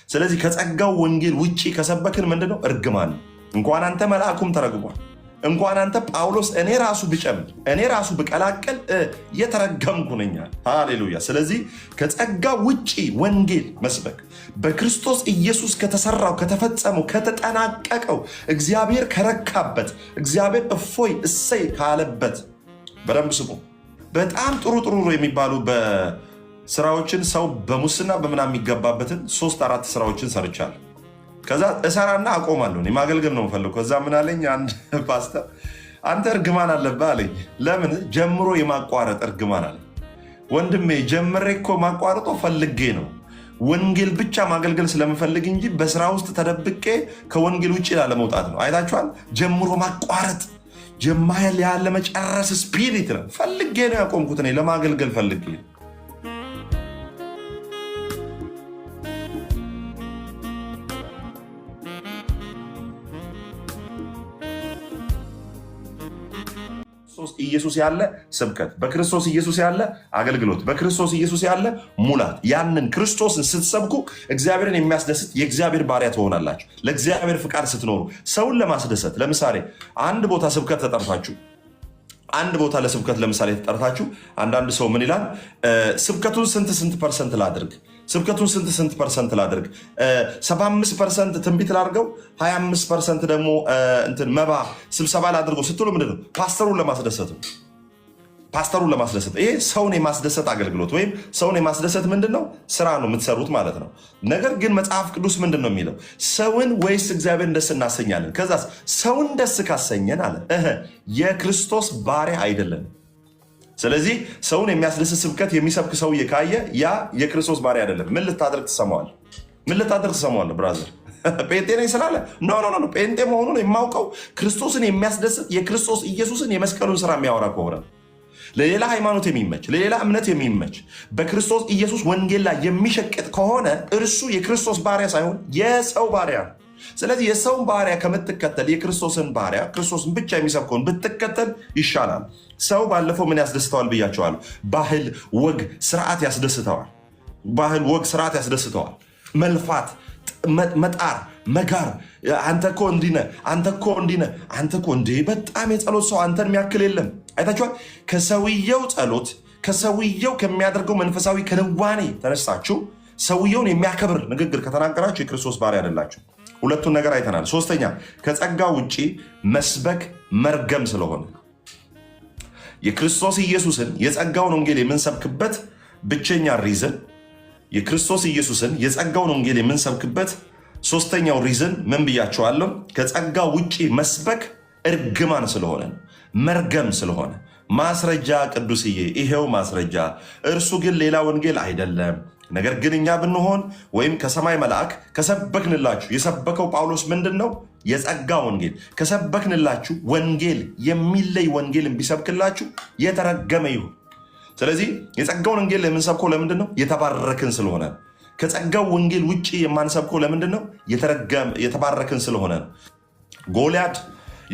ስለዚህ ከጸጋው ወንጌል ውጪ ከሰበክን ምንድነው? እርግማን ነው። እንኳን አንተ መልአኩም ተረግሟል። እንኳን አንተ ጳውሎስ እኔ ራሱ ብጨምር እኔ ራሱ ብቀላቀል የተረገምኩ ነኝ። ሃሌሉያ። ስለዚህ ከጸጋው ውጪ ወንጌል መስበክ በክርስቶስ ኢየሱስ ከተሰራው ከተፈጸመው ከተጠናቀቀው እግዚአብሔር ከረካበት እግዚአብሔር እፎይ እሰይ ካለበት በደንብ ስሙ። በጣም ጥሩ የሚባሉ በስራዎችን ሰው በሙስና በምናምን የሚገባበትን 3-4 ስራዎችን ሰርቻለሁ። ከዛ እሰራና አቆማለሁ። እኔ ማገልገል ነው የምፈልገው። ከዛ ምን አለኝ አንድ ፓስተር፣ አንተ እርግማን አለብህ አለኝ። ለምን? ጀምሮ የማቋረጥ እርግማን አለ። ወንድሜ ጀምሬ እኮ ማቋረጦ ፈልጌ ነው፣ ወንጌል ብቻ ማገልገል ስለምፈልግ እንጂ በስራ ውስጥ ተደብቄ ከወንጌል ውጭ ላለመውጣት ነው። አይታችኋል? ጀምሮ ማቋረጥ ጀማል ያለ መጨረስ ስፒሪት ነው። ፈልጌ ነው ያቆምኩት። እኔ ለማገልገል ፈልጌ ነው። ኢየሱስ ያለ ስብከት፣ በክርስቶስ ኢየሱስ ያለ አገልግሎት፣ በክርስቶስ ኢየሱስ ያለ ሙላት። ያንን ክርስቶስን ስትሰብኩ እግዚአብሔርን የሚያስደስት የእግዚአብሔር ባሪያ ትሆናላችሁ። ለእግዚአብሔር ፍቃድ ስትኖሩ ሰውን ለማስደሰት ለምሳሌ አንድ ቦታ ስብከት ተጠርታችሁ አንድ ቦታ ለስብከት ለምሳሌ ተጠርታችሁ አንዳንድ ሰው ምን ይላል? ስብከቱን ስንት ፐርሰንት ላድርግ? ስብከቱን ስንት ፐርሰንት ላድርግ? 75% ትንቢት ላድርገው፣ 25% ደግሞ እንትን መባ ስብሰባ ላድርገው ስትሉ ምንድን ነው? ፓስተሩን ለማስደሰት ነው። ፓስተሩን ለማስደሰት። ይሄ ሰውን የማስደሰት አገልግሎት ወይም ሰውን የማስደሰት ምንድን ነው? ስራ ነው የምትሰሩት ማለት ነው። ነገር ግን መጽሐፍ ቅዱስ ምንድን ነው የሚለው? ሰውን ወይስ እግዚአብሔርን ደስ እናሰኛለን? ከዛስ ሰውን ደስ ካሰኘን አለ የክርስቶስ ባሪያ አይደለንም። ስለዚህ ሰውን የሚያስደስት ስብከት የሚሰብክ ሰውዬ ካየ ያ የክርስቶስ ባሪያ አይደለም። ምን ልታደርግ ትሰማዋል? ምን ልታደርግ ትሰማዋል? ብራዘር ጴንጤ ነኝ ስላለ ኖ ጴንጤ መሆኑን የማውቀው ክርስቶስን የሚያስደስት የክርስቶስ ኢየሱስን የመስቀሉን ስራ የሚያወራ ከሆነ ለሌላ ሃይማኖት የሚመች ለሌላ እምነት የሚመች በክርስቶስ ኢየሱስ ወንጌል ላይ የሚሸቅጥ ከሆነ እርሱ የክርስቶስ ባሪያ ሳይሆን የሰው ባሪያ ነው። ስለዚህ የሰውን ባሪያ ከምትከተል የክርስቶስን ባሪያ ክርስቶስን ብቻ የሚሰብከውን ብትከተል ይሻላል። ሰው ባለፈው ምን ያስደስተዋል ብያቸዋለሁ? ባህል፣ ወግ፣ ስርዓት ያስደስተዋል። ባህል፣ ወግ፣ ስርዓት ያስደስተዋል። መልፋት፣ መጣር፣ መጋር። አንተ እኮ እንዲህ ነህ፣ አንተ እኮ እንዲህ ነህ፣ አንተ እኮ እንዲህ በጣም የጸሎት ሰው አንተን የሚያክል የለም። አይታችኋል? ከሰውየው ጸሎት ከሰውየው ከሚያደርገው መንፈሳዊ ክንዋኔ ተነሳችሁ ሰውየውን የሚያከብር ንግግር ከተናገራችሁ የክርስቶስ ባሪያ አይደላችሁ። ሁለቱን ነገር አይተናል። ሶስተኛ ከጸጋ ውጪ መስበክ መርገም ስለሆነ የክርስቶስ ኢየሱስን የጸጋውን ወንጌል የምንሰብክበት ብቸኛ ሪዝን የክርስቶስ ኢየሱስን የጸጋውን ወንጌል የምንሰብክበት ሶስተኛው ሪዝን ምን ብያቸዋለሁ? ከጸጋ ውጪ መስበክ እርግማን ስለሆነ መርገም ስለሆነ። ማስረጃ ቅዱስዬ፣ ይሄው ማስረጃ። እርሱ ግን ሌላ ወንጌል አይደለም። ነገር ግን እኛ ብንሆን ወይም ከሰማይ መልአክ ከሰበክንላችሁ፣ የሰበከው ጳውሎስ ምንድን ነው? የጸጋ ወንጌል ከሰበክንላችሁ ወንጌል የሚለይ ወንጌልን ቢሰብክላችሁ የተረገመ ይሁን። ስለዚህ የጸጋውን ወንጌል የምንሰብከው ለምንድን ነው? የተባረክን ስለሆነ። ከጸጋው ወንጌል ውጭ የማንሰብከው ለምንድን ነው? የተባረክን ስለሆነ ነው። ጎልያድ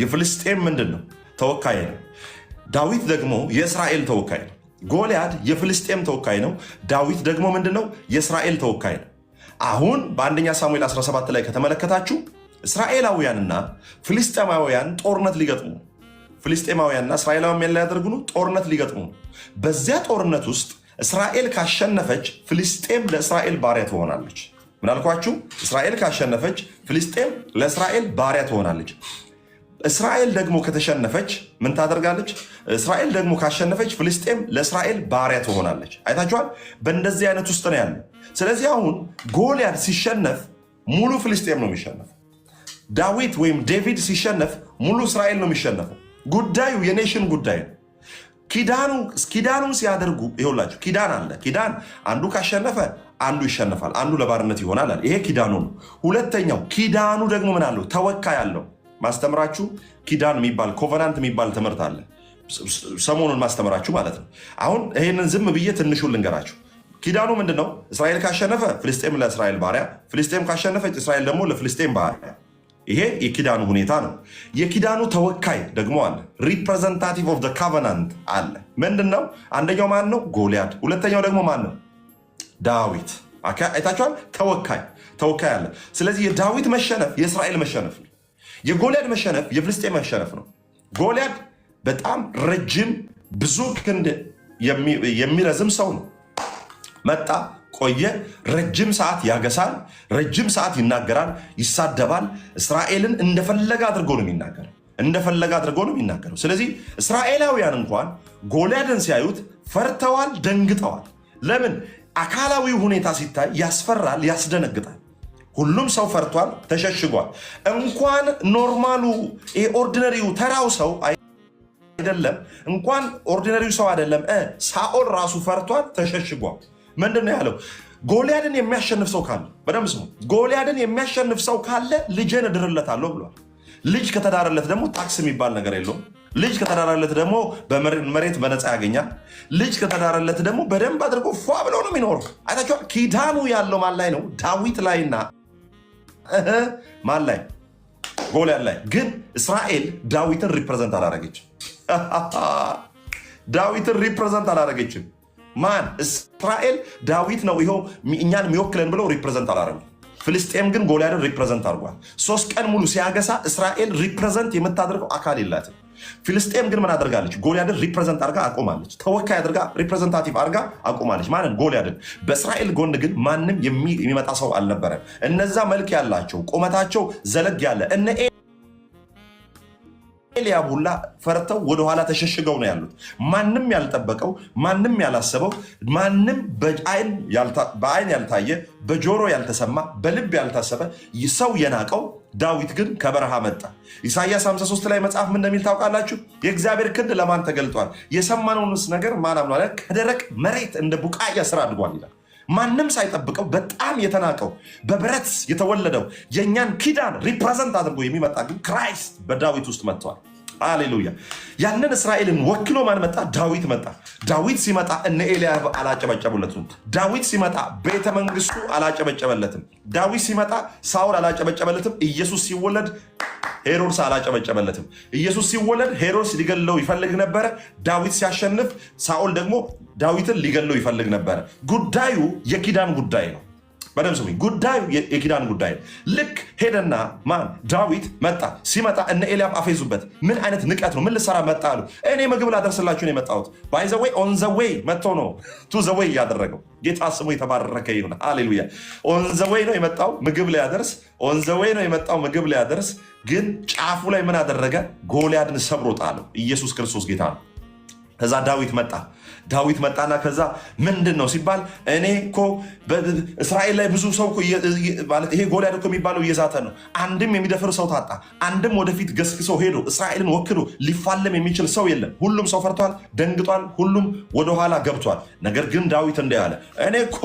የፍልስጤም ምንድን ነው? ተወካይ ነው። ዳዊት ደግሞ የእስራኤል ተወካይ ነው። ጎልያድ የፍልስጤም ተወካይ ነው። ዳዊት ደግሞ ምንድነው? የእስራኤል ተወካይ ነው። አሁን በአንደኛ ሳሙኤል 17 ላይ ከተመለከታችሁ እስራኤላውያንና ፍልስጤማውያን ጦርነት ሊገጥሙ፣ ፍልስጤማውያንና እስራኤላውያን ሊያደርጉ ጦርነት ሊገጥሙ። በዚያ ጦርነት ውስጥ እስራኤል ካሸነፈች ፍልስጤም ለእስራኤል ባሪያ ትሆናለች። ምን አልኳችሁ? እስራኤል ካሸነፈች ፍልስጤም ለእስራኤል ባሪያ ትሆናለች። እስራኤል ደግሞ ከተሸነፈች ምን ታደርጋለች? እስራኤል ደግሞ ካሸነፈች ፍልስጤም ለእስራኤል ባሪያ ትሆናለች። አይታችኋል? በእንደዚህ አይነት ውስጥ ነው ያለ። ስለዚህ አሁን ጎልያድ ሲሸነፍ ሙሉ ፍልስጤም ነው የሚሸነፈው። ዳዊት ወይም ዴቪድ ሲሸነፍ ሙሉ እስራኤል ነው የሚሸነፈው። ጉዳዩ የኔሽን ጉዳይ ነው። ኪዳኑን ሲያደርጉ ይኸውላችሁ፣ ኪዳን አለ። ኪዳን አንዱ ካሸነፈ አንዱ ይሸነፋል፣ አንዱ ለባርነት ይሆናል አለ። ይሄ ኪዳኑ ነው። ሁለተኛው ኪዳኑ ደግሞ ምን አለው? ተወካይ አለው። ማስተምራችሁ ኪዳን የሚባል ኮቨናንት የሚባል ትምህርት አለ። ሰሞኑን ማስተምራችሁ ማለት ነው። አሁን ይሄንን ዝም ብዬ ትንሹን ልንገራችሁ። ኪዳኑ ምንድን ነው? እስራኤል ካሸነፈ ፍልስጤም ለእስራኤል ባሪያ፣ ፍልስጤም ካሸነፈች እስራኤል ደግሞ ለፍልስጤም ባሪያ። ይሄ የኪዳኑ ሁኔታ ነው። የኪዳኑ ተወካይ ደግሞ አለ። ሪፕሬዘንታቲቭ ኦፍ ካቨናንት አለ። ምንድን ነው? አንደኛው ማን ነው? ጎልያድ። ሁለተኛው ደግሞ ማን ነው? ዳዊት። አይታችኋል? ተወካይ። ተወካይ አለ። ስለዚህ የዳዊት መሸነፍ የእስራኤል መሸነፍ ነው። የጎልያድ መሸነፍ የፍልስጤም መሸነፍ ነው። ጎልያድ በጣም ረጅም ብዙ ክንድ የሚረዝም ሰው ነው። መጣ ቆየ፣ ረጅም ሰዓት ያገሳል፣ ረጅም ሰዓት ይናገራል፣ ይሳደባል። እስራኤልን እንደፈለገ አድርጎ ነው የሚናገረው። ስለዚህ እስራኤላውያን እንኳን ጎልያድን ሲያዩት ፈርተዋል፣ ደንግጠዋል። ለምን? አካላዊ ሁኔታ ሲታይ ያስፈራል፣ ያስደነግጣል። ሁሉም ሰው ፈርቷል፣ ተሸሽጓል። እንኳን ኖርማሉ ኦርዲነሪው ተራው ሰው አይደለም፣ እንኳን ኦርዲነሪው ሰው አይደለም፣ ሳኦል ራሱ ፈርቷል፣ ተሸሽጓል። ምንድን ነው ያለው? ጎልያድን የሚያሸንፍ ሰው ካለ፣ በደንብ ስሙ፣ ጎልያድን የሚያሸንፍ ሰው ካለ ልጄን እድርለታለሁ ብሏል። ልጅ ከተዳረለት ደግሞ ታክስ የሚባል ነገር የለውም። ልጅ ከተዳረለት ደግሞ መሬት በነፃ ያገኛል። ልጅ ከተዳረለት ደግሞ በደንብ አድርጎ ፏ ብለው ነው የሚኖረው። አይታችኋል? ኪዳኑ ያለው ማን ላይ ነው? ዳዊት ላይና ማን ላይ? ጎልያድ ላይ። ግን እስራኤል ዳዊትን ሪፕሬዘንት አላረገችም። ዳዊትን ሪፕሬዘንት አላረገችም። ማን? እስራኤል ዳዊት ነው ይኸው እኛን የሚወክለን ብለው ሪፕሬዘንት አላረጉ። ፍልስጤም ግን ጎልያድን ሪፕሬዘንት አድርጓል። 3 ቀን ሙሉ ሲያገሳ እስራኤል ሪፕሬዘንት የምታደርገው አካል የላትም። ፍልስጤም ግን ምን አድርጋለች? ጎልያድን ሪፕሬዘንት አድርጋ አቆማለች። ተወካይ አድርጋ ሪፕሬዘንታቲቭ አድርጋ አቆማለች። ማንን? ጎልያድን። በእስራኤል ጎን ግን ማንም የሚመጣ ሰው አልነበረም። እነዛ መልክ ያላቸው ቁመታቸው ዘለግ ያለ እነ ኤልያብ ሁላ ፈርተው ወደኋላ ተሸሽገው ነው ያሉት። ማንም ያልጠበቀው፣ ማንም ያላሰበው፣ ማንም በአይን ያልታየ፣ በጆሮ ያልተሰማ፣ በልብ ያልታሰበ ሰው የናቀው ዳዊት ግን ከበረሃ መጣ። ኢሳይያስ 53 ላይ መጽሐፍ ምን እንደሚል ታውቃላችሁ? የእግዚአብሔር ክንድ ለማን ተገልጧል? የሰማነውንስ ነገር ማን አምኗል? ከደረቅ መሬት እንደ ቡቃያ ስር አድጓል ይላል። ማንም ሳይጠብቀው በጣም የተናቀው በብረት የተወለደው የእኛን ኪዳን ሪፕሬዘንት አድርጎ የሚመጣ ግን ክራይስት በዳዊት ውስጥ መጥተዋል። ሃሌሉያ። ያንን እስራኤልን ወክሎ ማን መጣ? ዳዊት መጣ። ዳዊት ሲመጣ እነ ኤልያብ አላጨበጨቡለትም። ዳዊት ሲመጣ ቤተ መንግስቱ አላጨበጨበለትም። ዳዊት ሲመጣ ሳውል አላጨበጨበለትም። ኢየሱስ ሲወለድ ሄሮድስ አላጨበጨበለትም። ኢየሱስ ሲወለድ ሄሮድስ ሊገለው ይፈልግ ነበረ። ዳዊት ሲያሸንፍ ሳኦል ደግሞ ዳዊትን ሊገለው ይፈልግ ነበረ። ጉዳዩ የኪዳን ጉዳይ ነው። በደምብ ስሙኝ፣ ጉዳዩ የኪዳን ጉዳይ ነው። ልክ ሄደና ማን? ዳዊት መጣ። ሲመጣ እነ ኤልያብ አፌዙበት። ምን አይነት ንቀት ነው? ምን ልሰራ መጣ አሉ። እኔ ምግብ ላደርስላችሁ ነው የመጣሁት። ባይ ዘ ዌይ ኦን ዘ ዌይ መጥቶ ነው ቱ ዘ ዌይ ያደረገው። ጌታ ስሙ የተባረከ ይሁን። ሃሌሉያ። ኦን ዘ ዌይ ነው የመጣው ምግብ ሊያደርስ። ኦን ዘ ዌይ ነው የመጣው ምግብ ሊያደርስ። ግን ጫፉ ላይ ምን አደረገ? ጎልያድን ሰብሮ ጣለው። ኢየሱስ ክርስቶስ ጌታ ነው። ከዛ ዳዊት መጣና ከዛ ምንድን ነው ሲባል እኔ እኮ እስራኤል ላይ ብዙ ሰው ማለት ይሄ ጎልያድ እኮ የሚባለው እየዛተ ነው። አንድም የሚደፍር ሰው ታጣ። አንድም ወደፊት ገስግሶ ሄዶ እስራኤልን ወክሎ ሊፋለም የሚችል ሰው የለም። ሁሉም ሰው ፈርቷል፣ ደንግጧል። ሁሉም ወደኋላ ገብቷል። ነገር ግን ዳዊት እንዲህ አለ፣ እኔ እኮ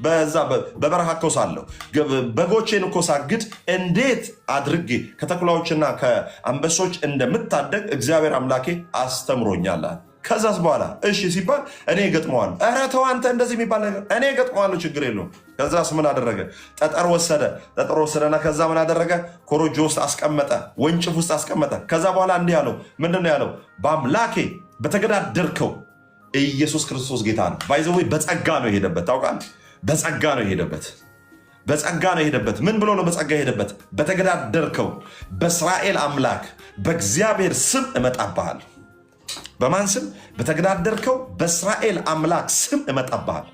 በዛ በበረሃ እኮ ሳለሁ በጎቼን እኮ ሳግድ እንዴት አድርጌ ከተኩላዎችና ከአንበሶች እንደምታደግ እግዚአብሔር አምላኬ አስተምሮኛል። ከዛስ በኋላ እሺ ሲባል እኔ ገጥመዋለሁ። ኧረ ተው አንተ እንደዚህ የሚባል ነገር እኔ ገጥመዋለሁ፣ ችግር የለውም። ከዛስ ምን አደረገ? ጠጠር ወሰደና ከዛ ምን አደረገ? ኮረጆ ውስጥ አስቀመጠ፣ ወንጭፍ ውስጥ አስቀመጠ። ከዛ በኋላ እንዲህ አለው። ምንድን ነው ያለው? በአምላኬ በተገዳደርከው ኢየሱስ ክርስቶስ ጌታ ነው። ባይዘዌ በጸጋ ነው የሄደበት። ታውቃለህ? በጸጋ ነው የሄደበት። ምን ብሎ ነው በጸጋ የሄደበት? በተገዳደርከው በእስራኤል አምላክ በእግዚአብሔር ስም እመጣብሃለሁ። በማን ስም? በተገዳደርከው በእስራኤል አምላክ ስም እመጣብሃለሁ።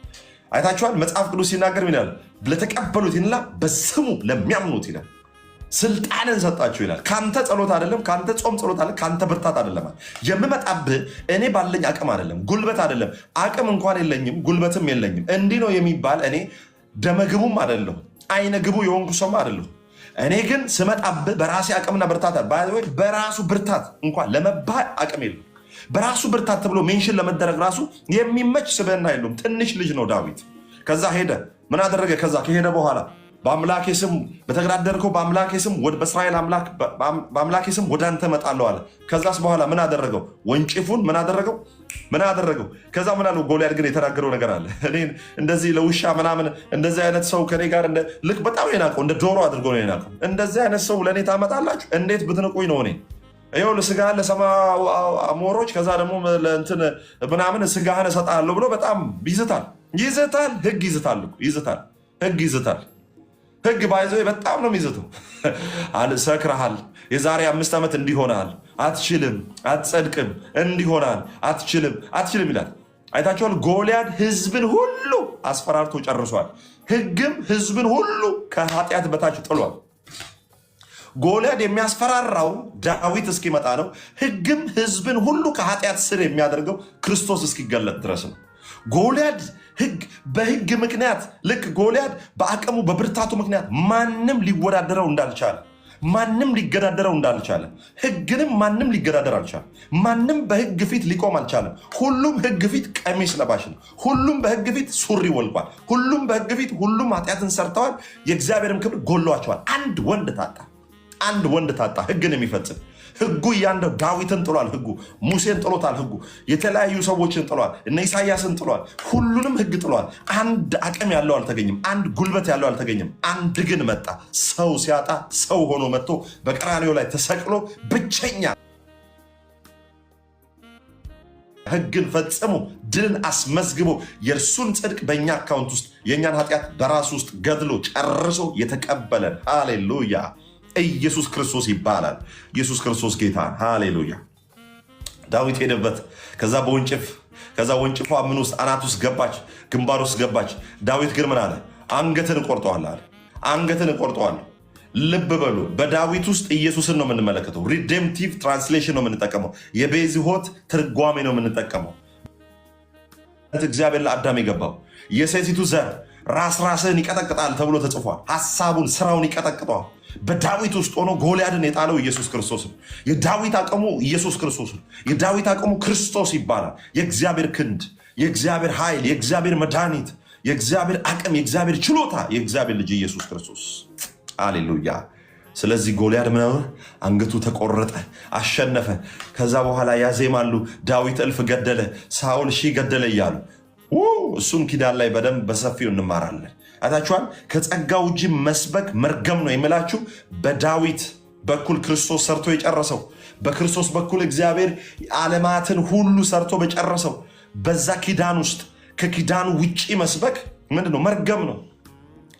አይታችኋል? መጽሐፍ ቅዱስ ሲናገር ይላል ለተቀበሉት ይልና በስሙ ለሚያምኑት ይላል ስልጣንን ሰጣችሁ ይላል። ካንተ ጸሎት አይደለም፣ ካንተ ጾም ጸሎት አይደለም፣ ካንተ ብርታት አይደለም። የምመጣብህ እኔ ባለኝ አቅም አይደለም፣ ጉልበት አይደለም። አቅም እንኳን የለኝም፣ ጉልበትም የለኝም። እንዲህ ነው የሚባል እኔ ደመግቡም አይደለሁ፣ አይነ ግቡ የሆንኩ ሰው አይደለሁ። እኔ ግን ስመጣብህ በራሴ አቅምና ብርታት በራሱ ብርታት እንኳን ለመባል አቅም የለም። በራሱ ብርታት ተብሎ ሜንሽን ለመደረግ ራሱ የሚመች ስብዕና የለውም። ትንሽ ልጅ ነው ዳዊት። ከዛ ሄደ። ምን አደረገ? ከዛ ከሄደ በኋላ በአምላኬ ስም በተገዳደርከው በአምላኬ ስም በእስራኤል በአምላኬ ስም ወደ አንተ እመጣለሁ አለ። ከዛስ በኋላ ምን አደረገው? ወንጭፉን ምን አደረገው? ከዛ ምን አለው? ጎልያድ ግን የተናገረው ነገር አለ። እኔን እንደዚህ ለውሻ ምናምን እንደዚህ አይነት ሰው ከኔ ጋር ልክ በጣም የናቀው እንደ ዶሮ አድርጎ ነው የናቀው። እንደዚህ አይነት ሰው ለእኔ ታመጣላችሁ? እንዴት ብትንቁኝ ነው እኔ ይኸው ለስጋህን ለሰማ አሞሮች ከዛ ደግሞ ለእንትን ምናምን ስጋህን እሰጥሃለሁ ብሎ በጣም ይዝታል። ህግ ይዝታል። ህግ ባይዘው በጣም ነው የሚይዘው። ሰክረሃል፣ የዛሬ 5 ዓመት እንዲሆናል፣ አትችልም፣ አትጸድቅም፣ እንዲሆናል፣ አትችልም ይላል። አይታችኋል። ጎልያድ ህዝብን ሁሉ አስፈራርቶ ጨርሷል። ህግም ህዝብን ሁሉ ከኃጢአት በታች ጥሏል። ጎልያድ የሚያስፈራራው ዳዊት እስኪመጣ ነው። ህግም ህዝብን ሁሉ ከኃጢአት ስር የሚያደርገው ክርስቶስ እስኪገለጥ ድረስ ነው። ጎልያድ በህግ ምክንያት ልክ ጎልያድ በአቅሙ በብርታቱ ምክንያት ማንም ሊወዳደረው እንዳልቻለ፣ ማንም ሊገዳደረው እንዳልቻለ፣ ህግንም ማንም ሊገዳደር አልቻለም። ማንም በህግ ፊት ሊቆም አልቻለም። ሁሉም ህግ ፊት ቀሚስ ለባሽ ነው። ሁሉም በህግ ፊት ሱሪ ወልቋል። ሁሉም በህግ ፊት ሁሉም ኃጢአትን ሰርተዋል። የእግዚአብሔርም ክብር ጎሏቸዋል። አንድ ወንድ ታጣ ህግን የሚፈጽም። ህጉ እያንዳንዱ ዳዊትን ጥሏል። ህጉ ሙሴን ጥሎታል። ህጉ የተለያዩ ሰዎችን ጥሏል። እነ ኢሳያስን ጥሏል። ሁሉንም ህግ ጥሏል። አንድ አቅም ያለው አልተገኘም። አንድ ጉልበት ያለው አልተገኘም። አንድ ግን መጣ። ሰው ሲያጣ ሰው ሆኖ መጥቶ በቀራንዮ ላይ ተሰቅሎ ብቸኛ ህግን ፈጽሞ ድልን አስመዝግቦ የእርሱን ጽድቅ በእኛ አካውንት ውስጥ የእኛን ኃጢአት በራሱ ውስጥ ገድሎ ጨርሶ የተቀበለን ሃሌሉያ ኢየሱስ ክርስቶስ ይባላል። ኢየሱስ ክርስቶስ ጌታ። ሃሌሉያ። ዳዊት ሄደበት። ከዛ ወንጭፏ ምን ውስጥ አናት ውስጥ ገባች፣ ግንባር ውስጥ ገባች። ዳዊት ግን ምን አለ? አንገትን እቆርጠዋለሁ አለ። አንገትን እቆርጠዋለሁ። ልብ በሉ፣ በዳዊት ውስጥ ኢየሱስን ነው የምንመለከተው። ሪዴምቲቭ ትራንስሌሽን ነው የምንጠቀመው። የቤዝሆት ትርጓሜ ነው የምንጠቀመው። እግዚአብሔር ለአዳም የገባው የሴቲቱ ዘር ራስህን ይቀጠቅጣል ተብሎ ተጽፏል። ሐሳቡን ስራውን ይቀጠቅጠዋል። በዳዊት ውስጥ ሆኖ ጎልያድን የጣለው ኢየሱስ ክርስቶስ ነው። የዳዊት አቅሙ ኢየሱስ ክርስቶስ ነው። የዳዊት አቅሙ ክርስቶስ ይባላል። የእግዚአብሔር ክንድ፣ የእግዚአብሔር ኃይል፣ የእግዚአብሔር መድኃኒት፣ የእግዚአብሔር አቅም፣ የእግዚአብሔር ችሎታ፣ የእግዚአብሔር ልጅ ኢየሱስ ክርስቶስ። አሌሉያ። ስለዚህ ጎልያድ ምን አንገቱ ተቆረጠ፣ አሸነፈ። ከዛ በኋላ ያዜማሉ፣ ዳዊት 1000 ገደለ፣ ሳኦል 1000 ገደለ እያሉ እሱን ኪዳን ላይ በደንብ በሰፊው እንማራለን። አይታችኋል። ከጸጋ ውጪ መስበክ መርገም ነው የምላችሁ። በዳዊት በኩል ክርስቶስ ሰርቶ የጨረሰው፣ በክርስቶስ በኩል እግዚአብሔር ዓለማትን ሁሉ ሰርቶ በጨረሰው በዛ ኪዳን ውስጥ ከኪዳኑ ውጪ መስበክ ምንድን ነው? መርገም ነው።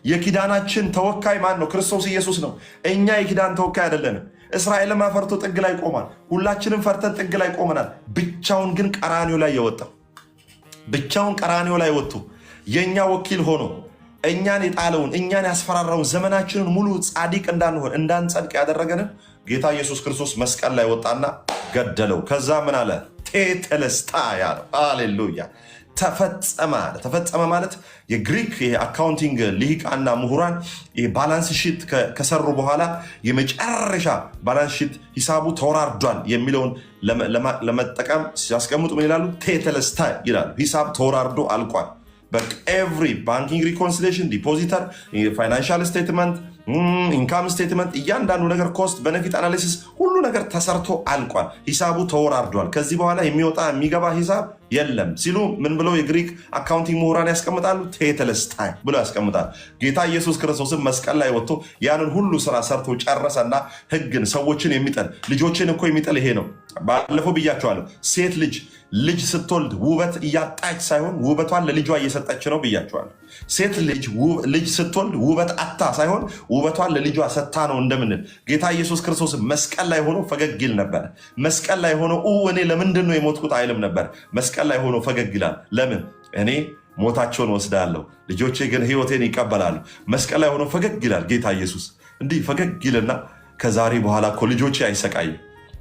የኪዳናችን ተወካይ ማን ነው? ክርስቶስ ኢየሱስ ነው። እኛ የኪዳን ተወካይ አይደለንም። እስራኤልም ፈርቶ ጥግ ላይ ቆሟል። ሁላችንም ፈርተን ጥግ ላይ ቆመናል። ብቻውን ግን ቀራንዮ ላይ የወጣው ብቻውን ቀራንዮ ላይ ወጥቶ የእኛ ወኪል ሆኖ እኛን የጣለውን እኛን ያስፈራራውን ዘመናችንን ሙሉ ጻድቅ እንዳንሆን እንዳንጸድቅ ያደረገንን ጌታ ኢየሱስ ክርስቶስ መስቀል ላይ ወጣና ገደለው። ከዛ ምን አለ? ቴቴለስታ ያለው። ሃሌሉያ። ተፈጸመ አለ። ተፈጸመ ማለት የግሪክ አካውንቲንግ ልሂቃና ምሁራን ባላንስ ሺት ከሰሩ በኋላ የመጨረሻ ባላንስ ሺት ሂሳቡ ተወራርዷል የሚለውን ለመጠቀም ሲያስቀምጡ ምን ይላሉ? ቴቴለስታ ይላሉ። ሂሳብ ተወራርዶ አልቋል። በኤቭሪ ባንኪንግ ሪኮንሲሌሽን፣ ዲፖዚተር፣ ፋይናንሻል ስቴትመንት፣ ኢንካም ስቴትመንት፣ እያንዳንዱ ነገር ኮስት ቤኔፊት አናሊሲስ ሁሉ ነገር ተሰርቶ አልቋል። ሂሳቡ ተወራርዷል። ከዚህ በኋላ የሚወጣ የሚገባ ሂሳብ የለም ሲሉ ምን ብለው የግሪክ አካውንቲንግ ምሁራን ያስቀምጣሉ? ቴቴለስታይ ብሎ ያስቀምጣል። ጌታ ኢየሱስ ክርስቶስን መስቀል ላይ ወጥቶ ያንን ሁሉ ስራ ሰርቶ ጨረሰና ህግን፣ ሰዎችን የሚጥል ልጆችን እኮ የሚጥል ይሄ ነው። ባለፈው ብያቸዋለሁ። ሴት ልጅ ስትወልድ ውበት እያጣች ሳይሆን ውበቷን ለልጇ እየሰጠች ነው ብያቸዋለሁ። ሴት ልጅ ስትወልድ ውበት አታ ሳይሆን ውበቷን ለልጇ ሰታ ነው እንደምንል ጌታ ኢየሱስ ክርስቶስ መስቀል ላይ ሆኖ ፈገግ ይል ነበር። መስቀል ላይ ሆኖ እኔ ለምንድን ነው የሞትኩት አይልም ነበር። መስቀል ላይ ሆኖ ፈገግ ይላል። ለምን? እኔ ሞታቸውን ወስዳለሁ፣ ልጆቼ ግን ህይወቴን ይቀበላሉ። መስቀል ላይ ሆኖ ፈገግ ይላል ጌታ ኢየሱስ። እንዲህ ፈገግ ይልና ከዛሬ በኋላ እኮ ልጆቼ አይሰቃይም።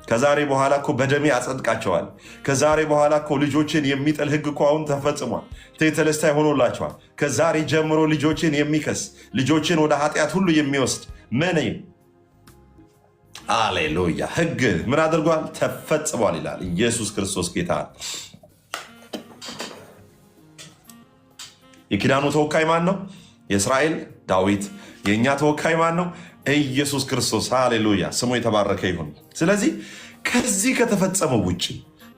ከዛሬ በኋላ እኮ በደሜ አጸድቃቸዋል። ከዛሬ በኋላ እኮ ልጆችን የሚጥል ህግ እኮ አሁን ተፈጽሟል። ቴቴለስታይ ሆኖላቸዋል። ከዛሬ ጀምሮ ልጆችን የሚከስ ልጆችን ወደ ኃጢአት ሁሉ የሚወስድ ምን? አሌሉያ። ህግ ምን አድርጓል? ተፈጽሟል ይላል። ኢየሱስ ክርስቶስ ጌታ። የኪዳኑ ተወካይ ማን ነው? የእስራኤል ዳዊት። የእኛ ተወካይ ማን ነው? ኢየሱስ ክርስቶስ። ሃሌሉያ። ስሙ የተባረከ ይሁን። ስለዚህ ከዚህ ከተፈጸመው ውጭ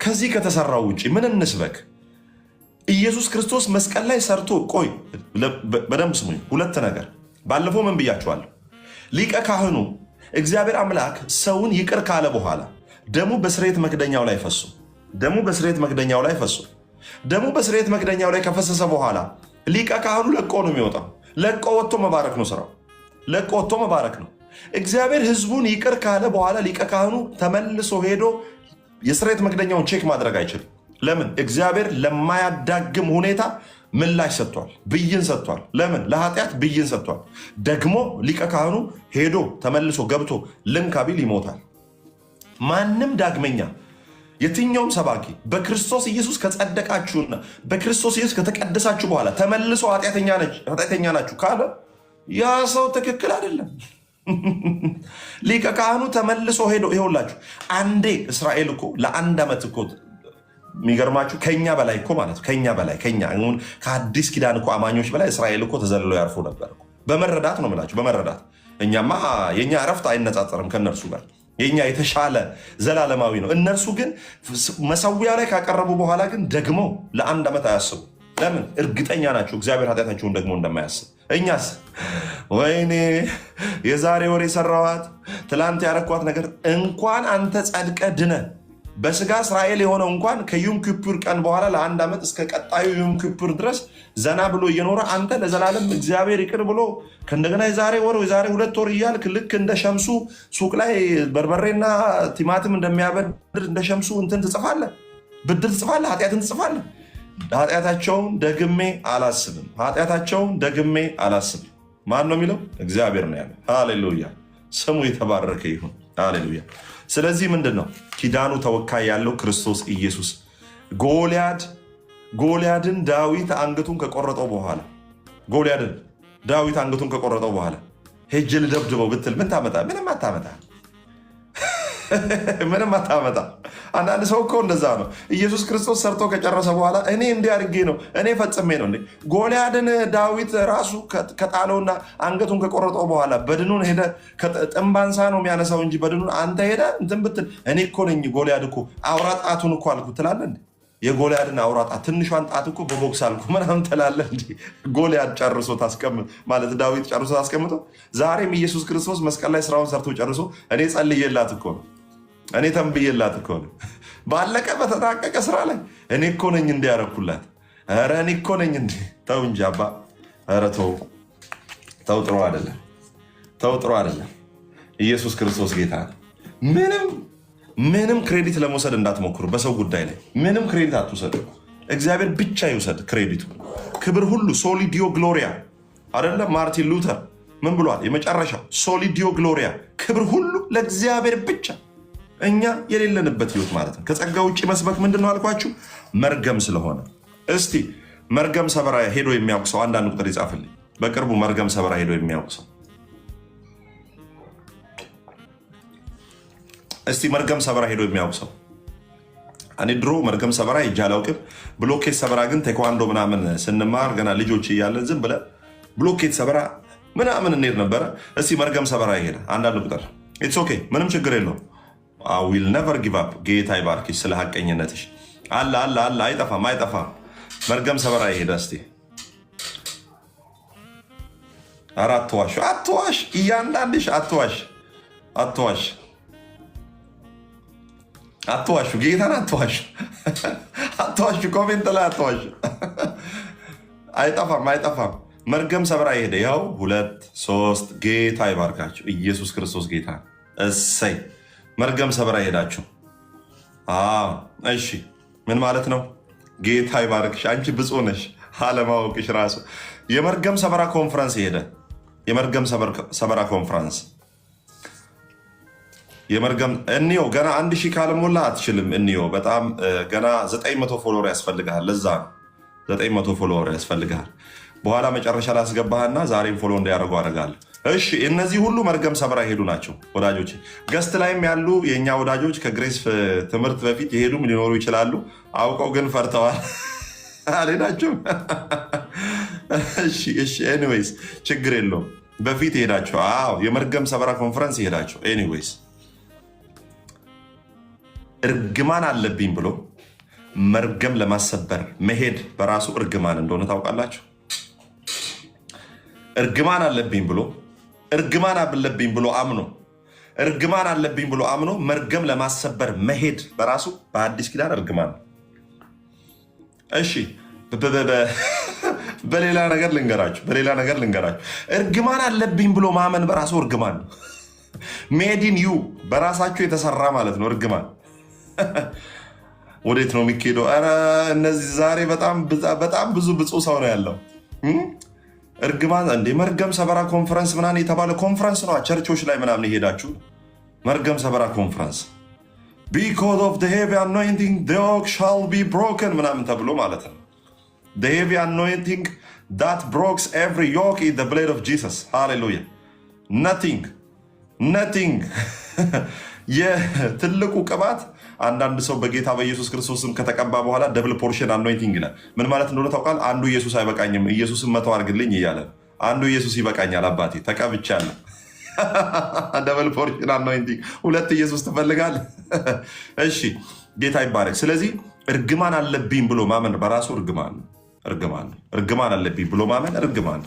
ከዚህ ከተሰራው ውጭ ምን እንስበክ? ኢየሱስ ክርስቶስ መስቀል ላይ ሰርቶ ቆይ፣ በደንብ ስሙኝ። ሁለት ነገር ባለፈው ምን ብያችኋለሁ? ሊቀ ካህኑ እግዚአብሔር አምላክ ሰውን ይቅር ካለ በኋላ ደሙ በስርየት መክደኛው ላይ ፈሶ ደሙ በስርየት መክደኛው ላይ ከፈሰሰ በኋላ ሊቀ ካህኑ ለቆ ነው የሚወጣው። ለቆ ወጥቶ መባረክ ነው ስራው። ለቆ ወጥቶ መባረክ ነው። እግዚአብሔር ህዝቡን ይቅር ካለ በኋላ ሊቀ ካህኑ ተመልሶ ሄዶ የስርየት መክደኛውን ቼክ ማድረግ አይችልም። ለምን? እግዚአብሔር ለማያዳግም ሁኔታ ምላሽ ሰጥቷል፣ ብይን ሰጥቷል። ለምን? ለኃጢአት ብይን ሰጥቷል። ደግሞ ሊቀ ካህኑ ሄዶ ተመልሶ ገብቶ ልንካ ቢል ይሞታል። ማንም ዳግመኛ የትኛውም ሰባኪ በክርስቶስ ኢየሱስ ከጸደቃችሁና በክርስቶስ ኢየሱስ ከተቀደሳችሁ በኋላ ተመልሶ ኃጢአተኛ ናችሁ ካለ ያ ሰው ትክክል አይደለም። ሊቀ ካህኑ ተመልሶ ሄዶ ይኸውላችሁ፣ አንዴ እስራኤል እኮ ለአንድ ዓመት እኮ የሚገርማችሁ ከኛ በላይ እኮ ማለት ከኛ በላይ ከአዲስ ኪዳን እኮ አማኞች በላይ እስራኤል እኮ ተዘልለው ያርፉ ነበር። በመረዳት ነው የምላችሁ፣ በመረዳት እኛማ የኛ እረፍት አይነጻጸርም ከእነርሱ ጋር። የኛ የተሻለ ዘላለማዊ ነው። እነርሱ ግን መሰዊያ ላይ ካቀረቡ በኋላ ግን ደግሞ ለአንድ ዓመት አያስቡ። ለምን? እርግጠኛ ናቸው እግዚአብሔር ኃጢአታቸውን ደግሞ እንደማያስብ። እኛስ ወይኔ የዛሬ ወር የሰራዋት ትላንት ያረኳት ነገር እንኳን አንተ ጸድቀ ድነ በስጋ እስራኤል የሆነው እንኳን ከዩም ኪፑር ቀን በኋላ ለአንድ ዓመት እስከ ቀጣዩ ዩም ኪፑር ድረስ ዘና ብሎ እየኖረ አንተ ለዘላለም እግዚአብሔር ይቅር ብሎ ከእንደገና የዛሬ ወር የዛሬ 2 ወር እያልክ ልክ እንደ ሸምሱ ሱቅ ላይ በርበሬና ቲማቲም እንደሚያበድር እንደ ሸምሱ እንትን ትጽፋለህ፣ ብድር ትጽፋለህ፣ ኃጢአትን ትጽፋለህ። ኃጢአታቸውን ደግሜ አላስብም፣ ኃጢአታቸውን ደግሜ አላስብም። ማን ነው የሚለው? እግዚአብሔር ነው ያለው። ሃሌሉያ፣ ስሙ የተባረከ ይሁን። ሃሌሉያ። ስለዚህ ምንድን ነው ኪዳኑ ተወካይ ያለው ክርስቶስ ኢየሱስ። ጎልያድን ዳዊት አንገቱን ከቆረጠው በኋላ ሄጄ ልደብድበው ብትል ምን ታመጣ? ምንም አታመጣ። ምንም አታመጣ። አንዳንድ ሰው እኮ እንደዛ ነው። ኢየሱስ ክርስቶስ ሰርቶ ከጨረሰ በኋላ እኔ እንዲህ አድርጌ ነው እኔ ፈጽሜ ነው። ጎልያድን ዳዊት ራሱ ከጣለውና አንገቱን ከቆረጠው በኋላ በድኑን ሄደ ጥንባንሳ ነው የሚያነሳው እንጂ በድኑን አንተ ሄደ እንትን ብትል እኔ እኮ ነኝ ጎልያድ እኮ አውራ ጣቱን እኮ አልኩ ትላለህ። የጎልያድን አውራ ጣት ትንሿን ጣት እኮ በቦክስ አልኩ ምናምን ትላለህ። ጎልያድ ጨርሶ ታስቀምጥ ማለት ዳዊት ጨርሶ ታስቀምጦ። ዛሬም ኢየሱስ ክርስቶስ መስቀል ላይ ስራውን ሰርቶ ጨርሶ እኔ ጸልዬላት እኮ ነው፣ እኔ ተንብዬላት እኮ ነው። ባለቀ በተጠናቀቀ ስራ ላይ እኔ እኮ ነኝ እንዲያረኩላት። ኧረ እኔ እኮ ነኝ እንዲ። ተው እንጂ አባ፣ ኧረ ተው፣ ጥሩ አይደለም፣ ጥሩ አይደለም። ኢየሱስ ክርስቶስ ጌታ ነው። ምንም ክሬዲት ለመውሰድ እንዳትሞክሩ። በሰው ጉዳይ ላይ ምንም ክሬዲት አትውሰዱ። እግዚአብሔር ብቻ ይውሰድ ክሬዲቱ። ክብር ሁሉ ሶሊዲዮ ግሎሪያ አይደለም? ማርቲን ሉተር ምን ብሏል? የመጨረሻው ሶሊዲዮ ግሎሪያ፣ ክብር ሁሉ ለእግዚአብሔር ብቻ። እኛ የሌለንበት ህይወት ማለት ነው። ከጸጋ ውጭ መስበክ ምንድን ነው አልኳችሁ? መርገም ስለሆነ። እስቲ መርገም ሰበራ ሄዶ የሚያውቅ ሰው አንዳንድ ቁጥር ይጻፍልኝ። በቅርቡ መርገም ሰበራ ሄዶ የሚያውቅ ሰው እስቲ መርገም ሰበራ ሄዶ የሚያውቅ ሰው። እኔ ድሮ መርገም ሰበራ ሄጄ አላውቅም። ብሎኬት ሰበራ ግን ቴኳንዶ ምናምን ስንማር ገና ልጆች እያለን ዝም ብለን ብሎኬት ሰበራ ምናምን እንሄድ ነበረ። እስቲ መርገም ሰበራ ይሄደ አንዳንድ ቁጥር። ኢትስ ኦኬ፣ ምንም ችግር የለውም። ዊል ነቨር ጊቭ አፕ። ጌታ ይባርክሽ ስለ ሀቀኝነትሽ። አለ አይጠፋም። መርገም ሰበራ ይሄደ እስቲ። ኧረ አትዋሽ፣ እያንዳንድሽ አትዋሽ፣ ጌታን አትዋሽ፣ ኮሜንት ላይ አትዋሽ። አይጠፋም። መርገም ሰበራ ይሄደ። ያው 2 3 ጌታ ይባርካችሁ። ኢየሱስ ክርስቶስ ጌታ። እሰይ መርገም ሰበራ ይሄዳችሁ። እሺ ምን ማለት ነው? ጌታ ይባርክሽ። አንቺ ብፁዕ ነሽ አለማወቅሽ ራሱ። የመርገም ሰበራ ኮንፈረንስ ይሄደ። የመርገም ሰበራ ኮንፈረንስ እንዮ ገና 1000 ካልሞላ አትችልም። እንዮ በጣም ገና 900 ፎሎወር ያስፈልግሃል። ለዛ ነው 900 ፎሎወር ያስፈልግሃል። በኋላ መጨረሻ ላስገባህና ዛሬም ፎሎ እንዲያደርጉ አደርጋለሁ። እሺ እነዚህ ሁሉ መርገም ሰበራ ሄዱ ናቸው ወዳጆች። ገስት ላይም ያሉ የእኛ ወዳጆች ከግሬስ ትምህርት በፊት የሄዱም ሊኖሩ ይችላሉ። አውቀው ግን ፈርተዋል። አልሄዳችሁም? እሺ ኤኒዌይስ ችግር የለውም። በፊት ሄዳቸው። የመርገም ሰበራ ኮንፈረንስ ሄዳቸው። ኤኒዌይስ እርግማን አለብኝ ብሎ መርገም ለማሰበር መሄድ በራሱ እርግማን እንደሆነ ታውቃላችሁ። እርግማን አለብኝ ብሎ አምኖ መርገም ለማሰበር መሄድ በራሱ በአዲስ ኪዳን እርግማን ነው። እሺ በሌላ ነገር ልንገራችሁ እርግማን አለብኝ ብሎ ማመን በራሱ እርግማን ነው። ሜዲን ዩ በራሳችሁ የተሰራ ማለት ነው እርግማን። ወዴት ነው የሚካሄደው? ኧረ እነዚህ ዛሬ በጣም ብዙ ብፁዕ ሰው ነው ያለው። እርግማን እንዴ መርገም ሰበራ ኮንፈረንስ ምናምን የተባለ ኮንፈረንስ ነው። ቸርቾች ላይ ምናምን የሄዳችሁ መርገም ሰበራ ኮንፈረንስ because of the heavy anointing the yoke shall be broken ምናምን ተብሎ ማለት ነው። the heavy anointing that breaks every yoke is the blood of Jesus. hallelujah. nothing የትልቁ ቅባት አንዳንድ ሰው በጌታ በኢየሱስ ክርስቶስም ከተቀባ በኋላ ደብል ፖርሽን አኖይንቲንግ ይላል። ምን ማለት እንደሆነ ታውቃል? አንዱ ኢየሱስ አይበቃኝም ኢየሱስን መተው አድርግልኝ እያለ አንዱ ኢየሱስ ይበቃኛል አባቴ ተቀብቻለሁ። ደብል ፖርሽን አኖይንቲንግ። ሁለት ኢየሱስ ትፈልጋለህ? እሺ ጌታ ይባረክ። ስለዚህ እርግማን አለብኝ ብሎ ማመን በራሱ እርግማን አለብኝ ብሎ ማመን እርግማን።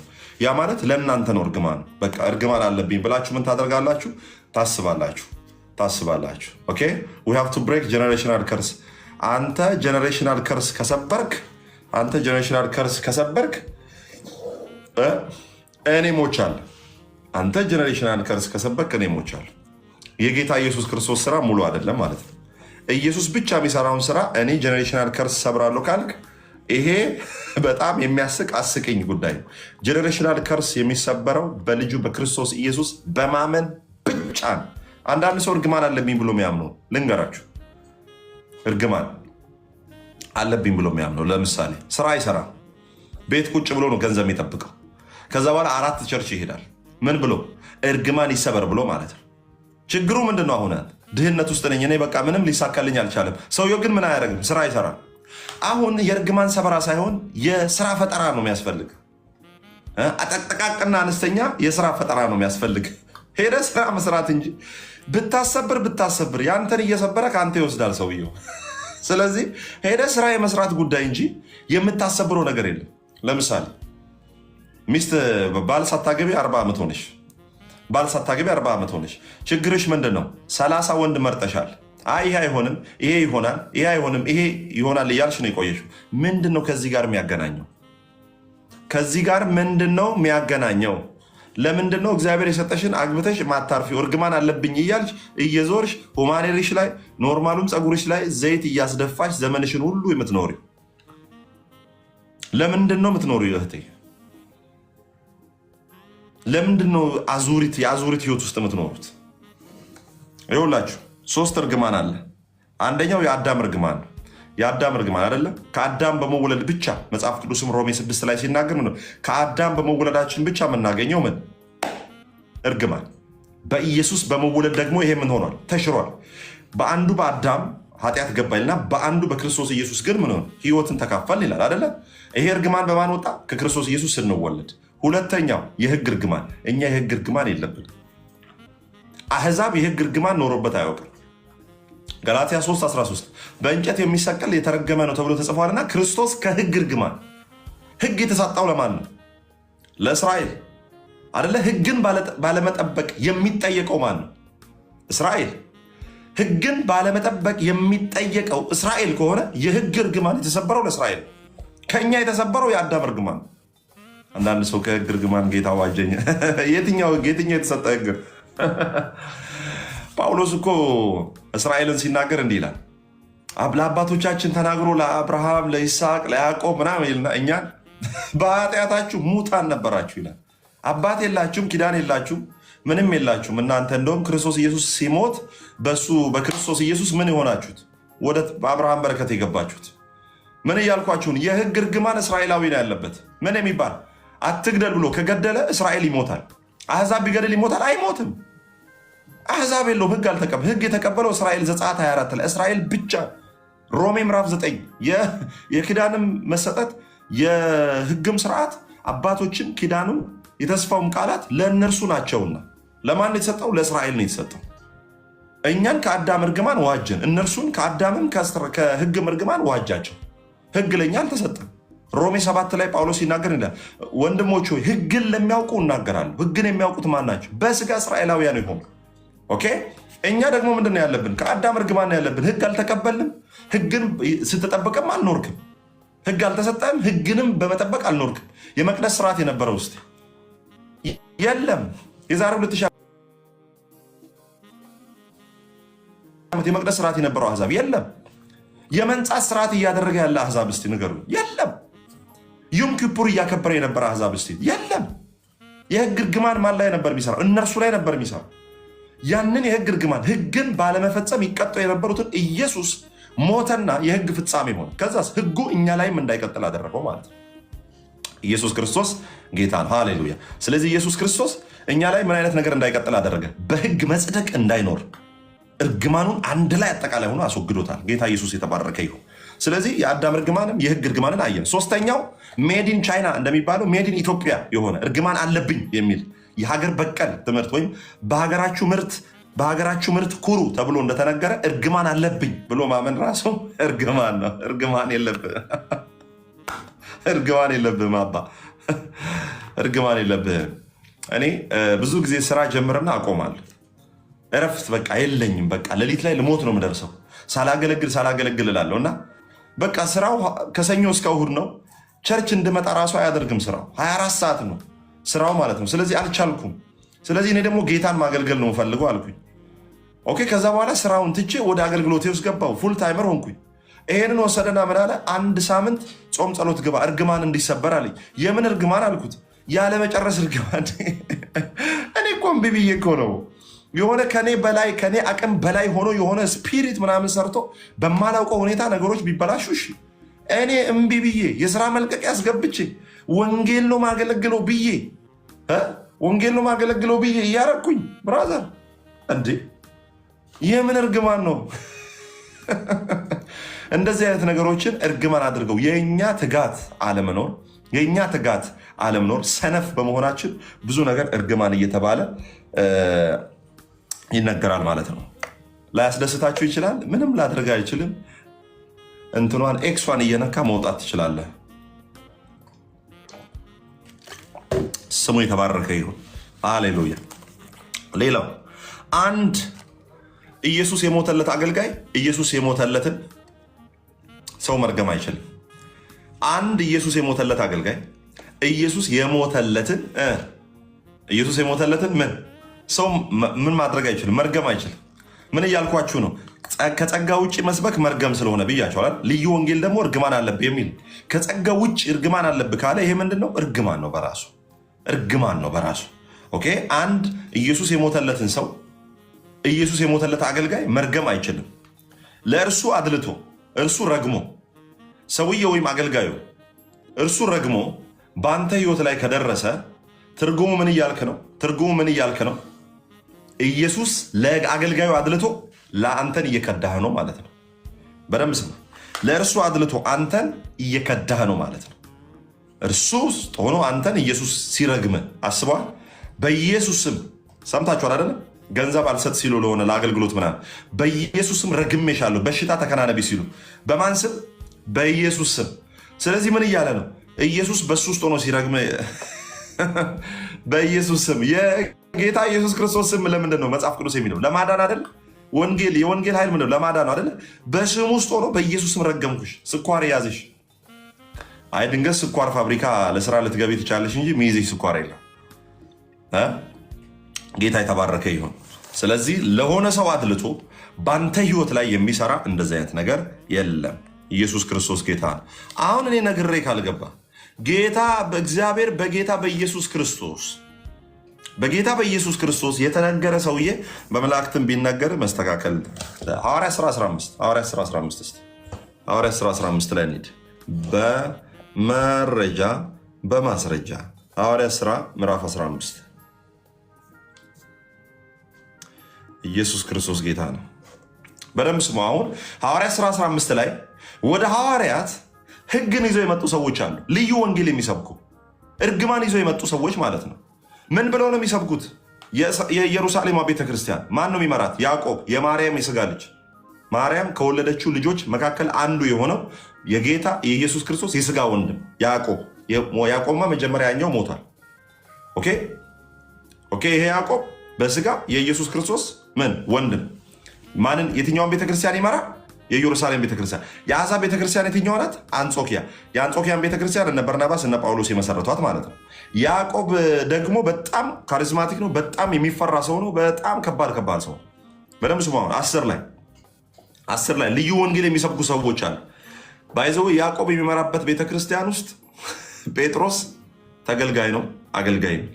ያ ማለት ለእናንተ ነው እርግማን። በቃ እርግማን አለብኝ ብላችሁ ምን ታደርጋላችሁ? ታስባላችሁ። ኦኬ we have to break generational curse። አንተ ጀነሬሽናል ከርስ ከሰበርክ እኔ ሞቻለሁ። አንተ ጀነሬሽናል ከርስ ከሰበርክ እኔ ሞቻለሁ። የጌታ ኢየሱስ ክርስቶስ ስራ ሙሉ አይደለም ማለት ነው። ኢየሱስ ብቻ የሚሰራውን ስራ እኔ ጀነሬሽናል ከርስ ሰብራለሁ ካልክ ይሄ በጣም የሚያስቅ አስቂኝ ጉዳይ ነው። ጀነሬሽናል ከርስ የሚሰበረው በልጁ በክርስቶስ ኢየሱስ በማመን ብቻ ነው። አንዳንድ ሰው እርግማን አለብኝ ብሎ የሚያምነው ልንገራችሁ፣ እርግማን አለብኝ ብሎ የሚያምነው ለምሳሌ ስራ አይሰራም፣ ቤት ቁጭ ብሎ ነው ገንዘብ የሚጠብቀው። ከዛ በኋላ 4 ቸርች ይሄዳል። ምን ብሎ? እርግማን ይሰበር ብሎ ማለት ነው። ችግሩ ምንድን ነው? አሁን ድህነት ውስጥ ነኝ እኔ፣ በቃ ምንም ሊሳካልኝ አልቻለም። ሰውየው ግን ምን አያደርግም? ስራ አይሰራም። አሁን የእርግማን ሰበራ ሳይሆን የስራ ፈጠራ ነው የሚያስፈልግ። ጥቃቅንና አነስተኛ የስራ ፈጠራ ነው የሚያስፈልግ። ሄደ ስራ መስራት እንጂ ብታሰብር ያንተን እየሰበረ ከአንተ ይወስዳል ሰውየው። ስለዚህ ሄደ ስራ የመስራት ጉዳይ እንጂ የምታሰብረው ነገር የለም። ለምሳሌ ሚስት ባል ሳታገቢ 40 ዓመት ሆነሽ ችግርሽ ምንድን ነው? 30 ወንድ መርጠሻል። ይሄ አይሆንም፣ ይሄ ይሆናል፣ ይሄ አይሆንም፣ ይሄ ይሆናል እያልሽ ነው የቆየሽው። ምንድን ነው ከዚህ ጋር የሚያገናኘው? ለምንድን ነው እግዚአብሔር የሰጠሽን አግብተሽ ማታርፊው? እርግማን አለብኝ እያልሽ እየዞርሽ ሁማኔሪሽ ላይ ኖርማሉም ፀጉርሽ ላይ ዘይት እያስደፋሽ ዘመንሽን ሁሉ የምትኖሪው ለምንድን ነው የምትኖሪው? እህቴ ለምንድን ነው የአዙሪት ህይወት ውስጥ የምትኖሩት? ይኸውላችሁ 3 እርግማን አለ። አንደኛው የአዳም እርግማን አይደለም። ከአዳም በመወለድ ብቻ መጽሐፍ ቅዱስም ሮሜ 6 ላይ ሲናገር ነው ከአዳም በመወለዳችን ብቻ የምናገኘው ምን እርግማን። በኢየሱስ በመወለድ ደግሞ ይሄ ምን ሆኗል? ተሽሯል። በአንዱ በአዳም ኃጢአት ገባይልና በአንዱ በክርስቶስ ኢየሱስ ግን ምን ሆነ? ህይወትን ተካፈል ይላል አይደለ? ይሄ እርግማን በማን ወጣ? ከክርስቶስ ኢየሱስ ስንወለድ። ሁለተኛው የህግ እርግማን። እኛ የህግ እርግማን የለብን። አህዛብ የህግ እርግማን ኖሮበት አያውቅም። ገላትያ 3:13 በእንጨት የሚሰቀል የተረገመ ነው ተብሎ ተጽፏልና ክርስቶስ ከህግ እርግማን። ህግ የተሰጠው ለማን ነው? ለእስራኤል አይደለ? ህግን ባለመጠበቅ የሚጠየቀው ማን ነው? እስራኤል። ህግን ባለመጠበቅ የሚጠየቀው እስራኤል ከሆነ የህግ እርግማን የተሰበረው ለእስራኤል፣ ከኛ የተሰበረው የአዳም እርግማን። አንዳንድ ሰው ከህግ እርግማን ጌታ ዋጀኝ። የትኛው የተሰጠ ህግ? ጳውሎስ እኮ እስራኤልን ሲናገር እንዲህ ይላል፣ ለአባቶቻችን ተናግሮ ለአብርሃም፣ ለይስሐቅ፣ ለያዕቆብ ምናምን ይልና እኛን በኃጢአታችሁ ሙታን ነበራችሁ ይላል። አባት የላችሁም፣ ኪዳን የላችሁም፣ ምንም የላችሁም። እናንተ እንደውም ክርስቶስ ኢየሱስ ሲሞት በክርስቶስ ኢየሱስ ምን የሆናችሁት? ወደ በአብርሃም በረከት የገባችሁት። ምን እያልኳችሁን? የህግ እርግማን እስራኤላዊ ነው ያለበት። ምን የሚባል አትግደል ብሎ ከገደለ እስራኤል ይሞታል። አሕዛብ ቢገድል ይሞታል? አይሞትም። አሕዛብ የለውም፣ ህግ አልተቀበለም። ህግ የተቀበለው እስራኤል ዘጸአት 24 ላይ እስራኤል ብቻ። ሮሜ ምዕራፍ 9 የኪዳንም መሰጠት የህግም ስርዓት አባቶችም ኪዳንም የተስፋውም ቃላት ለእነርሱ ናቸውና ለማን ነው የተሰጠው? ለእስራኤል ነው የተሰጠው። እኛን ከአዳም እርግማን ዋጀን፣ እነርሱን ከአዳምም ከህግም እርግማን ዋጃቸው። ህግ ለእኛ አልተሰጠም። ሮሜ 7 ላይ ጳውሎስ ሲናገር ይላል፣ ወንድሞች ሆይ ህግን ለሚያውቁ እናገራለሁ። ህግን የሚያውቁት ማን ናቸው? በስጋ እስራኤላውያን የሆኑ። ኦኬ። እኛ ደግሞ ምንድን ነው ያለብን? ከአዳም እርግማን ነው ያለብን። ህግ አልተቀበልንም። ህግን ስትጠብቅም አልኖርክም። ህግ አልተሰጠም። ህግንም በመጠበቅ አልኖርክም። የመቅደስ ስርዓት የነበረው ውስጥ የለም። የዛሬ 2000 ዓመት የመቅደስ ስርዓት የነበረው አሕዛብ የለም። የመንጻት ስርዓት እያደረገ ያለ አሕዛብ እስቲ ንገሩ፣ የለም። ዮም ኪፑር እያከበረ የነበረ አሕዛብ እስቲ የለም። የህግ እርግማን ማን ላይ ነበር የሚሰራው? እነርሱ ላይ ነበር የሚሰራው። ያንን የህግ እርግማን ህግን ባለመፈጸም ይቀጡ የነበሩትን ኢየሱስ ሞተና የህግ ፍጻሜ ሆነ። ከዛስ ህጉ እኛ ላይም እንዳይቀጥል አደረገው ማለት ነው። ኢየሱስ ክርስቶስ ጌታ ነው። ሃሌሉያ። ስለዚህ ኢየሱስ ክርስቶስ እኛ ላይ ምን አይነት ነገር እንዳይቀጥል አደረገ? በህግ መጽደቅ እንዳይኖር እርግማኑን አንድ ላይ አጠቃላይ ሆኖ አስወግዶታል። ጌታ ኢየሱስ የተባረከ ይሁን። ስለዚህ የአዳም እርግማንም የህግ እርግማንን አየን። ሶስተኛው ሜዲን ቻይና እንደሚባለው ሜዲን ኢትዮጵያ የሆነ እርግማን አለብኝ የሚል የሀገር በቀል ትምህርት ወይም በሀገራችሁ ምርት ኩሩ ተብሎ እንደተነገረ እርግማን አለብኝ ብሎ ማመን ራሱ እርግማን ነው። እርግማን የለብህም፣ እርግማን የለብህም አባ፣ እርግማን የለብህም። እኔ ብዙ ጊዜ ስራ ጀምርና አቆማለሁ። እረፍት በቃ የለኝም። በቃ ሌሊት ላይ ልሞት ነው የምደርሰው ሳላገለግል እላለሁ እና በቃ ስራው ከሰኞ እስከ እሁድ ነው። ቸርች እንድመጣ ራሱ አያደርግም። ስራው 24 ሰዓት ነው ስራው ማለት ነው። ስለዚህ አልቻልኩም። ስለዚህ እኔ ደግሞ ጌታን ማገልገል ነው የምፈልገው አልኩኝ። ኦኬ። ከዛ በኋላ ስራውን ትቼ ወደ አገልግሎቴ ውስጥ ገባሁ። ፉል ታይመር ሆንኩኝ። ይሄንን ወሰደና ምን አለ? 1 ሳምንት ጾም ጸሎት ግባ፣ እርግማን እንዲሰበር አለኝ። የምን እርግማን አልኩት። ያለመጨረስ እርግማን። እኔ እኮ እምቢ ብዬ እኮ ነው የሆነ ከኔ አቅም በላይ ሆኖ የሆነ ስፒሪት ምናምን ሰርቶ በማላውቀው ሁኔታ ነገሮች ቢበላሹ እሺ፣ እኔ እምቢ ብዬ የስራ መልቀቂያ አስገብቼ ወንጌል ነው ማገለግለው ብዬ እያረኩኝ ብራዘር፣ እንዴ የምን እርግማን ነው? እንደዚህ አይነት ነገሮችን እርግማን አድርገው የእኛ ትጋት አለመኖር ሰነፍ በመሆናችን ብዙ ነገር እርግማን እየተባለ ይነገራል ማለት ነው። ላያስደስታችሁ ይችላል። ምንም ላድርግ አይችልም። እንትኗን ኤክሷን እየነካ መውጣት ትችላለህ። ስሙ የተባረከ ይሁን። ሃሌሉያ። ሌላው አንድ ኢየሱስ የሞተለት አገልጋይ ኢየሱስ የሞተለትን ሰው መርገም አይችልም። አንድ ኢየሱስ የሞተለት አገልጋይ ኢየሱስ የሞተለትን ሰው ምን ማድረግ አይችልም፣ መርገም አይችልም። ምን እያልኳችሁ ነው? ከጸጋ ውጭ መስበክ መርገም ስለሆነ ብያቸዋል። ልዩ ወንጌል ደግሞ እርግማን አለብህ የሚል ከጸጋ ውጭ እርግማን አለብህ ካለ ይሄ ምንድን ነው? እርግማን ነው በራሱ። ኦኬ። አንድ ኢየሱስ የሞተለትን ሰው ኢየሱስ የሞተለት አገልጋይ መርገም አይችልም። ለእርሱ አድልቶ እርሱ ረግሞ ሰውዬ ወይም አገልጋዩ እርሱ ረግሞ በአንተ ህይወት ላይ ከደረሰ ትርጉሙ ምን እያልክ ነው? ኢየሱስ ለአገልጋዩ አድልቶ ለአንተን እየከዳህ ነው ማለት ነው። በደንብ ስማ። ለእርሱ አድልቶ አንተን እየከዳህ ነው ማለት ነው። እርሱ ሆኖ አንተን ኢየሱስ ሲረግም አስበዋል። በኢየሱስ ስም ሰምታችኋል አይደለም? ገንዘብ አልሰጥ ሲሉ ለሆነ ለአገልግሎት ምናምን በኢየሱስ ስም ረግሜሻለሁ፣ በሽታ ተከናነቢ ሲሉ በማን ስም? በኢየሱስ ስም። ስለዚህ ምን እያለ ነው? ኢየሱስ በሱ ውስጥ ሆኖ ሲረግም በኢየሱስ ስም። የጌታ ኢየሱስ ክርስቶስ ስም ለምንድን ነው መጽሐፍ ቅዱስ የሚለው? ለማዳን አይደለ? የወንጌል ኃይል ምንድነው? ለማዳን አይደለ? በስም ውስጥ ሆኖ በኢየሱስ ስም ረገምኩሽ። ስኳር ያዝሽ። አይ ድንገት ስኳር ፋብሪካ ለስራ ልትገቢ ትቻለሽ እንጂ ሚይዝሽ ስኳር የለም። ጌታ የተባረከ ይሁን። ስለዚህ ለሆነ ሰው አድልቶ በአንተ ህይወት ላይ የሚሰራ እንደዚህ አይነት ነገር የለም። ኢየሱስ ክርስቶስ ጌታ ነው። አሁን እኔ ነግሬ ካልገባ ጌታ በእግዚአብሔር በጌታ በኢየሱስ ክርስቶስ የተነገረ ሰውዬ በመላእክትም ቢነገር መስተካከል። ሐዋርያት ሥራ 15 ላይ እንሂድ። በማስረጃ ሐዋርያት ሥራ ምዕራፍ 15 ኢየሱስ ክርስቶስ ጌታ ነው። በደንብ ስሙ። አሁን ሐዋርያት ሥራ 15 ላይ ወደ ሐዋርያት ህግን ይዘው የመጡ ሰዎች አሉ። ልዩ ወንጌል የሚሰብኩ እርግማን ይዘው የመጡ ሰዎች ማለት ነው። ምን ብለው ነው የሚሰብኩት? የኢየሩሳሌም ቤተክርስቲያን ማን ነው የሚመራት? ያዕቆብ፣ የማርያም የስጋ ልጅ። ማርያም ከወለደችው ልጆች መካከል አንዱ የሆነው የጌታ የኢየሱስ ክርስቶስ የስጋ ወንድም ያዕቆብ። ያዕቆብማ መጀመሪያ ያኛው ሞቷል። ኦኬ። ይሄ ያዕቆብ በስጋ የኢየሱስ ክርስቶስ ምን ወንድም። ማንን? የትኛውን ቤተክርስቲያን ይመራ? የኢየሩሳሌም ቤተክርስቲያን። የአሕዛብ ቤተክርስቲያን የትኛዋ ናት? አንጾኪያ። የአንጾኪያን ቤተክርስቲያን እነ በርናባስ እነ ጳውሎስ የመሰረቷት ማለት ነው። ያዕቆብ ደግሞ በጣም ካሪዝማቲክ ነው። በጣም የሚፈራ ሰው ነው። በጣም ከባድ ሰው። በደንብ ስሙ። አሁን 10 ላይ ልዩ ወንጌል የሚሰብኩ ሰዎች አሉ። ባይዘው ያዕቆብ የሚመራበት ቤተክርስቲያን ውስጥ ጴጥሮስ ተገልጋይ ነው፣ አገልጋይ ነው።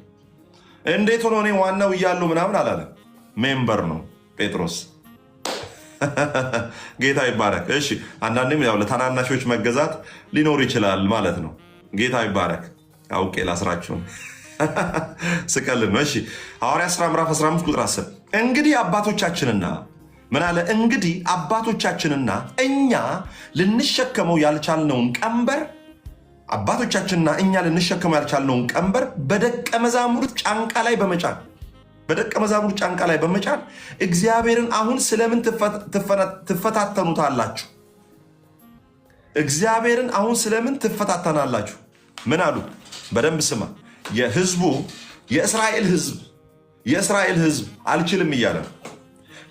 እንዴት ሆኖ እኔ ዋናው እያሉ ምናምን አላለ። ሜምበር ነው ጴጥሮስ። ጌታ ይባረክ። እሺ አንዳንዴም ያው ለታናናሾች መገዛት ሊኖር ይችላል ማለት ነው። ጌታ ይባረክ። አውቄ ላስራችሁን ስቀልን ነው። እሺ ሐዋርያት ሥራ ምዕራፍ 15 ቁጥር 10 እንግዲህ አባቶቻችንና ምን አለ? እንግዲህ አባቶቻችንና እኛ ልንሸከመው ያልቻልነውን ቀንበር ቀንበር በደቀ መዛሙርት ጫንቃ ላይ በመጫን እግዚአብሔርን አሁን ስለምን ትፈታተኑታላችሁ? እግዚአብሔርን አሁን ስለምን ትፈታተናላችሁ? ምን አሉ? በደንብ ስማ። የእስራኤል ህዝብ አልችልም እያለ ነው።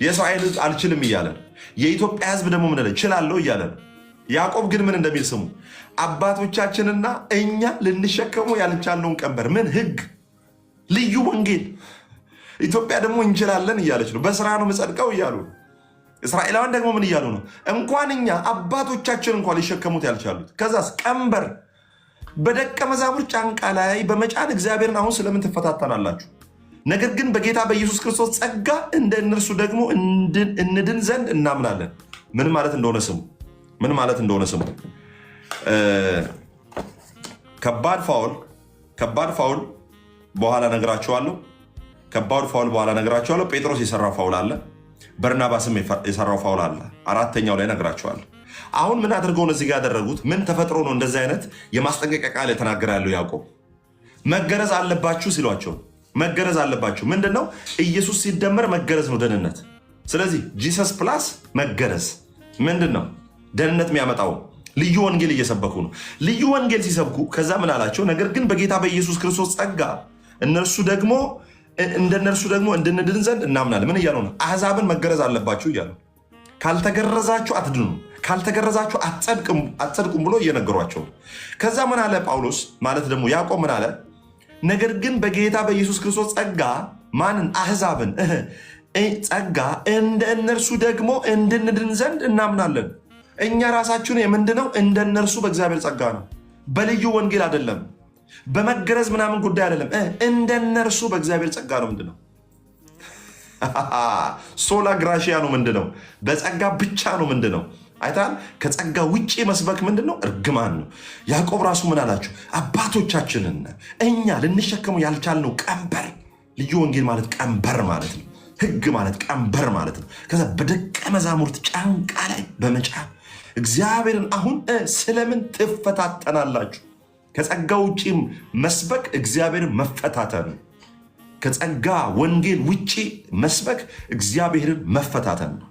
የእስራኤል ህዝብ አልችልም እያለ ነው። የኢትዮጵያ ህዝብ ደግሞ ምን አለ? እችላለሁ እያለ ነው። ያዕቆብ ግን ምን እንደሚል ስሙ። አባቶቻችንና እኛ ልንሸከሙ ያልቻልነውን ቀንበር፣ ምን ህግ፣ ልዩ ወንጌል። ኢትዮጵያ ደግሞ እንችላለን እያለች ነው። በስራ ነው መጸድቀው እያሉ ነው። እስራኤላውያን ደግሞ ምን እያሉ ነው? እንኳን እኛ አባቶቻችን እንኳን ሊሸከሙት ያልቻሉት። ከዛስ ቀንበር በደቀ መዛሙርት ጫንቃ ላይ በመጫን እግዚአብሔርን አሁን ስለምን ትፈታተናላችሁ? ነገር ግን በጌታ በኢየሱስ ክርስቶስ ጸጋ እንደ እነርሱ ደግሞ እንድን ዘንድ እናምናለን። ምን ማለት እንደሆነ ስሙ። ከባድ ፋውል በኋላ ነግራችኋለሁ። ጴጥሮስ የሰራው ፋውል አለ። በርናባስም የሰራው ፋውል አለ። 4ኛው ላይ ነግራችኋለሁ። አሁን ምን አድርገው ነው እዚህ ጋር ያደረጉት? ምን ተፈጥሮ ነው እንደዚህ አይነት የማስጠንቀቂያ ቃል የተናገረ ያለው ያዕቆብ? መገረዝ አለባችሁ ሲሏቸው መገረዝ አለባችሁ። ምንድን ነው? ኢየሱስ ሲደመር መገረዝ ነው ደህንነት። ስለዚህ ጂሰስ ፕላስ መገረዝ ምንድን ነው? ደህንነት የሚያመጣው ልዩ ወንጌል እየሰበኩ ነው። ልዩ ወንጌል ሲሰብኩ ከዛ ምን አላቸው? ነገር ግን በጌታ በኢየሱስ ክርስቶስ ጸጋ እንደነርሱ ደግሞ እንድንድን ዘንድ እናምናለን። ምን እያለው ነው? አሕዛብን መገረዝ አለባችሁ እያሉ፣ ካልተገረዛችሁ አትድኑ፣ ካልተገረዛችሁ አትጸድቁም ብሎ እየነገሯቸው። ከዛ ምን አለ ጳውሎስ ማለት ደግሞ ያዕቆብ ምን አለ? ነገር ግን በጌታ በኢየሱስ ክርስቶስ ጸጋ ማንን? አሕዛብን ጸጋ እንደ እነርሱ ደግሞ እንድንድን ዘንድ እናምናለን። እኛ ራሳችን የምንድነው? እንደ እነርሱ በእግዚአብሔር ጸጋ ነው። በልዩ ወንጌል አይደለም፣ በመገረዝ ምናምን ጉዳይ አይደለም። እንደ እነርሱ በእግዚአብሔር ጸጋ ነው። ምንድነው? ሶላ ግራሺያ ነው። ምንድነው? በጸጋ ብቻ ነው። ምንድነው? አይታል። ከጸጋ ውጪ መስበክ ምንድነው? እርግማን ነው። ያዕቆብ ራሱ ምን አላችሁ? አባቶቻችንን እኛ ልንሸከመው ያልቻልነው ቀንበር። ልዩ ወንጌል ማለት ቀንበር ማለት ነው። ህግ ማለት ቀንበር ማለት ነው። ከዛ በደቀ መዛሙርት ጫንቃ ላይ በመጫን እግዚአብሔርን አሁን ስለምን ትፈታተናላችሁ? ከጸጋ ውጪ መስበክ እግዚአብሔርን መፈታተን ነው። ከጸጋ ወንጌል ውጪ መስበክ እግዚአብሔርን መፈታተን ነው።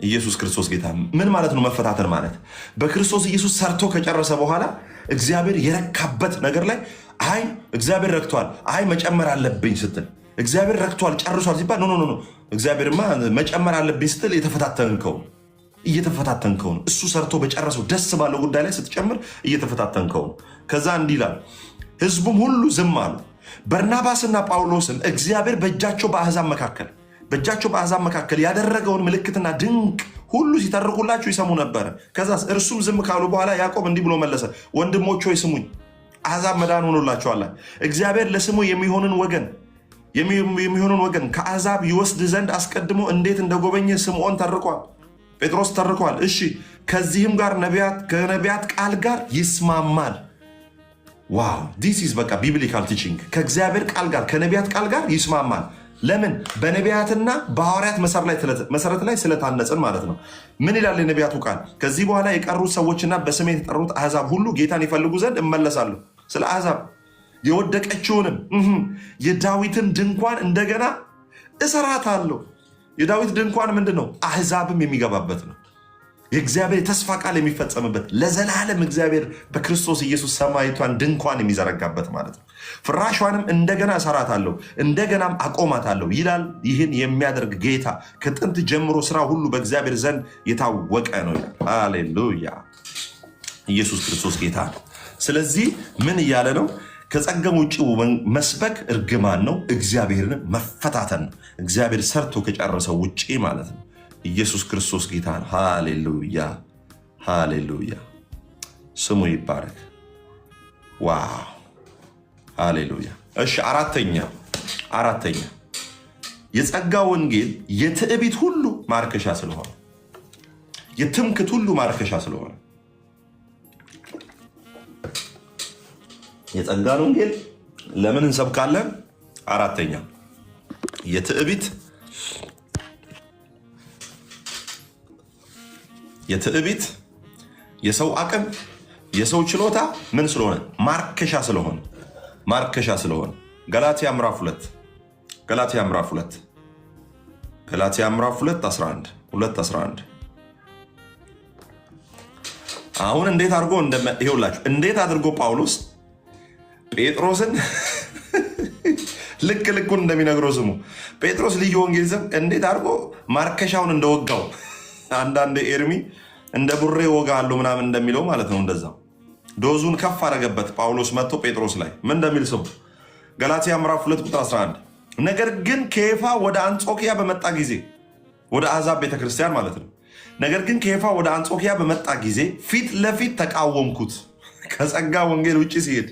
ኢየሱስ ክርስቶስ ጌታ። ምን ማለት ነው መፈታተን ማለት? በክርስቶስ ኢየሱስ ሰርቶ ከጨረሰ በኋላ እግዚአብሔር የረካበት ነገር ላይ አይ እግዚአብሔር ረክቷል፣ አይ መጨመር አለብኝ ስትል፣ እግዚአብሔር ረክቷል ጨርሷል ሲባል ኖ እግዚአብሔርማ መጨመር አለብኝ ስትል እየተፈታተንከው ነው። እሱ ሰርቶ በጨረሰው ደስ ባለው ጉዳይ ላይ ስትጨምር እየተፈታተንከው ነው። ከዛ እንዲህ ይላል፣ ህዝቡም ሁሉ ዝም አሉ። በርናባስና ጳውሎስም እግዚአብሔር በእጃቸው በአሕዛብ መካከል ያደረገውን ምልክትና ድንቅ ሁሉ ሲተርኩላቸው ይሰሙ ነበር። ከዛ እርሱም ዝም ካሉ በኋላ ያዕቆብ እንዲህ ብሎ መለሰ፣ ወንድሞች ሆይ ስሙኝ፣ አሕዛብ መዳን ሆኖላቸዋል። እግዚአብሔር ለስሙ የሚሆንን ወገን ከአሕዛብ ይወስድ ዘንድ አስቀድሞ እንዴት እንደጎበኘ ስምዖን ተርኳል፣ ጴጥሮስ ተርኳል። እሺ ከዚህም ጋር ከነቢያት ቃል ጋር ይስማማል። ዋው ዲስ ኢዝ በቃ ቢብሊካል ቲቺንግ። ከእግዚአብሔር ቃል ጋር ከነቢያት ቃል ጋር ይስማማል። ለምን? በነቢያትና በሐዋርያት መሰረት ላይ ስለታነጽን ማለት ነው። ምን ይላል የነቢያቱ ቃል? ከዚህ በኋላ የቀሩት ሰዎችና በስሜ የተጠሩት አሕዛብ ሁሉ ጌታን ይፈልጉ ዘንድ እመለሳለሁ። ስለ አሕዛብ የወደቀችውንም የዳዊትን ድንኳን እንደገና እሰራታለሁ። የዳዊት ድንኳን ምንድን ነው? አሕዛብም የሚገባበት ነው። የእግዚአብሔር የተስፋ ቃል የሚፈጸምበት ለዘላለም እግዚአብሔር በክርስቶስ ኢየሱስ ሰማይቷን ድንኳን የሚዘረጋበት ማለት ነው። ፍራሿንም እንደገና እሰራታለሁ እንደገናም አቆማታለሁ ይላል። ይህን የሚያደርግ ጌታ ከጥንት ጀምሮ ስራ ሁሉ በእግዚአብሔር ዘንድ የታወቀ ነው ይላል። ሃሌሉያ! ኢየሱስ ክርስቶስ ጌታ ነው። ስለዚህ ምን እያለ ነው? ከጸጋም ውጭ መስበክ እርግማን ነው፣ እግዚአብሔርን መፈታተን ነው። እግዚአብሔር ሰርቶ ከጨረሰው ውጭ ማለት ነው። ኢየሱስ ክርስቶስ ጌታ ነው። ሃሌሉያ ሃሌሉያ፣ ስሙ ይባረክ። ዋው ሃሌሉያ። እሺ አራተኛ የጸጋ ወንጌል የትዕቢት ሁሉ ማርከሻ ስለሆነ፣ የትምክት ሁሉ ማርከሻ ስለሆነ የጸጋን ወንጌል ለምን እንሰብካለን? አራተኛ የትዕቢት የሰው አቅም የሰው ችሎታ ምን ስለሆነ? ማርከሻ ስለሆነ ገላትያ ምዕራፍ 2:11 አሁን እንዴት አድርጎ ጳውሎስ ጴጥሮስን ልኩን እንደሚነግረው ስሙ። ጴጥሮስ ልዩ ወንጌል እንዴት አድርጎ ማርከሻውን እንደወጋው አንዳንድ ኤርሚ እንደ ቡሬ ወጋ አለው ምናምን እንደሚለው ማለት ነው። እንደዛ ዶዙን ከፍ አደረገበት ጳውሎስ መጥቶ ጴጥሮስ ላይ ምን እንደሚል ስሙ። ገላትያ ምዕራፍ 2:11 ነገር ግን ኬፋ ወደ አንጾኪያ በመጣ ጊዜ፣ ወደ አሕዛብ ቤተክርስቲያን ማለት ነው። ነገር ግን ኬፋ ወደ አንጾኪያ በመጣ ጊዜ ፊት ለፊት ተቃወምኩት። ከጸጋ ወንጌል ውጭ ሲሄድ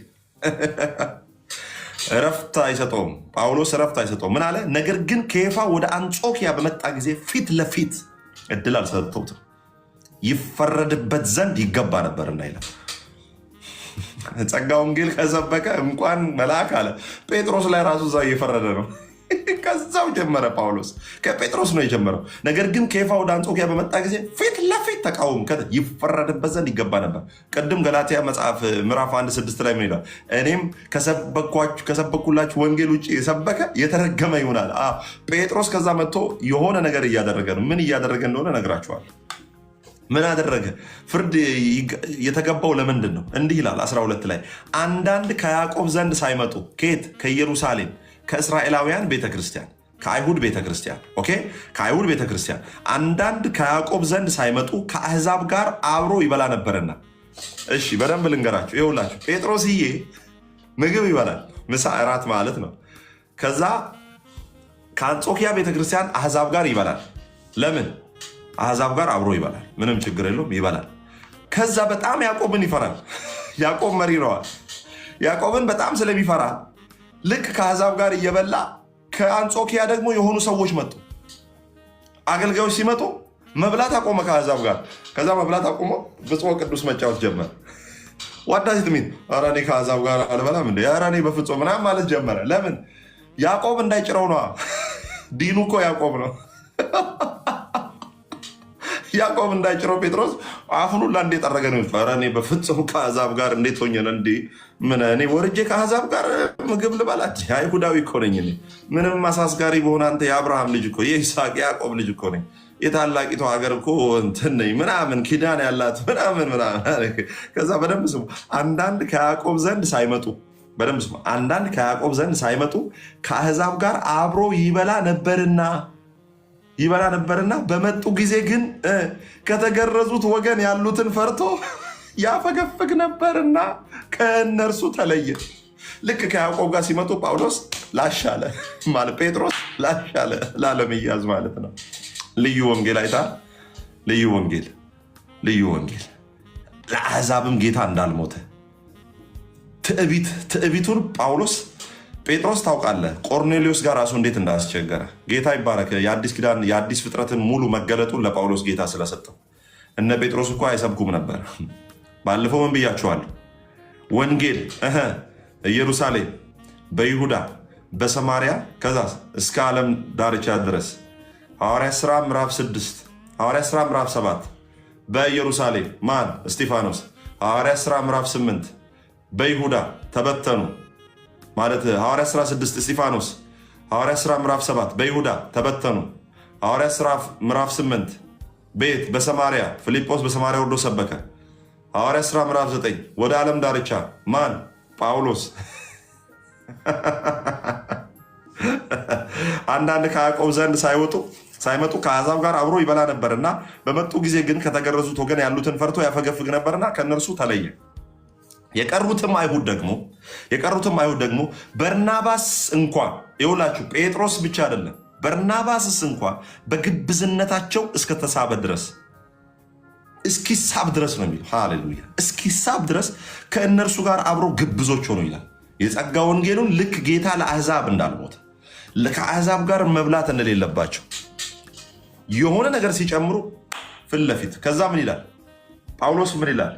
እረፍት አይሰጠውም ጳውሎስ፣ እረፍት አይሰጠውም። ምን አለ? ነገር ግን ኬፋ ወደ አንጾኪያ በመጣ ጊዜ ፊት ለፊት እድል አልሰጠውትም፣ ይፈረድበት ዘንድ ይገባ ነበርና ይላል። ጸጋ ወንጌል ከሰበከ እንኳን መልአክ አለ ጴጥሮስ ላይ ራሱ እዛው እየፈረደ ነው። ከዛው ጀመረ ጳውሎስ፣ ከጴጥሮስ ነው የጀመረው። ነገር ግን ኬፋ ወደ አንጾኪያ በመጣ ጊዜ ፊት ለፊት ተቃወሙ፣ ይፈረድበት ዘንድ ይገባ ነበር። ቅድም ገላትያ መጽሐፍ ምዕራፍ 1:6 ላይ ምን ይላል? እኔም ከሰበኩላችሁ ወንጌል ውጭ የሰበከ የተረገመ ይሆናል። ጴጥሮስ ከዛ መጥቶ የሆነ ነገር እያደረገ ነው። ምን እያደረገ እንደሆነ ነግራችኋል። ምን አደረገ? ፍርድ የተገባው ለምንድን ነው? እንዲህ ይላል 12 ላይ አንዳንድ ከያዕቆብ ዘንድ ሳይመጡ ከየት? ከኢየሩሳሌም ከእስራኤላውያን ቤተክርስቲያን ከአይሁድ ቤተክርስቲያን ከአይሁድ ቤተክርስቲያን አንዳንድ ከያዕቆብ ዘንድ ሳይመጡ ከአሕዛብ ጋር አብሮ ይበላ ነበርና። እሺ በደንብ ልንገራችሁ። ይኸውላችሁ ጴጥሮስዬ ምግብ ይበላል፣ ምሳ እራት ማለት ነው። ከዛ ከአንጾኪያ ቤተክርስቲያን አሕዛብ ጋር ይበላል። ለምን? አሕዛብ ጋር አብሮ ይበላል፣ ምንም ችግር የለውም ይበላል። ከዛ በጣም ያዕቆብን ይፈራል። ያዕቆብ መሪ ነዋል። ያዕቆብን በጣም ስለሚፈራ ልክ ከአሕዛብ ጋር እየበላ ከአንጾኪያ ደግሞ የሆኑ ሰዎች መጡ። አገልጋዮች ሲመጡ መብላት አቆመ ከአሕዛብ ጋር። ከዛ መብላት አቆመ፣ ብፁዕ ቅዱስ መጫወት ጀመረ። ዋዳሲት ሚን ኧረ እኔ ከአሕዛብ ጋር አልበላም እንደ ኧረ እኔ በፍጹም ምናምን ማለት ጀመረ። ለምን? ያዕቆብ እንዳይጭረው ነዋ። ዲኑ እኮ ያዕቆብ ነው። ያዕቆብ እንዳይጭረው ጴጥሮስ አፉን ሁላ እንዴት ጠረገ ነው። ኧረ እኔ በፍጹም ከአሕዛብ ጋር እንዴት ሆኜ ነው እንዴ? ምን እኔ ወርጄ ከአሕዛብ ጋር ምግብ ልበላች? አይሁዳዊ እኮ ነኝ እኔ። ምንም አሳስጋሪ በሆነ አንተ የአብርሃም ልጅ እኮ የይስሐቅ ያዕቆብ ልጅ እኮ ነኝ። የታላቂቷ ሀገር እኮ እንትን ነኝ ምናምን ኪዳን ያላት ምናምን። ከዛ በደንብ ስሙ። አንዳንድ ከያዕቆብ ዘንድ ሳይመጡ በደንብ ስሙ። አንዳንድ ከያዕቆብ ዘንድ ሳይመጡ ከአሕዛብ ጋር አብሮ ይበላ ነበርና በመጡ ጊዜ ግን ከተገረዙት ወገን ያሉትን ፈርቶ ያፈገፍግ ነበርና ከእነርሱ ተለየ። ልክ ከያዕቆብ ጋር ሲመጡ ጳውሎስ ላሻለ ማለት ጴጥሮስ ላሻለ ላለመያዝ ማለት ነው። ልዩ ወንጌል አይታ ልዩ ወንጌል ለአሕዛብም ጌታ እንዳልሞተ ትዕቢቱን ጴጥሮስ ታውቃለህ፣ ቆርኔሌዎስ ጋር ራሱ እንዴት እንዳስቸገረ። ጌታ ይባረክ። የአዲስ ኪዳን የአዲስ ፍጥረትን ሙሉ መገለጡን ለጳውሎስ ጌታ ስለሰጠው። እነ ጴጥሮስ እኮ አይሰብኩም ነበር። ባለፈው ምን ብያችኋለሁ? ወንጌል ኢየሩሳሌም፣ በይሁዳ፣ በሰማሪያ ከዛ እስከ ዓለም ዳርቻ ድረስ። ሐዋርያት ሥራ ምዕራፍ 6፣ ሐዋርያት ሥራ ምዕራፍ 7 በኢየሩሳሌም ማን? እስጢፋኖስ። ሐዋርያት ሥራ ምዕራፍ 8 በይሁዳ ተበተኑ ማለት ሐዋርያት ሥራ 6 እስጢፋኖስ። ሐዋርያት ሥራ ምዕራፍ 7 በይሁዳ ተበተኑ። ሐዋርያት ሥራ ምዕራፍ 8 ቤት በሰማሪያ ፊልጶስ በሰማሪያ ወርዶ ሰበከ። ሐዋርያ ሥራ ምዕራፍ 9 ወደ ዓለም ዳርቻ ማን? ጳውሎስ። አንዳንድ ከያዕቆብ ዘንድ ሳይመጡ ከአሕዛብ ጋር አብሮ ይበላ ነበርና በመጡ ጊዜ ግን ከተገረዙት ወገን ያሉትን ፈርቶ ያፈገፍግ ነበርና ከእነርሱ ተለየ። የቀሩትም አይሁድ ደግሞ በርናባስ እንኳ ይውላችሁ፣ ጴጥሮስ ብቻ አይደለም፣ በርናባስስ እንኳ በግብዝነታቸው እስከተሳበ ድረስ እስኪሳብ ድረስ ነው የሚለው። ሃሌሉያ! እስኪሳብ ድረስ ከእነርሱ ጋር አብሮ ግብዞች ሆኖ ይላል። የጸጋ ወንጌሉን ልክ ጌታ ለአሕዛብ እንዳልሞተ ከአሕዛብ ጋር መብላት እንደሌለባቸው የሆነ ነገር ሲጨምሩ ፊት ለፊት ከዛ ምን ይላል ጳውሎስ? ምን ይላል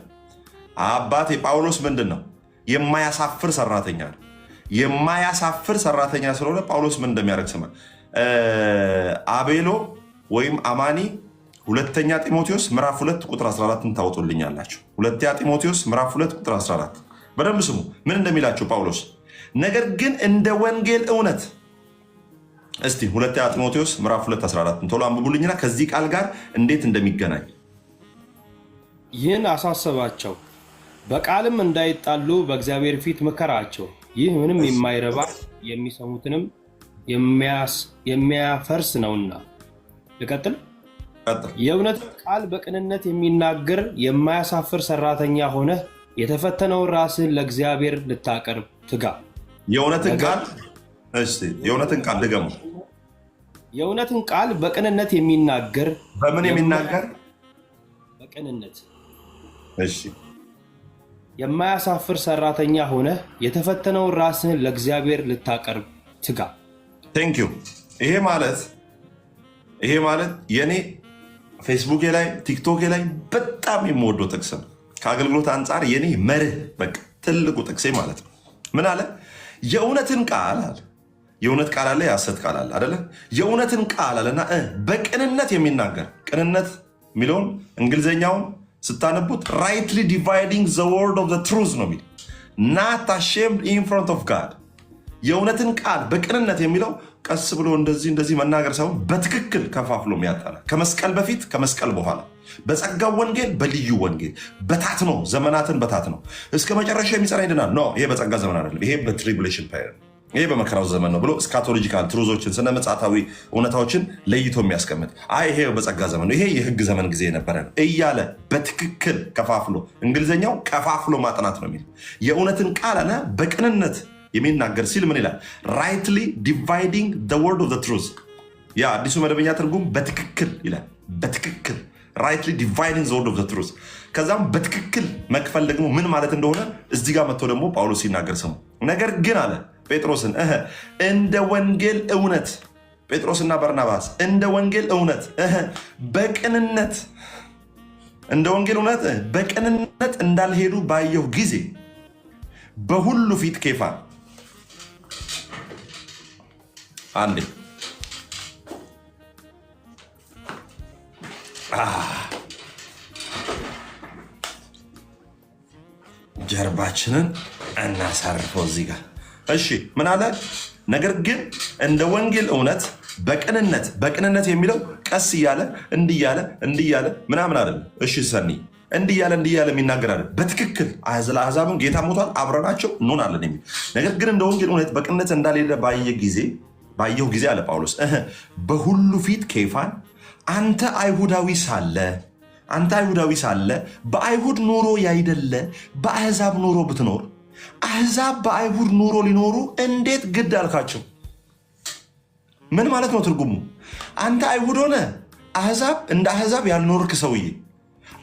አባቴ? ጳውሎስ ምንድን ነው? የማያሳፍር ሰራተኛ ነው። የማያሳፍር ሰራተኛ ስለሆነ ጳውሎስ ምን እንደሚያደርግ ስማ። አቤሎ ወይም አማኒ ሁለተኛ ጢሞቴዎስ ምዕራፍ 2 ቁጥር 14 ታወጡልኛላችሁ። ሁለተኛ ጢሞቴዎስ ምዕራፍ 2 ቁጥር 14 በደንብ ስሙ ምን እንደሚላቸው ጳውሎስ። ነገር ግን እንደ ወንጌል እውነት እስቲ ሁለተኛ ጢሞቴዎስ ምዕራፍ 2 14 ቶሎ አንብቡልኝና ከዚህ ቃል ጋር እንዴት እንደሚገናኝ። ይህን አሳሰባቸው፣ በቃልም እንዳይጣሉ በእግዚአብሔር ፊት ምከራቸው። ይህ ምንም የማይረባ የሚሰሙትንም የሚያፈርስ ነውና። ልቀጥል። የእውነት ቃል በቅንነት የሚናገር የማያሳፍር ሰራተኛ ሆነህ የተፈተነውን ራስህን ለእግዚአብሔር ልታቀርብ ትጋ። የእውነትን ቃል ድገሙ። የእውነትን ቃል በቅንነት የሚናገር በምን የሚናገር? በቅንነት። እሺ። የማያሳፍር ሰራተኛ ሆነህ የተፈተነውን ራስህን ለእግዚአብሔር ልታቀርብ ትጋ። ቴንክ ዩ። ይሄ ማለት የኔ ፌስቡክ ላይ ቲክቶክ ላይ በጣም የምወደው ጥቅስ ነው። ከአገልግሎት አንጻር የኔ መርህ በቃ ትልቁ ጥቅሴ ማለት ነው። ምን አለ? የእውነትን ቃል አለ። የእውነት ቃል አለ፣ የሐሰት ቃል አለ አይደለ? የእውነትን ቃል አለና በቅንነት የሚናገር ቅንነት የሚለውን እንግሊዝኛውን ስታነቡት rightly dividing the word of the truth ነው የሚል not ashamed in front of God። የእውነትን ቃል በቅንነት የሚለው ቀስ ብሎ እንደዚህ መናገር ሳይሆን በትክክል ከፋፍሎ የሚያጠና ከመስቀል በፊት ከመስቀል በኋላ በጸጋው ወንጌል በልዩ ወንጌል በታት ነው። ዘመናትን በታት ነው እስከ መጨረሻ የሚጸና ይድናል። ኖ ይሄ በጸጋ ዘመን አይደለም። ይሄ በትሪቡሌሽን ፓይር፣ ይሄ በመከራው ዘመን ነው ብሎ ስካቶሎጂካል ትሩዞችን ስነ መጻታዊ እውነታዎችን ለይቶ የሚያስቀምጥ ይሄ በጸጋ ዘመን ነው፣ ይሄ የህግ ዘመን ጊዜ የነበረ ነው እያለ በትክክል ከፋፍሎ እንግሊዝኛው ከፋፍሎ ማጥናት ነው የሚል የእውነትን ቃል አለ በቅንነት የሚናገር ሲል ምን ይላል? rightly dividing the word of the truth። ያ አዲሱ መደበኛ ትርጉም በትክክል ይላል። በትክክል rightly dividing the word of the truth። ከዛም በትክክል መክፈል ደግሞ ምን ማለት እንደሆነ እዚህ ጋር መጥቶ ደግሞ ጳውሎስ ሲናገር ሰሙ። ነገር ግን አለ ጴጥሮስን እንደ ወንጌል እውነት፣ ጴጥሮስና በርናባስ እንደ ወንጌል እውነት በቅንነት እንደ ወንጌል እውነት በቅንነት እንዳልሄዱ ባየሁ ጊዜ በሁሉ ፊት ኬፋን አንዴ ጀርባችንን እናሳርፈው እዚህ ጋር። እሺ ምን አለ? ነገር ግን እንደ ወንጌል እውነት በቅንነት የሚለው ቀስ እያለ እንዲያለ ምናምን አይደለም። እሺ ሰኒ እንዲያለ የሚናገር አለ በትክክል ለአሕዛብም ጌታ ሞቷል አብረናቸው እንሆናለን የሚል ነገር ግን እንደ ወንጌል እውነት በቅንነት እንዳልሄደ ባየሁ ጊዜ አለ ጳውሎስ በሁሉ ፊት ኬፋን አንተ አይሁዳዊ ሳለ በአይሁድ ኑሮ ያይደለ በአሕዛብ ኑሮ ብትኖር አሕዛብ በአይሁድ ኑሮ ሊኖሩ እንዴት ግድ አልካቸው? ምን ማለት ነው ትርጉሙ? አንተ አይሁድ ሆነ እንደ አሕዛብ ያልኖርክ ሰውዬ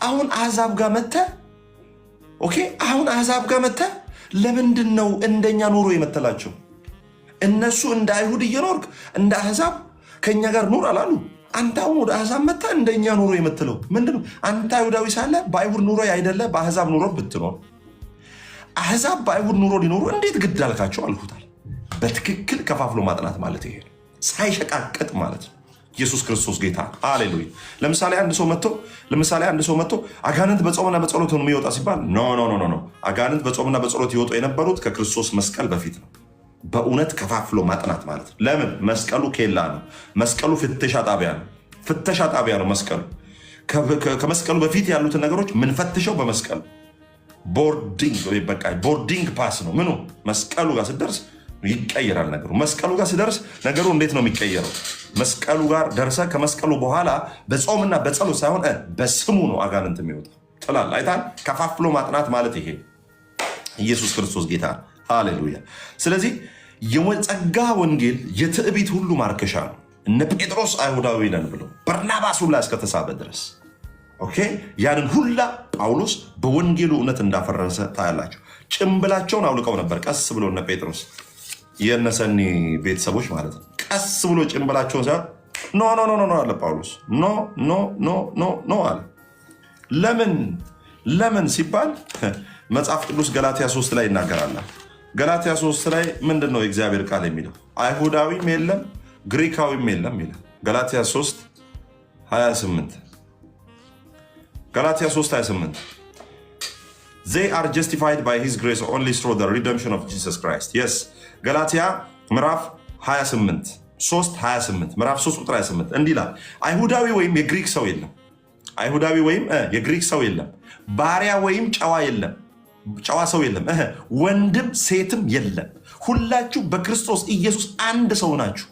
አሁን አሕዛብ ጋር መጥተህ ለምንድን ነው እንደኛ ኑሮ የመተላቸው? እነሱ እንደ አይሁድ እየኖርክ እንደ አሕዛብ ከኛ ጋር ኑር አላሉ። አንተ አሁን ወደ አሕዛብ መጥተህ እንደኛ ኑሮ የምትለው ምንድነው? አንተ አይሁዳዊ ሳለ በአይሁድ ኑሮ አይደለ በአሕዛብ ኑሮ ብትኖር አሕዛብ በአይሁድ ኑሮ ሊኖሩ እንዴት ግድ አልካቸው አልኩታል። በትክክል ከፋፍሎ ማጥናት ማለት ይሄ ሳይሸቃቀጥ ማለት ነው። ኢየሱስ ክርስቶስ ጌታ ሃሌሉያ። ለምሳሌ አንድ ሰው መጥቶ አጋንንት በጾምና በጸሎት ነው የሚወጣ ሲባል ኖ አጋንንት በጾምና በጸሎት ይወጡ የነበሩት ከክርስቶስ መስቀል በፊት ነው። በእውነት ከፋፍሎ ማጥናት ማለት ለምን? መስቀሉ ኬላ ነው። መስቀሉ ፍተሻ ጣቢያ ነው። መስቀሉ ከመስቀሉ በፊት ያሉትን ነገሮች ምንፈትሸው በመስቀሉ ቦርዲንግ ፓስ ነው። ምኑ መስቀሉ ጋር ስደርስ ይቀየራል ነገሩ። መስቀሉ ጋር ስደርስ ነገሩ እንዴት ነው የሚቀየረው? መስቀሉ ጋር ደርሰ ከመስቀሉ በኋላ በጾምና በጸሎት ሳይሆን በስሙ ነው አጋንንት የሚወጣ ጥላል። አይታል። ከፋፍሎ ማጥናት ማለት ይሄ ኢየሱስ ክርስቶስ ጌታ። ሃሌሉያ። ስለዚህ የጸጋ ወንጌል የትዕቢት ሁሉ ማርከሻ ነው። እነ ጴጥሮስ አይሁዳዊ ነን ብሎ በርናባስ ሁላ እስከተሳበ ድረስ ኦኬ፣ ያንን ሁላ ጳውሎስ በወንጌሉ እውነት እንዳፈረሰ ታያላቸው። ጭምብላቸውን አውልቀው ነበር ቀስ ብሎ እነ ጴጥሮስ የነሰኒ ቤተሰቦች ማለት ነው። ቀስ ብሎ ጭንብላቸውን ሳይሆን ኖ አለ ጳውሎስ። ኖ አለ። ለምን ሲባል መጽሐፍ ቅዱስ ገላትያ 3 ላይ ይናገራል። ገላትያ 3 ላይ ምንድን ነው የእግዚአብሔር ቃል የሚለው? አይሁዳዊም የለም ግሪካዊም የለም ይላል። ገላትያ 3:28 ገላትያ 3:28 They are justified by his grace only through the redemption of Jesus Christ. Yes. ገላትያ ምዕራፍ 28 3:28 ምዕራፍ 3 ቁጥር 28 እንዲህ ይላል፣ አይሁዳዊ ወይም የግሪክ ሰው የለም። አይሁዳዊ ወይም የግሪክ ሰው የለም። ባሪያ ወይም ጨዋ ሰው የለም። ወንድም ሴትም የለም። ሁላችሁ በክርስቶስ ኢየሱስ አንድ ሰው ናችሁ።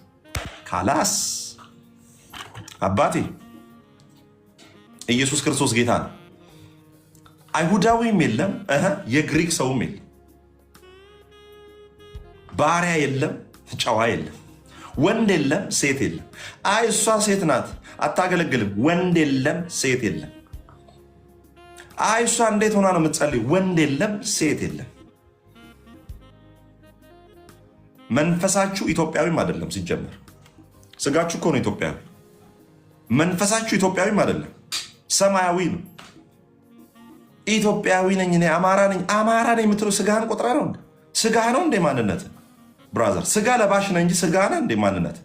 ካላስ አባቴ ኢየሱስ ክርስቶስ ጌታ ነው። አይሁዳዊም የለም፣ የግሪክ ሰውም የለም። ባሪያ የለም፣ ጨዋ የለም። ወንድ የለም፣ ሴት የለም። አይ እሷ ሴት ናት አታገለግልም። ወንድ የለም፣ ሴት የለም። አይ እሷ እንዴት ሆና ነው የምትጸልይ? ወንድ የለም፣ ሴት የለም። መንፈሳችሁ ኢትዮጵያዊም አይደለም። ሲጀመር ስጋችሁ እኮ ነው ኢትዮጵያዊ። መንፈሳችሁ ኢትዮጵያዊም አይደለም፣ ሰማያዊ ነው። ኢትዮጵያዊ ነኝ እኔ አማራ ነኝ የምትለው ስጋህን ቆጥራ ነው እንዴ? ስጋህ ነው እንዴ ማንነት? ብራዘር ስጋ ለባሽ ነህ እንጂ ስጋህ ነህ እንዴ ማንነት?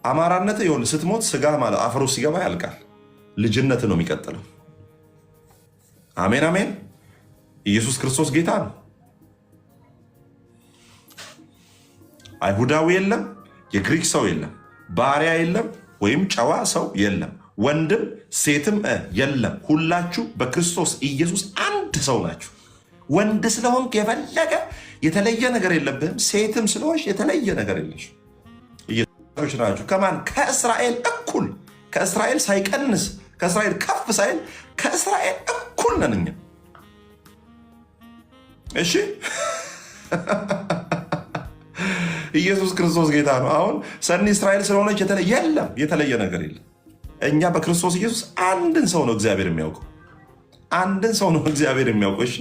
አማራነት ይኸውልህ ስትሞት ስጋ ማለት አፈሩ ሲገባ ያልቃል። ልጅነት ነው የሚቀጥለው። አሜን አሜን። ኢየሱስ ክርስቶስ ጌታ ነው። አይሁዳዊ የለም፣ የግሪክ ሰው የለም፣ ባሪያ የለም ወይም ጨዋ ሰው የለም፣ ወንድም ሴትም የለም። ሁላችሁ በክርስቶስ ኢየሱስ አንድ ሰው ናችሁ። ወንድ ስለሆንክ የፈለገ የተለየ ነገር የለብህም። ሴትም ስለሆንሽ የተለየ ነገር የለሽ። ኢየሱስ ናችሁ። ከማን? ከእስራኤል እኩል፣ ከእስራኤል ሳይቀንስ፣ ከእስራኤል ከፍ ሳይል ከእስራኤል እኩል ነን እኛ። እሺ ኢየሱስ ክርስቶስ ጌታ ነው። አሁን ሰኒ እስራኤል ስለሆነች የተለየ ነገር የለም። እኛ በክርስቶስ ኢየሱስ አንድን ሰው ነው እግዚአብሔር የሚያውቀው። አንድን ሰው ነው እግዚአብሔር የሚያውቀው። እሺ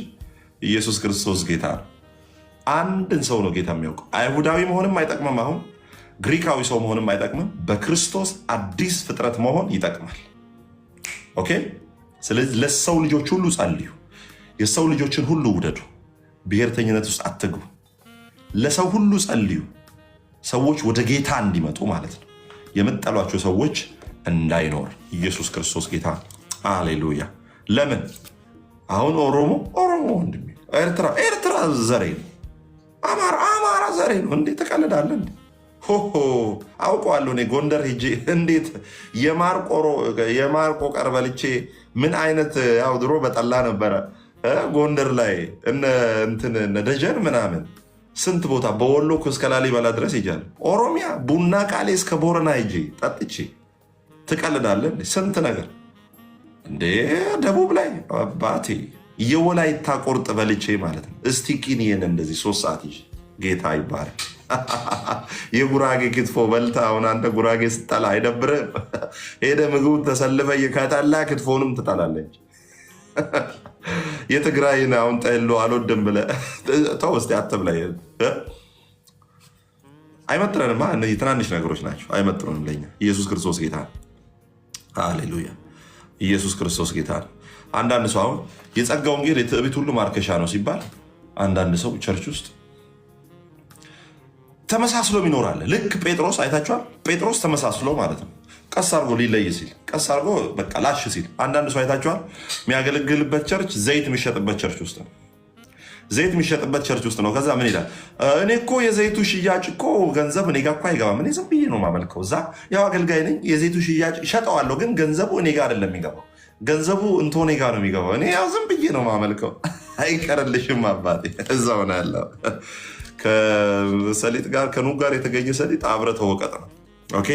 ኢየሱስ ክርስቶስ ጌታ ነው። አንድን ሰው ነው ጌታ የሚያውቀው። አይሁዳዊ መሆንም አይጠቅምም። አሁን ግሪካዊ ሰው መሆንም አይጠቅምም። በክርስቶስ አዲስ ፍጥረት መሆን ይጠቅማል። ኦኬ። ስለዚህ ለሰው ልጆች ሁሉ ጸልዩ። የሰው ልጆችን ሁሉ ውደዱ። ብሔርተኝነት ውስጥ አትግቡ። ለሰው ሁሉ ጸልዩ። ሰዎች ወደ ጌታ እንዲመጡ ማለት ነው። የምጠሏቸው ሰዎች እንዳይኖር። ኢየሱስ ክርስቶስ ጌታ። አሌሉያ። ለምን አሁን ኦሮሞ ወንድሜ፣ ኤርትራ ዘሬ ነው፣ አማራ ዘሬ ነው። እንዴት ትቀልዳለህ? ሆሆ አውቀዋለሁ እኔ ጎንደር ሄጄ እንዴት የማርቆ ቀርበልቼ ምን አይነት ያው ድሮ በጠላ ነበረ ጎንደር ላይ እነ ደጀን ምናምን ስንት ቦታ በወሎ እስከ ላሊበላ ድረስ ሄጃለሁ። ኦሮሚያ ቡና ቃሌ እስከ ቦረና ሄጄ ጠጥቼ ትቀልዳለህ? ስንት ነገር እንዴ! ደቡብ ላይ አባቴ የወላይታ ቆርጥ በልቼ ማለት ነው። እስቲ ቂኒየን እንደዚህ 3 ሰዓት ይዤ ጌታ ይባረክ። የጉራጌ ክትፎ በልታ አሁን አንተ ጉራጌ ስጠላ አይደብርም? ሄደ ምግቡን ተሰልፈ ከጠላ ክትፎንም ትጠላለች። የትግራይን አሁን ጠሎ አልወድም ብለህ ተው እስኪ አትብላ። አይመጥረንም። እነዚህ ትናንሽ ነገሮች ናቸው፣ አይመጥሩንም ለኛ። ኢየሱስ ክርስቶስ ጌታ ነው። ሃሌሉያ። ኢየሱስ ክርስቶስ ጌታ ነው። አንዳንድ ሰው አሁን የጸጋ ወንጌል የትዕቢት ሁሉ ማርከሻ ነው ሲባል አንዳንድ ሰው ቸርች ውስጥ ተመሳስሎ ይኖራል። ልክ ጴጥሮስ አይታችኋል። ጴጥሮስ ተመሳስሎ ማለት ነው። ቀስ አድርጎ ሊለይ ሲል፣ ቀስ አድርጎ በቃ ላሽ ሲል አንዳንድ ሰው አይታችኋል። የሚያገለግልበት ቸርች ዘይት የሚሸጥበት ቸርች ውስጥ ነው። ዘይት የሚሸጥበት ቸርች ውስጥ ነው። ከዛ ምን ይላል? እኔ እኮ የዘይቱ ሽያጭ እኮ ገንዘብ እኔ ጋር እኮ አይገባም። እኔ ዝም ብዬ ነው ማመልከው። እዛ ያው አገልጋይ ነኝ። የዘይቱ ሽያጭ እሸጠዋለሁ፣ ግን ገንዘቡ እኔ ጋር አይደለም የሚገባው። ገንዘቡ እንቶኔ ጋር ነው የሚገባው። እኔ ያው ዝም ብዬ ነው ማመልከው። አይቀርልሽም አባቴ፣ እዛው ነው ያለው። ከሰሊጥ ጋር ከኑግ ጋር የተገኘ ሰሊጥ አብረህ ተወቀጥ ነው። ኦኬ፣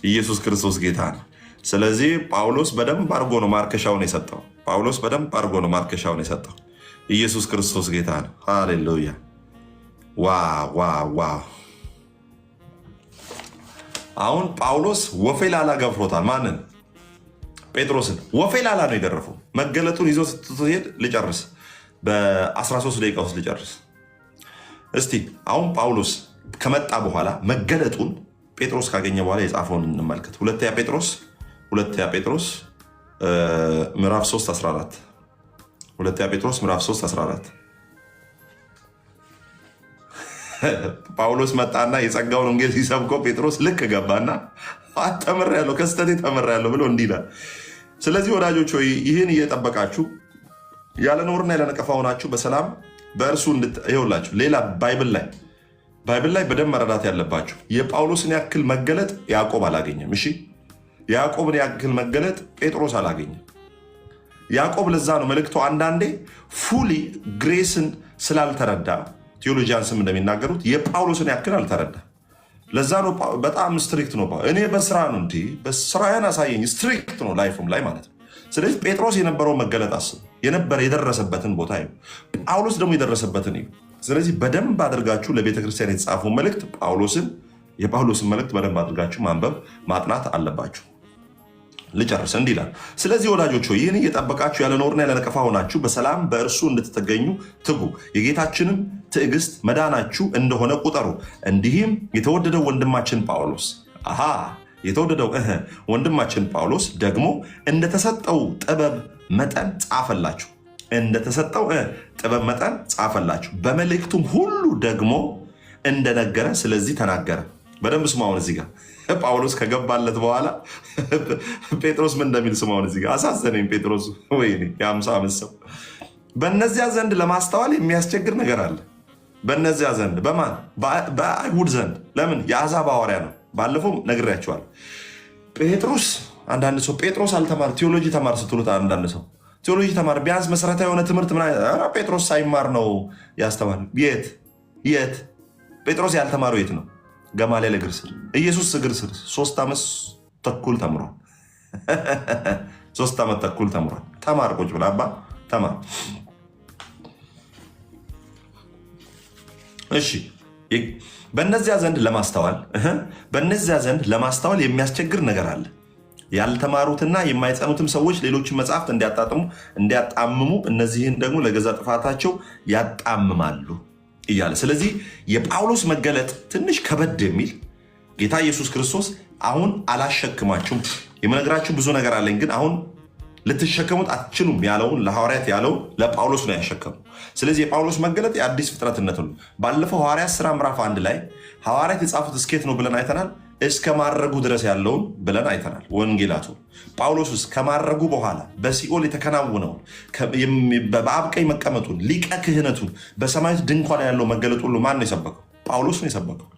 ኢየሱስ ክርስቶስ ጌታ ነው። ስለዚህ ጳውሎስ በደንብ አድርጎ ነው ማርከሻውን የሰጠው። ጳውሎስ በደንብ አድርጎ ነው ማርከሻውን የሰጠው። ኢየሱስ ክርስቶስ ጌታ ነው። ሃሌሉያ! ዋው! አሁን ጳውሎስ ወፌላላ ገፍሮታል። ማንን? ጴጥሮስን። ወፌላላ ነው የገረፈው። መገለጡን ይዞ ስትሄድ ልጨርስ፣ በ13 ደቂቃ ውስጥ ልጨርስ። እስቲ አሁን ጳውሎስ ከመጣ በኋላ መገለጡን ጴጥሮስ ካገኘ በኋላ የጻፈውን እንመልከት። ሁለተኛ ጴጥሮስ ምዕራፍ 3:14 ሁለተኛ ጴጥሮስ ምዕራፍ 3:14 ጳውሎስ መጣና የጸጋውን ወንጌል ሲሰብከው ጴጥሮስ ልክ ገባና ተምሬያለሁ፣ ከስተቴ ተምሬያለሁ ብሎ እንዲህ ይላል። ስለዚህ ወዳጆች ሆይ ይህን እየጠበቃችሁ ያለ ነውርና ያለ ነቀፋ ሆናችሁ በሰላም በእርሱ ይኸውላችሁ። ሌላ ባይብል ላይ በደንብ መረዳት ያለባችሁ የጳውሎስን ያክል መገለጥ ያዕቆብ አላገኘም። እሺ፣ የያዕቆብን ያክል መገለጥ ጴጥሮስ አላገኘም። ያዕቆብ ለዛ ነው መልእክቱ አንዳንዴ ፉሊ ግሬስን ስላልተረዳ ቴዎሎጂያንስም እንደሚናገሩት የጳውሎስን ያክል አልተረዳ። ለዛ ነው በጣም ስትሪክት ነው። እኔ በስራ ነው እንዲ በስራዬን አሳየኝ ስትሪክት ነው ላይፉም ላይ ማለት ነው። ስለዚህ ጴጥሮስ የነበረው መገለጥ አስብ፣ የደረሰበትን ቦታ ይሁ፣ ጳውሎስ ደግሞ የደረሰበትን ይሁ። ስለዚህ በደንብ አድርጋችሁ ለቤተክርስቲያን የተጻፈው መልእክት የጳውሎስን መልእክት በደንብ አድርጋችሁ ማንበብ ማጥናት አለባችሁ። ልጨርስ፣ እንዲህ ይላል። ስለዚህ ወዳጆች ሆይ ይህን እየጠበቃችሁ ያለ ነውርና ያለ ነቀፋ ሆናችሁ በሰላም በእርሱ እንድትገኙ ትጉ። የጌታችንም ትዕግስት መዳናችሁ እንደሆነ ቁጠሩ። እንዲህም የተወደደው ወንድማችን ጳውሎስ ደግሞ እንደተሰጠው ጥበብ መጠን ጻፈላችሁ። በመልእክቱም ሁሉ ደግሞ እንደነገረ ስለዚህ ተናገረ። በደንብ ስማውን እዚህ ጋር ጳውሎስ ከገባለት በኋላ ጴጥሮስ ምን እንደሚል ስማውን እዚህ ጋር። አሳዘነኝ ጴጥሮስ፣ ወይኔ የ50 ዓመት ሰው። በእነዚያ ዘንድ ለማስተዋል የሚያስቸግር ነገር አለ። በእነዚያ ዘንድ በማን? በአይሁድ ዘንድ። ለምን? የአሕዛብ ሐዋርያ ነው። ባለፈው ነግሬያቸዋለሁ። ጴጥሮስ አንዳንድ ሰው ጴጥሮስ አልተማር ቴዎሎጂ ተማር ስትሉት አንዳንድ ሰው ቴዎሎጂ ተማር ቢያንስ መሰረታዊ የሆነ ትምህርት ጴጥሮስ ሳይማር ነው ያስተማር። የት ጴጥሮስ ያልተማረው የት ነው? ገማልያል እግር ስር፣ ኢየሱስ እግር ስር 3 ዓመት ተኩል ተምሯል። 3 ዓመት ተኩል ተምሯል። ተማር፣ ቁጭ ብላ አባ ተማር። እሺ፣ በእነዚያ ዘንድ ለማስተዋል የሚያስቸግር ነገር አለ። ያልተማሩትና የማይጸኑትም ሰዎች ሌሎችን መጽሐፍት እንዲያጣምሙ እነዚህን ደግሞ ለገዛ ጥፋታቸው ያጣምማሉ እያለ። ስለዚህ የጳውሎስ መገለጥ ትንሽ ከበድ የሚል ጌታ ኢየሱስ ክርስቶስ አሁን አላሸክማችሁም፣ የምነግራችሁ ብዙ ነገር አለኝ፣ ግን አሁን ልትሸከሙት አትችሉም ያለውን ለሐዋርያት ያለውን ለጳውሎስ ነው ያሸከሙ። ስለዚህ የጳውሎስ መገለጥ የአዲስ ፍጥረትነት ነው። ባለፈው ሐዋርያት ሥራ ምዕራፍ 1 ላይ ሐዋርያት የጻፉት እስኬት ነው ብለን አይተናል። እስከ ማረጉ ድረስ ያለውን ብለን አይተናል። ወንጌላቱ ጳውሎስ ከማረጉ በኋላ በሲኦል የተከናወነውን በአብ ቀኝ መቀመጡን፣ ሊቀ ክህነቱን፣ በሰማያት ድንኳን ያለው መገለጡ ሁሉ ማን ነው የሰበከው? ጳውሎስ ነው የሰበከው።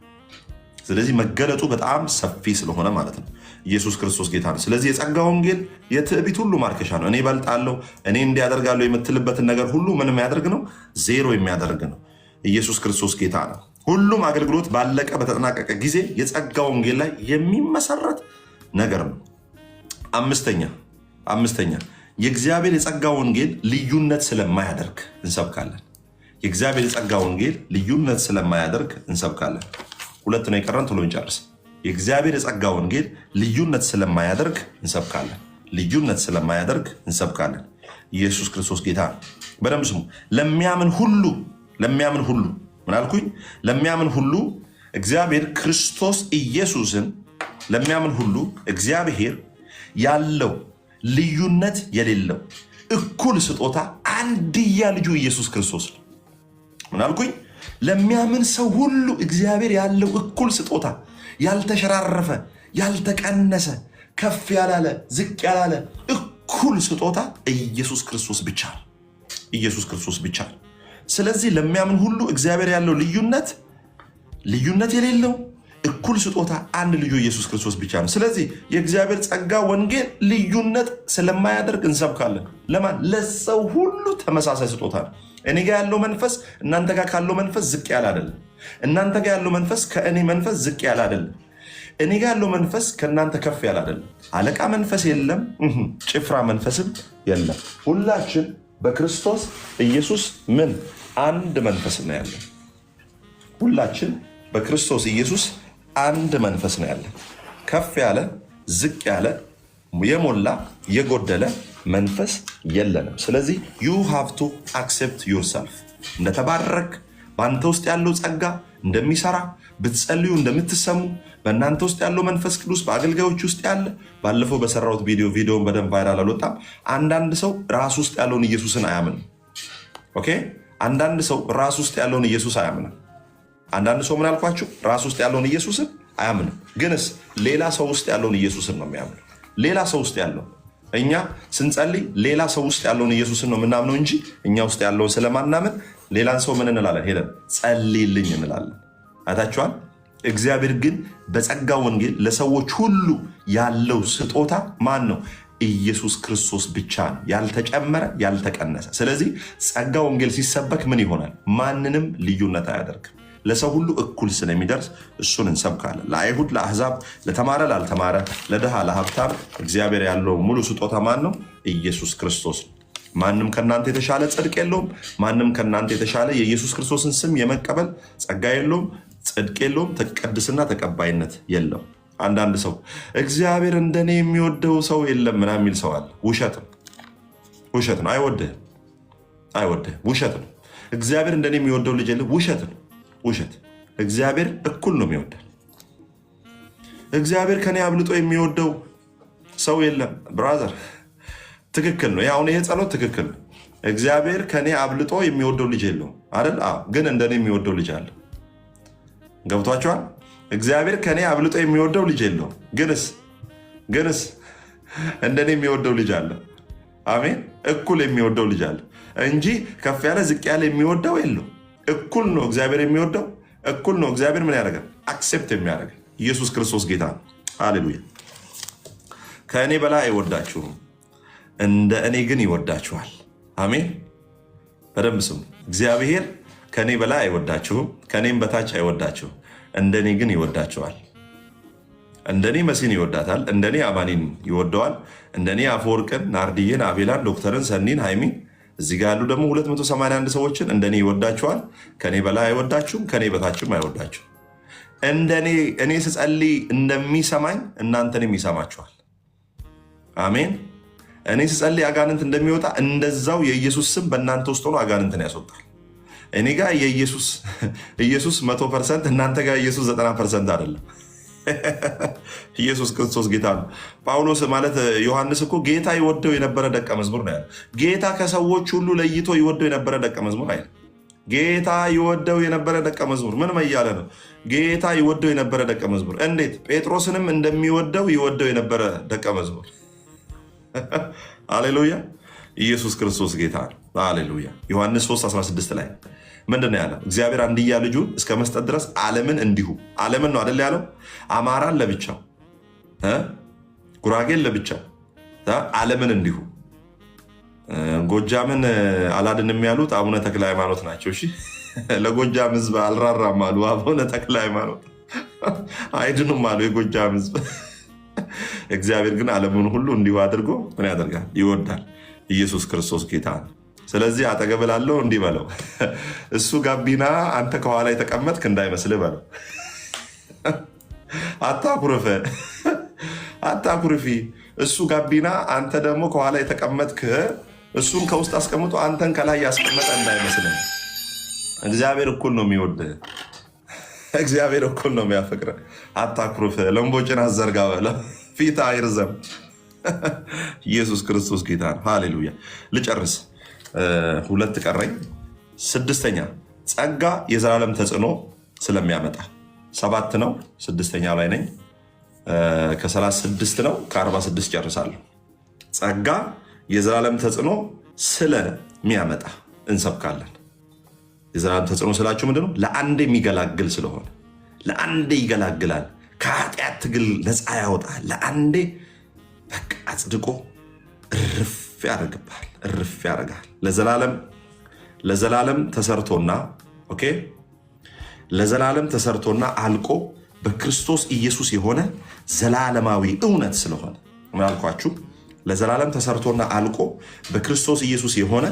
ስለዚህ መገለጡ በጣም ሰፊ ስለሆነ ማለት ነው። ኢየሱስ ክርስቶስ ጌታ ነው። ስለዚህ የጸጋ ወንጌል የትዕቢት ሁሉ ማርከሻ ነው። እኔ እበልጣለሁ፣ እኔ እንዲያደርጋለሁ የምትልበትን ነገር ሁሉ ምን የሚያደርግ ነው? ዜሮ የሚያደርግ ነው። ኢየሱስ ክርስቶስ ጌታ ነው። ሁሉም አገልግሎት ባለቀ በተጠናቀቀ ጊዜ የጸጋ ወንጌል ላይ የሚመሰረት ነገር ነው። አምስተኛ የእግዚአብሔር የጸጋ ወንጌል ልዩነት ስለማያደርግ እንሰብካለን። የእግዚአብሔር የጸጋ ወንጌል ልዩነት ስለማያደርግ እንሰብካለን። 2 ነው የቀረን፣ ቶሎ እንጨርስ። የእግዚአብሔር የጸጋ ወንጌል ልዩነት ስለማያደርግ እንሰብካለን። ኢየሱስ ክርስቶስ ጌታ ነው። በደንብ ስሙ። ለሚያምን ሁሉ ምን አልኩኝ? ለሚያምን ሁሉ እግዚአብሔር ክርስቶስ ኢየሱስን ለሚያምን ሁሉ እግዚአብሔር ያለው ልዩነት የሌለው እኩል ስጦታ አንድያ ልጁ ኢየሱስ ክርስቶስ ነው። ምን አልኩኝ? ለሚያምን ሰው ሁሉ እግዚአብሔር ያለው እኩል ስጦታ፣ ያልተሸራረፈ፣ ያልተቀነሰ፣ ከፍ ያላለ፣ ዝቅ ያላለ እኩል ስጦታ ኢየሱስ ክርስቶስ ብቻ ነው። ስለዚህ ለሚያምን ሁሉ እግዚአብሔር ያለው ልዩነት የሌለው እኩል ስጦታ አንድ ልጁ ኢየሱስ ክርስቶስ ብቻ ነው። ስለዚህ የእግዚአብሔር ጸጋ ወንጌል ልዩነት ስለማያደርግ እንሰብካለን። ለማን? ለሰው ሁሉ ተመሳሳይ ስጦታ ነው። እኔ ጋር ያለው መንፈስ እናንተ ጋር ካለው መንፈስ ዝቅ ያለ አይደለም። እናንተ ጋር ያለው መንፈስ ከእኔ መንፈስ ዝቅ ያለ አይደለም። እኔ ጋር ያለው መንፈስ ከእናንተ ከፍ ያለ አይደለም። አለቃ መንፈስ የለም፣ ጭፍራ መንፈስም የለም። ሁላችን በክርስቶስ ኢየሱስ ምን አንድ መንፈስ ነው ያለን። ሁላችን በክርስቶስ ኢየሱስ አንድ መንፈስ ነው ያለን። ከፍ ያለ ዝቅ ያለ የሞላ የጎደለ መንፈስ የለንም። ስለዚህ ዩ ሃቭ ቱ አክሴፕት ዩርሰልፍ። እንደተባረክ በአንተ ውስጥ ያለው ጸጋ እንደሚሰራ ብትጸልዩ እንደምትሰሙ በእናንተ ውስጥ ያለው መንፈስ ቅዱስ በአገልጋዮች ውስጥ ያለ ባለፈው በሰራሁት ቪዲዮን በደንብ ቫይራል አልወጣም። አንዳንድ ሰው ራስ ውስጥ ያለውን ኢየሱስን አያምንም። ኦኬ፣ አንዳንድ ሰው ራስ ውስጥ ያለውን ኢየሱስ አያምንም። አንዳንድ ሰው ምን አልኳችሁ? ራስ ውስጥ ያለውን ኢየሱስን አያምንም። ግንስ ሌላ ሰው ውስጥ ያለውን ኢየሱስን ነው የሚያምነው። ሌላ ሰው ውስጥ ያለው እኛ ስንጸልይ ሌላ ሰው ውስጥ ያለውን ኢየሱስን ነው የምናምነው እንጂ እኛ ውስጥ ያለውን ስለማናምን ሌላን ሰው ምን እንላለን? ሄደን ጸልይልኝ እንላለን። አይታችኋል። እግዚአብሔር ግን በጸጋ ወንጌል ለሰዎች ሁሉ ያለው ስጦታ ማን ነው? ኢየሱስ ክርስቶስ ብቻ ነው፣ ያልተጨመረ ያልተቀነሰ። ስለዚህ ጸጋ ወንጌል ሲሰበክ ምን ይሆናል? ማንንም ልዩነት አያደርግም። ለሰው ሁሉ እኩል ስለሚደርስ እሱን እንሰብካለን። ለአይሁድ፣ ለአሕዛብ፣ ለተማረ፣ ላልተማረ፣ ለድሃ፣ ለሀብታም እግዚአብሔር ያለው ሙሉ ስጦታ ማን ነው? ኢየሱስ ክርስቶስ ነው። ማንም ከእናንተ የተሻለ ጽድቅ የለውም። ማንም ከእናንተ የተሻለ የኢየሱስ ክርስቶስን ስም የመቀበል ጸጋ የለውም፣ ጽድቅ የለውም፣ ቅድስና ተቀባይነት የለው። አንዳንድ ሰው እግዚአብሔር እንደኔ የሚወደው ሰው የለም ምናምን የሚል ሰው አለ። ውሸት ነው። አይወድህም። ውሸት ነው። እግዚአብሔር እንደኔ የሚወደው ልጅ የለም። ውሸት ነው። እግዚአብሔር እኩል ነው የሚወደው። እግዚአብሔር ከኔ አብልጦ የሚወደው ሰው የለም። ብራዘር ትክክል ነው። አሁን ይሄ ጸሎት ትክክል ነው። እግዚአብሔር ከኔ አብልጦ የሚወደው ልጅ የለውም አይደል? ግን እንደኔ የሚወደው ልጅ አለ። ገብቷችኋል? እግዚአብሔር ከኔ አብልጦ የሚወደው ልጅ የለውም። ግንስ እንደኔ የሚወደው ልጅ አለ። አሜን። እኩል የሚወደው ልጅ አለ እንጂ ከፍ ያለ ዝቅ ያለ የሚወደው የለው። እኩል ነው እግዚአብሔር የሚወደው። እኩል ነው እግዚአብሔር ምን ያደርጋል? አክሴፕት የሚያደርግ ኢየሱስ ክርስቶስ ጌታ ነው። ሃሌሉያ። ከእኔ በላይ አይወዳችሁም፣ እንደ እኔ ግን ይወዳችኋል። አሜን። በደንብ ስሙ። እግዚአብሔር ከእኔ በላይ አይወዳችሁም፣ ከእኔም በታች አይወዳችሁም፣ እንደኔ ግን ይወዳችኋል። እንደኔ መሲን ይወዳታል፣ እንደኔ አማኒን ይወደዋል፣ እንደኔ አፈወርቅን፣ ናርድዬን፣ አቤላን፣ ዶክተርን፣ ሰኒን፣ ሃይሚን እዚህ ጋር ያሉ ደግሞ 281 ሰዎችን እንደኔ ይወዳችኋል። ከኔ በላይ አይወዳችሁም፣ ከኔ በታችም አይወዳችሁም። እኔ ስጸልይ እንደሚሰማኝ እናንተንም ይሰማችኋል። አሜን። እኔ ስጸልይ አጋንንት እንደሚወጣ እንደዛው የኢየሱስ ስም በእናንተ ውስጥ ሆኖ አጋንንትን ያስወጣል። እኔ ጋር ኢየሱስ 100%፣ እናንተ ጋር ኢየሱስ 90% አይደለም። ኢየሱስ ክርስቶስ ጌታ ነው። ጳውሎስ ማለት ዮሐንስ እኮ ጌታ ይወደው የነበረ ደቀ መዝሙር ነው ያለ። ጌታ ከሰዎች ሁሉ ለይቶ ይወደው የነበረ ደቀ መዝሙር አይደል? ጌታ ይወደው የነበረ ደቀ መዝሙር ምን እያለ ነው? ጌታ ይወደው የነበረ ደቀ መዝሙር። እንዴት? ጴጥሮስንም እንደሚወደው ይወደው የነበረ ደቀ መዝሙር። ሃሌሉያ። ኢየሱስ ክርስቶስ ጌታ ነው። ሃሌሉያ። ዮሐንስ 3:16 ላይ ምንድን ነው ያለው? እግዚአብሔር አንድያ ልጁን እስከ መስጠት ድረስ ዓለምን እንዲሁ ዓለምን ነው አይደል ያለው? አማራን ለብቻው፣ ጉራጌን ለብቻው፣ ዓለምን እንዲሁ። ጎጃምን አላድንም ያሉት አቡነ ተክለ ሃይማኖት ናቸው። እሺ ለጎጃም ሕዝብ አልራራም አሉ አቡነ ተክለ ሃይማኖት። አይድኑም አሉ የጎጃም ሕዝብ። እግዚአብሔር ግን ዓለምን ሁሉ እንዲሁ አድርጎ ምን ያደርጋል? ይወዳል። ኢየሱስ ክርስቶስ ጌታ ነው። ስለዚህ አጠገብ ላለው እንዲህ በለው፣ እሱ ጋቢና አንተ ከኋላ የተቀመጥክ እንዳይመስልህ በለው። አታኩርፊ። እሱ ጋቢና አንተ ደግሞ ከኋላ የተቀመጥክ፣ እሱን ከውስጥ አስቀምጦ አንተን ከላይ ያስቀመጠ እንዳይመስልህ። እግዚአብሔር እኩል ነው የሚወድህ። እግዚአብሔር እኩል ነው የሚያፈቅረ። አታኩርፍ። ለምቦጭን አዘርጋ በለው፣ ፊት አይርዘም። ኢየሱስ ክርስቶስ ጌታ ነው። ሃሌሉያ። ልጨርስ፣ 2 ቀረኝ። 6ኛ ጸጋ የዘላለም ተጽዕኖ ስለሚያመጣ 7 ነው። 6ኛ ላይ ነኝ። ከ36 ነው፣ ከ46 ጨርሳለሁ። ጸጋ የዘላለም ተጽዕኖ ስለሚያመጣ እንሰብካለን። የዘላለም ተጽዕኖ ስላችሁ ምንድነው? ለአንዴ የሚገላግል ስለሆነ ለአንዴ ይገላግላል። ከኃጢአት ትግል ነፃ ያወጣል። ለአንዴ በቃ አጽድቆ እርፍ ያደርግብሃል፣ እርፍ ያደርጋል። ለዘላለም ተሰርቶና ኦኬ፣ ለዘላለም ተሰርቶና አልቆ በክርስቶስ ኢየሱስ የሆነ ዘላለማዊ እውነት ስለሆነ ምን አልኳችሁ? ለዘላለም ተሰርቶና አልቆ በክርስቶስ ኢየሱስ የሆነ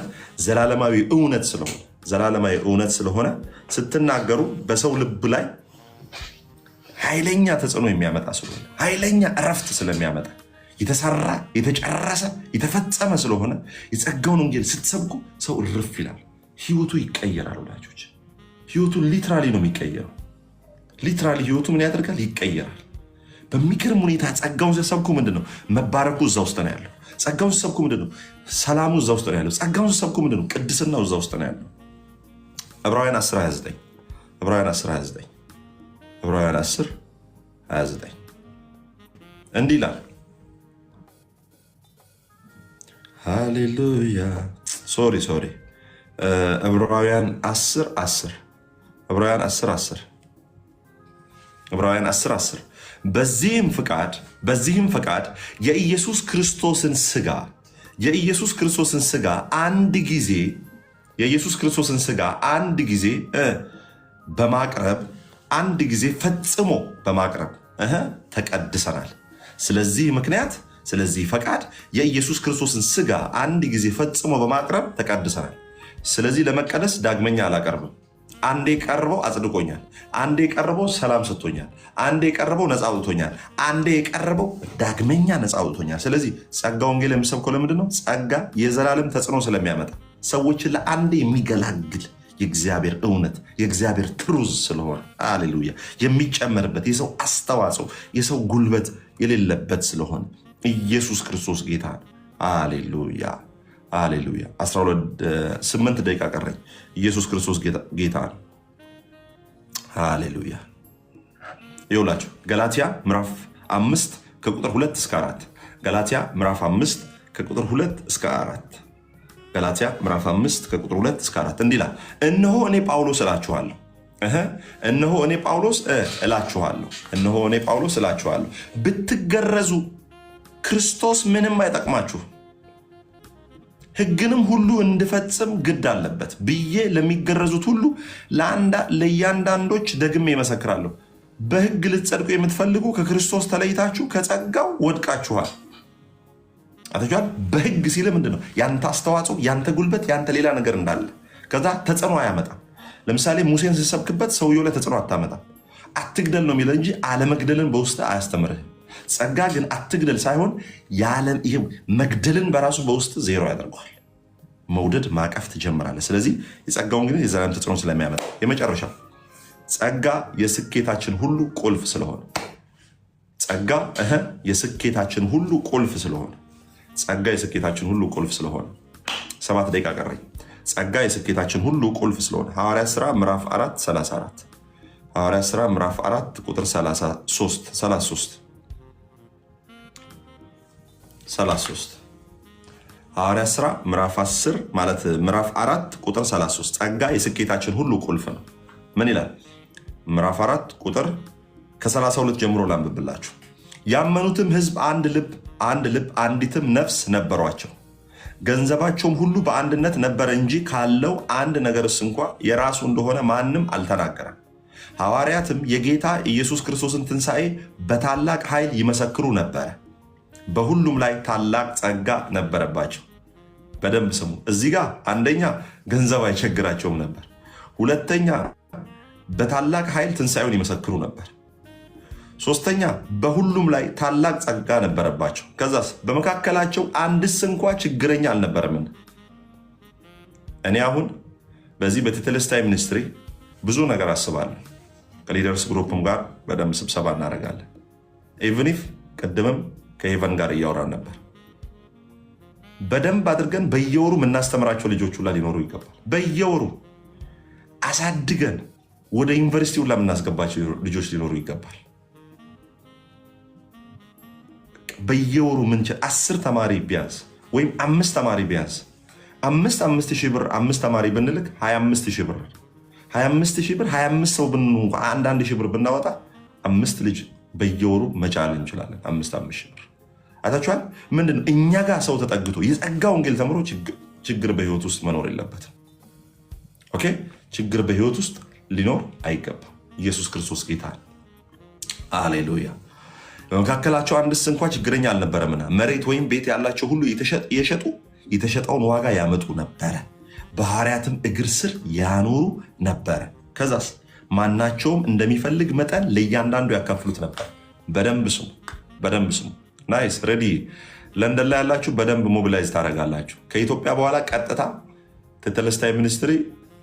ዘላለማዊ እውነት ስለሆነ ዘላለማዊ እውነት ስለሆነ ስትናገሩ በሰው ልብ ላይ ኃይለኛ ተጽዕኖ የሚያመጣ ስለሆነ ኃይለኛ እረፍት ስለሚያመጣ የተሰራ የተጨረሰ የተፈጸመ ስለሆነ የጸጋውን ወንጌል ስትሰብኩ ሰው እርፍ ይላል። ህይወቱ ይቀየራል። ወዳጆች ህይወቱ ሊትራሊ ነው የሚቀየረው። ሊትራሊ ህይወቱ ምን ያደርጋል? ይቀየራል። በሚገርም ሁኔታ ጸጋውን ሲሰብኩ ምንድነው? መባረኩ እዛ ውስጥ ነው ያለው። ጸጋውን ሲሰብኩ ምንድነው? ሰላሙ እዛ ውስጥ ነው ያለው። ጸጋውን ሲሰብኩ ምንድነው? ቅድስናው እዛ ውስጥ ነው ያለው። ዕብራውያን 10:29 ዕብራውያን 10:29 ዕብራውያን 10:29 እንዲህ ይላል። ሃሌሉያ ሶሪ ዕብራውያን 10:10 ዕብራውያን 10:10 ዕብራውያን 10:10 በዚህም ፈቃድ የኢየሱስ ክርስቶስን ሥጋ አንድ ጊዜ በማቅረብ አንድ ጊዜ ፈጽሞ በማቅረብ ተቀድሰናል። ስለዚህ ፈቃድ የኢየሱስ ክርስቶስን ሥጋ አንድ ጊዜ ፈጽሞ በማቅረብ ተቀድሰናል። ስለዚህ ለመቀደስ ዳግመኛ አላቀርብም። አንዴ ቀርበው አጽድቆኛል። አንዴ ቀርበው ሰላም ሰጥቶኛል። አንዴ ቀርበው ነፃ አውጥቶኛል። አንዴ ቀርበው ዳግመኛ ነፃ አውጥቶኛል። ስለዚህ ጸጋ ወንጌል የሚሰብከው ለምንድን ነው? ጸጋ የዘላለም ተጽዕኖ ስለሚያመጣ ሰዎችን ለአንዴ የሚገላግል የእግዚአብሔር እውነት የእግዚአብሔር ትሩዝ ስለሆነ ሃሌሉያ የሚጨመርበት የሰው አስተዋጽኦ የሰው ጉልበት የሌለበት ስለሆነ ኢየሱስ ክርስቶስ ጌታ ነው። ሃሌሉያ ሃሌሉያ 8 ደቂቃ ቀረኝ። ኢየሱስ ክርስቶስ ጌታ ነው። ሃሌሉያ ይውላችሁ ገላትያ ምዕራፍ 5 ከቁጥር 2 እስከ 4 ገላትያ ምዕራፍ 5 ከቁጥር 2 እስከ 4 ገላትያ ምዕራፍ 5 ከቁጥር 2 እስከ 4 እንዲህ ይላል። እነሆ እኔ ጳውሎስ እላችኋለሁ ብትገረዙ ክርስቶስ ምንም አይጠቅማችሁ ሕግንም ሁሉ እንድፈጽም ግድ አለበት ብዬ ለሚገረዙት ሁሉ ለእያንዳንዶች ደግሜ ይመሰክራለሁ። በሕግ ልትጸድቁ የምትፈልጉ ከክርስቶስ ተለይታችሁ ከጸጋው ወድቃችኋል። አታችኋል። በሕግ ሲል ምንድን ነው? ያንተ አስተዋጽኦ፣ ያንተ ጉልበት፣ ያንተ ሌላ ነገር እንዳለ ከዛ ተጽዕኖ አያመጣም። ለምሳሌ ሙሴን ሲሰብክበት ሰውየው ላይ ተጽዕኖ አታመጣም። አትግደል ነው የሚለው እንጂ አለመግደልን በውስጥ አያስተምርህም። ጸጋ ግን አትግደል ሳይሆን መግደልን በራሱ በውስጥ ዜሮ ያደርገዋል። መውደድ ማቀፍ ትጀምራለህ። ስለዚህ የጸጋውን ግን የዘላለም ተጽዕኖ ስለሚያመጣ የመጨረሻው ጸጋ የስኬታችን ሁሉ ቁልፍ ስለሆነ ጸጋ የስኬታችን ሁሉ ቁልፍ ስለሆነ 7 ደቂቃ ቀረኝ። ጸጋ የስኬታችን ሁሉ ቁልፍ ስለሆነ ሐዋርያት ሥራ ምዕራፍ 4:34 ሐዋርያት ሥራ ምዕራፍ 4 ቁጥር 33 ሐዋርያት ሥራ ምዕራፍ 10 ማለት ምዕራፍ 4 ቁጥር 33 ጸጋ የስኬታችን ሁሉ ቁልፍ ነው። ምን ይላል? ምዕራፍ 4 ቁጥር ከ32 ጀምሮ ላንብብላችሁ። ያመኑትም ሕዝብ አንድ ልብ አንዲትም ነፍስ ነበሯቸው። ገንዘባቸውም ሁሉ በአንድነት ነበረ እንጂ ካለው አንድ ነገርስ እንኳ የራሱ እንደሆነ ማንም አልተናገረም። ሐዋርያትም የጌታ ኢየሱስ ክርስቶስን ትንሣኤ በታላቅ ኃይል ይመሰክሩ ነበረ። በሁሉም ላይ ታላቅ ጸጋ ነበረባቸው። በደንብ ስሙ። እዚህ ጋር አንደኛ ገንዘብ አይቸግራቸውም ነበር። ሁለተኛ በታላቅ ኃይል ትንሣኤውን ይመሰክሩ ነበር። ሶስተኛ በሁሉም ላይ ታላቅ ጸጋ ነበረባቸው። ከዛስ በመካከላቸው አንድስ እንኳ ችግረኛ አልነበረምን። እኔ አሁን በዚህ በቴቴልስታይ ሚኒስትሪ ብዙ ነገር አስባለሁ። ከሊደርስ ግሩፕም ጋር በደንብ ስብሰባ እናደርጋለን። ኢቭኒፍ ቅድምም ከሄቨን ጋር እያወራን ነበር። በደንብ አድርገን በየወሩ የምናስተምራቸው ልጆች ሁላ ሊኖሩ ይገባል። በየወሩ አሳድገን ወደ ዩኒቨርሲቲ ሁላ የምናስገባቸው ልጆች ሊኖሩ ይገባል። በየወሩ ምንችል 10 ተማሪ ቢያንስ ወይም 5 ተማሪ ቢያንስ 5,000 ብር 5 ተማሪ ብንልክ 25,000 ብር 25,000 ብር 25 ሰው አንዳንድ ሺህ ብር ብናወጣ 5 ልጅ በየወሩ መቻል እንችላለን። 5,000 ብር አታችኋል። ምንድን ነው እኛ ጋር ሰው ተጠግቶ የጸጋ ወንጌል ተምሮ ችግር በህይወት ውስጥ መኖር የለበትም። ኦኬ፣ ችግር በህይወት ውስጥ ሊኖር አይገባም። ኢየሱስ ክርስቶስ ጌታ። አሌሉያ። በመካከላቸው አንድስ እንኳ ችግረኛ አልነበረምና መሬት ወይም ቤት ያላቸው ሁሉ የተሸጠውን ዋጋ ያመጡ ነበረ፣ በሐዋርያትም እግር ስር ያኖሩ ነበረ። ከዛስ ማናቸውም እንደሚፈልግ መጠን ለእያንዳንዱ ያካፍሉት ነበር። በደንብ ስሙ፣ በደንብ ስሙ። ናይስ ሬዲ። ለንደን ላይ ያላችሁ በደንብ ሞቢላይዝ ታደርጋላችሁ። ከኢትዮጵያ በኋላ ቀጥታ ተተለስታይ ሚኒስትሪ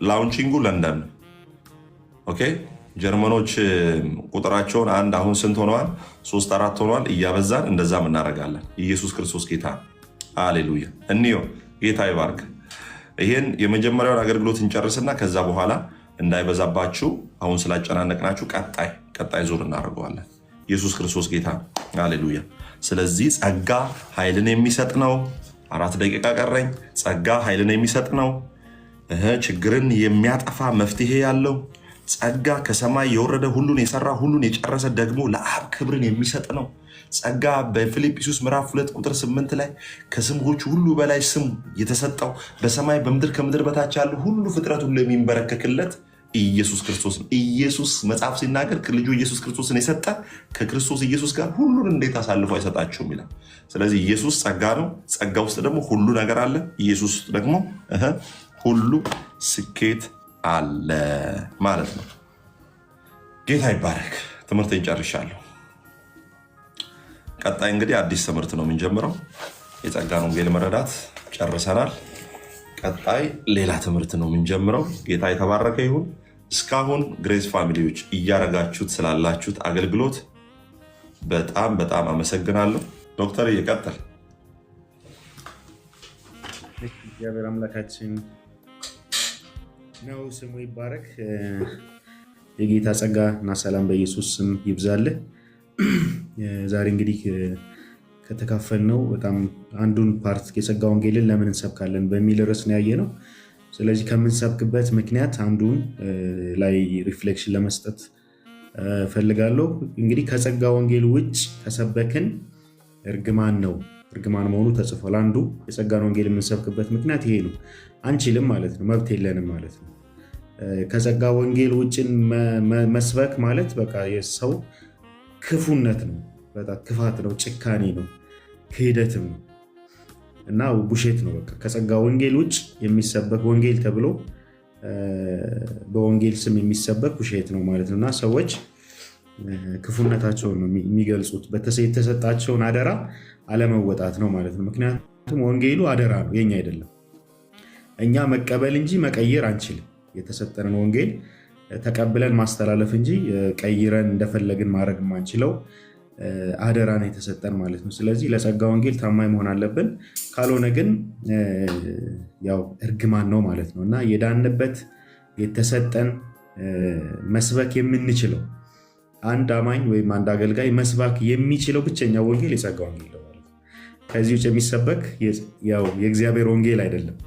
ላውንቺንጉ ለንደን። ኦኬ፣ ጀርመኖች ቁጥራቸውን አንድ አሁን ስንት ሆነዋል? 3-4 ሆነዋል። እያበዛን እንደዛም እናደርጋለን። ኢየሱስ ክርስቶስ ጌታ። አሌሉያ። እንዮ ጌታ ይባርክ። ይሄን የመጀመሪያውን አገልግሎት እንጨርስና ከዛ በኋላ እንዳይበዛባችሁ አሁን ስላጨናነቅናችሁ ቀጣይ ዙር እናደርገዋለን። ኢየሱስ ክርስቶስ ጌታ። አሌሉያ። ስለዚህ ጸጋ ኃይልን የሚሰጥ ነው። 4 ደቂቃ ቀረኝ። ጸጋ ኃይልን የሚሰጥ ነው። ችግርን የሚያጠፋ መፍትሄ ያለው ጸጋ ከሰማይ የወረደ ሁሉን የሰራ ሁሉን የጨረሰ ደግሞ ለአብ ክብርን የሚሰጥ ነው። ጸጋ በፊልጵስዩስ ምዕራፍ 2 ቁጥር 8 ላይ ከስሞች ሁሉ በላይ ስም የተሰጠው በሰማይ በምድር ከምድር በታች ያሉ ሁሉ ፍጥረት ሁሉ የሚንበረከክለት ኢየሱስ ክርስቶስ ነው። ኢየሱስ መጽሐፍ ሲናገር ልጁ ኢየሱስ ክርስቶስን የሰጠ ከክርስቶስ ኢየሱስ ጋር ሁሉን እንዴት አሳልፎ አይሰጣችሁም ይላል። ስለዚህ ኢየሱስ ጸጋ ነው። ጸጋ ውስጥ ደግሞ ሁሉ ነገር አለ። ኢየሱስ ውስጥ ደግሞ ሁሉ ስኬት አለ ማለት ነው። ጌታ ይባረክ። ትምህርቴን ጨርሻለሁ። ቀጣይ እንግዲህ አዲስ ትምህርት ነው የምንጀምረው። የጸጋን ወንጌል መረዳት ጨርሰናል። ቀጣይ ሌላ ትምህርት ነው የምንጀምረው። ጌታ የተባረከ ይሁን። እስካሁን ግሬስ ፋሚሊዎች እያረጋችሁት ስላላችሁት አገልግሎት በጣም በጣም አመሰግናለሁ። ዶክተር እየቀጠል እግዚአብሔር አምላካችን ነው ስሙ ይባረክ። የጌታ ጸጋ እና ሰላም በኢየሱስ ስም ይብዛልህ። ዛሬ እንግዲህ ከተካፈልነው በጣም አንዱን ፓርት የጸጋ ወንጌልን ለምን እንሰብካለን በሚል ርዕስ ነው ያየነው። ስለዚህ ከምንሰብክበት ምክንያት አንዱን ላይ ሪፍሌክሽን ለመስጠት ፈልጋለሁ። እንግዲህ ከጸጋ ወንጌል ውጭ ከሰበክን እርግማን ነው፣ እርግማን መሆኑ ተጽፏል። አንዱ የጸጋን ወንጌል የምንሰብክበት ምክንያት ይሄ ነው። አንችልም ማለት ነው፣ መብት የለንም ማለት ነው። ከጸጋ ወንጌል ውጭን መስበክ ማለት በቃ የሰው ክፉነት ነው፣ በጣም ክፋት ነው፣ ጭካኔ ነው፣ ክህደትም ነው እና ውሸት ነው። በቃ ከጸጋ ወንጌል ውጭ የሚሰበክ ወንጌል ተብሎ በወንጌል ስም የሚሰበክ ውሸት ነው ማለት ነው። እና ሰዎች ክፉነታቸውን ነው የሚገልጹት፣ የተሰጣቸውን አደራ አለመወጣት ነው ማለት ነው። ምክንያቱም ወንጌሉ አደራ ነው፣ የኛ አይደለም። እኛ መቀበል እንጂ መቀየር አንችልም። የተሰጠንን ወንጌል ተቀብለን ማስተላለፍ እንጂ ቀይረን እንደፈለግን ማድረግ የማንችለው አደራ ነው የተሰጠን ማለት ነው። ስለዚህ ለጸጋ ወንጌል ታማኝ መሆን አለብን። ካልሆነ ግን ያው እርግማን ነው ማለት ነው እና የዳንበት የተሰጠን መስበክ የምንችለው አንድ አማኝ ወይም አንድ አገልጋይ መስባክ የሚችለው ብቸኛ ወንጌል የጸጋ ወንጌል ነው ማለት ነው። ከዚህ ውጭ የሚሰበክ ያው የእግዚአብሔር ወንጌል አይደለም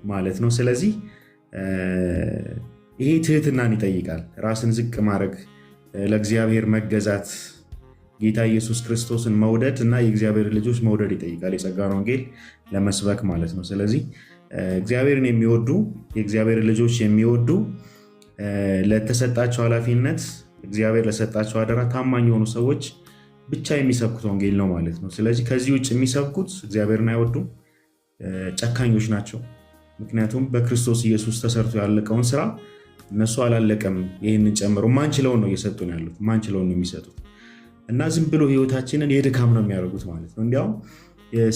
ማለት ነው። ስለዚህ ይሄ ትህትናን ይጠይቃል። ራስን ዝቅ ማድረግ፣ ለእግዚአብሔር መገዛት፣ ጌታ ኢየሱስ ክርስቶስን መውደድ እና የእግዚአብሔር ልጆች መውደድ ይጠይቃል የጸጋን ወንጌል ለመስበክ ማለት ነው። ስለዚህ እግዚአብሔርን የሚወዱ የእግዚአብሔር ልጆች የሚወዱ ለተሰጣቸው ኃላፊነት እግዚአብሔር ለሰጣቸው አደራ ታማኝ የሆኑ ሰዎች ብቻ የሚሰብኩት ወንጌል ነው ማለት ነው። ስለዚህ ከዚህ ውጭ የሚሰብኩት እግዚአብሔርን አይወዱም፣ ጨካኞች ናቸው። ምክንያቱም በክርስቶስ ኢየሱስ ተሰርቶ ያለቀውን ስራ እነሱ አላለቀም፣ ይህንን ጨምሮ ማንችለውን ነው እየሰጡን ያሉት፣ ማንችለውን ነው የሚሰጡት እና ዝም ብሎ ህይወታችንን የድካም ነው የሚያደርጉት ማለት ነው። እንዲያውም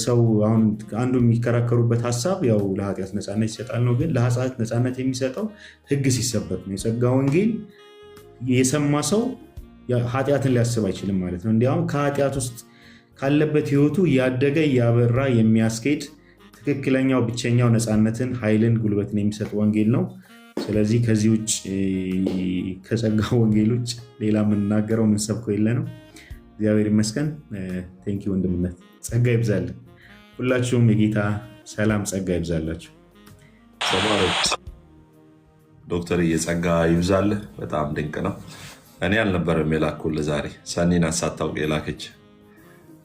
ሰው አሁን አንዱ የሚከራከሩበት ሀሳብ ያው ለኃጢአት ነፃነት ይሰጣል ነው። ግን ለኃጢአት ነፃነት የሚሰጠው ህግ ሲሰበክ ነው። የጸጋ ወንጌል የሰማ ሰው ኃጢአትን ሊያስብ አይችልም ማለት ነው። እንዲያውም ከኃጢአት ውስጥ ካለበት ህይወቱ እያደገ እያበራ የሚያስኬድ ትክክለኛው ብቸኛው ነፃነትን፣ ኃይልን፣ ጉልበትን የሚሰጥ ወንጌል ነው። ስለዚህ ከዚህ ውጭ ከጸጋ ወንጌል ውጭ ሌላ የምንናገረው የምንሰብከው የለንም። እግዚአብሔር ይመስገን። ቴንኪ ወንድምነት፣ ጸጋ ይብዛልን። ሁላችሁም የጌታ ሰላም ጸጋ ይብዛላችሁ። ዶክተር እየጸጋ ይብዛል። በጣም ድንቅ ነው። እኔ አልነበረም የላኩልህ ዛሬ ሰኒን ሳታውቅ የላከች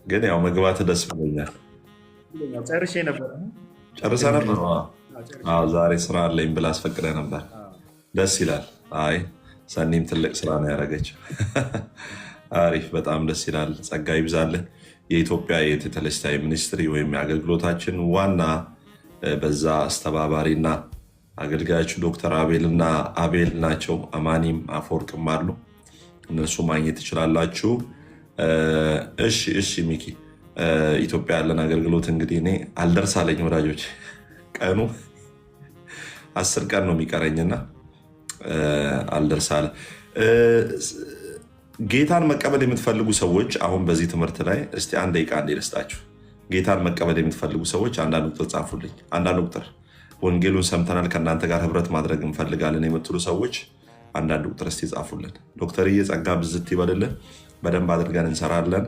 ግን ያው መግባት ደስ ብሎኛል። ጨርሰ ነበር? ዛሬ ስራ አለኝ ብላ አስፈቅደ ነበር። ደስ ይላል። አይ ሰኒም ትልቅ ስራ ነው ያደረገችው። አሪፍ፣ በጣም ደስ ይላል። ጸጋ ይብዛልህ። የኢትዮጵያ የቴሌስታይ ሚኒስትሪ ወይም የአገልግሎታችን ዋና በዛ አስተባባሪና አገልጋዮቹ ዶክተር አቤልና አቤል ናቸው። አማኒም አፈወርቅም አሉ። እነሱ ማግኘት ትችላላችሁ። እሺ ሚኪ፣ ኢትዮጵያ ያለን አገልግሎት እንግዲህ እኔ አልደርሳለኝ ወዳጆች፣ ቀኑ 10 ቀን ነው የሚቀረኝና አልደርሳለ። ጌታን መቀበል የምትፈልጉ ሰዎች አሁን በዚህ ትምህርት ላይ እስቲ 1 ደቂቃ እንዲደስታችሁ። ጌታን መቀበል የምትፈልጉ ሰዎች አንዳንድ ቁጥር ጻፉልኝ። አንዳንድ ቁጥር ወንጌሉን ሰምተናል፣ ከእናንተ ጋር ህብረት ማድረግ እንፈልጋለን የምትሉ ሰዎች አንዳንድ ቁጥር እስቲ ጻፉልን። ዶክተርዬ ጸጋ ብዝት ይበልልን። በደንብ አድርገን እንሰራለን።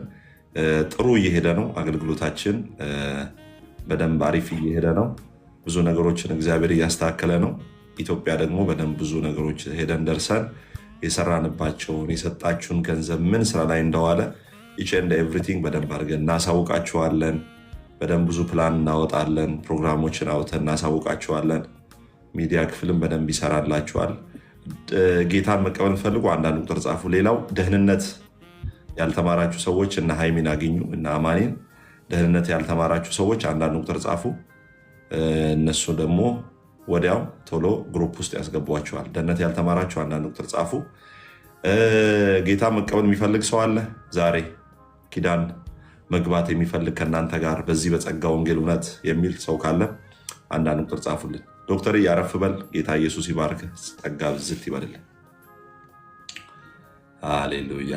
ጥሩ እየሄደ ነው አገልግሎታችን፣ በደንብ አሪፍ እየሄደ ነው። ብዙ ነገሮችን እግዚአብሔር እያስተካከለ ነው። ኢትዮጵያ ደግሞ በደንብ ብዙ ነገሮች ሄደን ደርሰን የሰራንባቸውን የሰጣችሁን ገንዘብ ምን ስራ ላይ እንደዋለ ኢች ኤንድ ኤቭሪቲንግ በደንብ አድርገን እናሳውቃችኋለን። በደንብ ብዙ ፕላን እናወጣለን። ፕሮግራሞችን አውተን እናሳውቃችኋለን። ሚዲያ ክፍልም በደንብ ይሰራላችኋል። ጌታን መቀበል ፈልጉ አንዳንድ ቁጥር ጻፉ። ሌላው ደህንነት ያልተማራችሁ ሰዎች እና ሃይሚን አግኙ እና አማኔን። ደህንነት ያልተማራችሁ ሰዎች አንዳንድ ቁጥር ጻፉ። እነሱ ደግሞ ወዲያው ቶሎ ግሩፕ ውስጥ ያስገቧቸዋል። ደህንነት ያልተማራችሁ አንዳንድ ቁጥር ጻፉ። ጌታ መቀበል የሚፈልግ ሰው አለ ዛሬ ኪዳን መግባት የሚፈልግ ከእናንተ ጋር በዚህ በጸጋ ወንጌል እውነት የሚል ሰው ካለ አንዳንድ ቁጥር ጻፉልን። ዶክተር እያረፍ በል። ጌታ ኢየሱስ ይባርክ። ጸጋ ብዝት ይበልልን። ሃሌሉያ።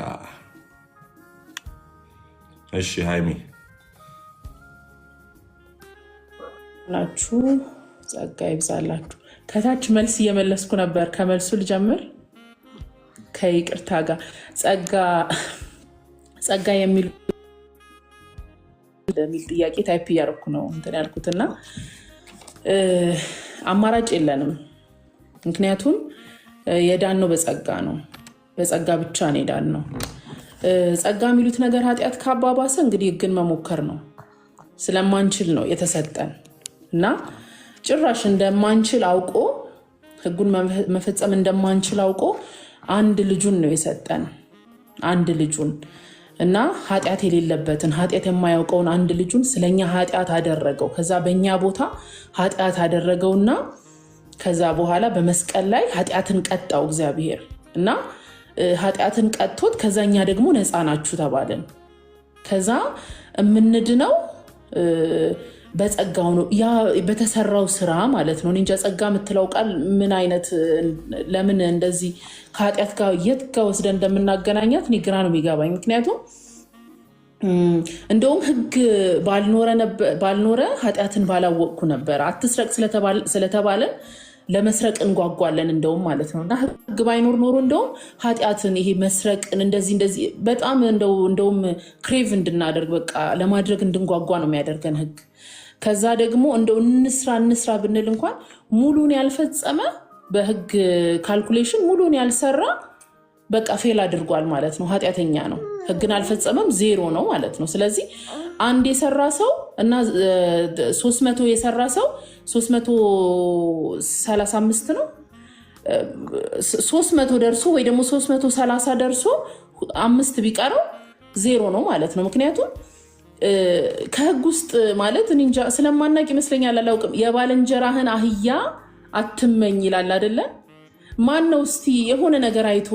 እሺ ሃይሚ ናችሁ። ጸጋ ይብዛላችሁ። ከታች መልስ እየመለስኩ ነበር። ከመልሱ ልጀምር ከይቅርታ ጋር ጸጋ የሚል ጥያቄ ታይፕ እያደረኩ ነው እንትን ያልኩትና አማራጭ የለንም። ምክንያቱም የዳነው በጸጋ ነው። በጸጋ ብቻ ነው የዳነው። ጸጋ የሚሉት ነገር ኃጢአት ካባባሰ እንግዲህ ህግን መሞከር ነው። ስለማንችል ነው የተሰጠን እና ጭራሽ እንደማንችል አውቆ ህጉን መፈጸም እንደማንችል አውቆ አንድ ልጁን ነው የሰጠን። አንድ ልጁን እና ኃጢአት የሌለበትን ኃጢአት የማያውቀውን አንድ ልጁን ስለኛ ኃጢአት አደረገው። ከዛ በእኛ ቦታ ኃጢአት አደረገውና ከዛ በኋላ በመስቀል ላይ ኃጢአትን ቀጣው እግዚአብሔር እና ኃጢአትን ቀጥቶት ከዛኛ ደግሞ ነፃ ናችሁ ተባልን። ከዛ የምንድነው በጸጋው ነው፣ ያ በተሰራው ስራ ማለት ነው። እንጃ ጸጋ የምትለው ቃል ምን አይነት ለምን እንደዚህ ከኃጢአት ጋር የት ጋር ወስደን እንደምናገናኛት እኔ ግራ ነው የሚገባኝ። ምክንያቱም እንደውም ህግ ባልኖረ ኃጢአትን ባላወቅኩ ነበር። አትስረቅ ስለተባለን ለመስረቅ እንጓጓለን እንደውም ማለት ነው። እና ህግ ባይኖር ኖሮ እንደውም ኃጢአትን ይሄ መስረቅን እንደዚህ በጣም እንደውም ክሬቭ እንድናደርግ በቃ ለማድረግ እንድንጓጓ ነው የሚያደርገን ህግ። ከዛ ደግሞ እንደው እንስራ ብንል እንኳን ሙሉን ያልፈጸመ በህግ ካልኩሌሽን ሙሉን ያልሰራ በቃ ፌል አድርጓል ማለት ነው፣ ኃጢአተኛ ነው። ህግን አልፈጸመም፣ ዜሮ ነው ማለት ነው። ስለዚህ አንድ የሰራ ሰው እና 300 የሰራ ሰው 335 ነው 300 ደርሶ ወይ ደግሞ 330 ደርሶ 5 ቢቀረው ዜሮ ነው ማለት ነው። ምክንያቱም ከህግ ውስጥ ማለት እንጃ ስለማናቅ ይመስለኛል አላውቅም፣ የባልንጀራህን አህያ አትመኝ ይላል አይደለ? ማን ነው እስቲ የሆነ ነገር አይቶ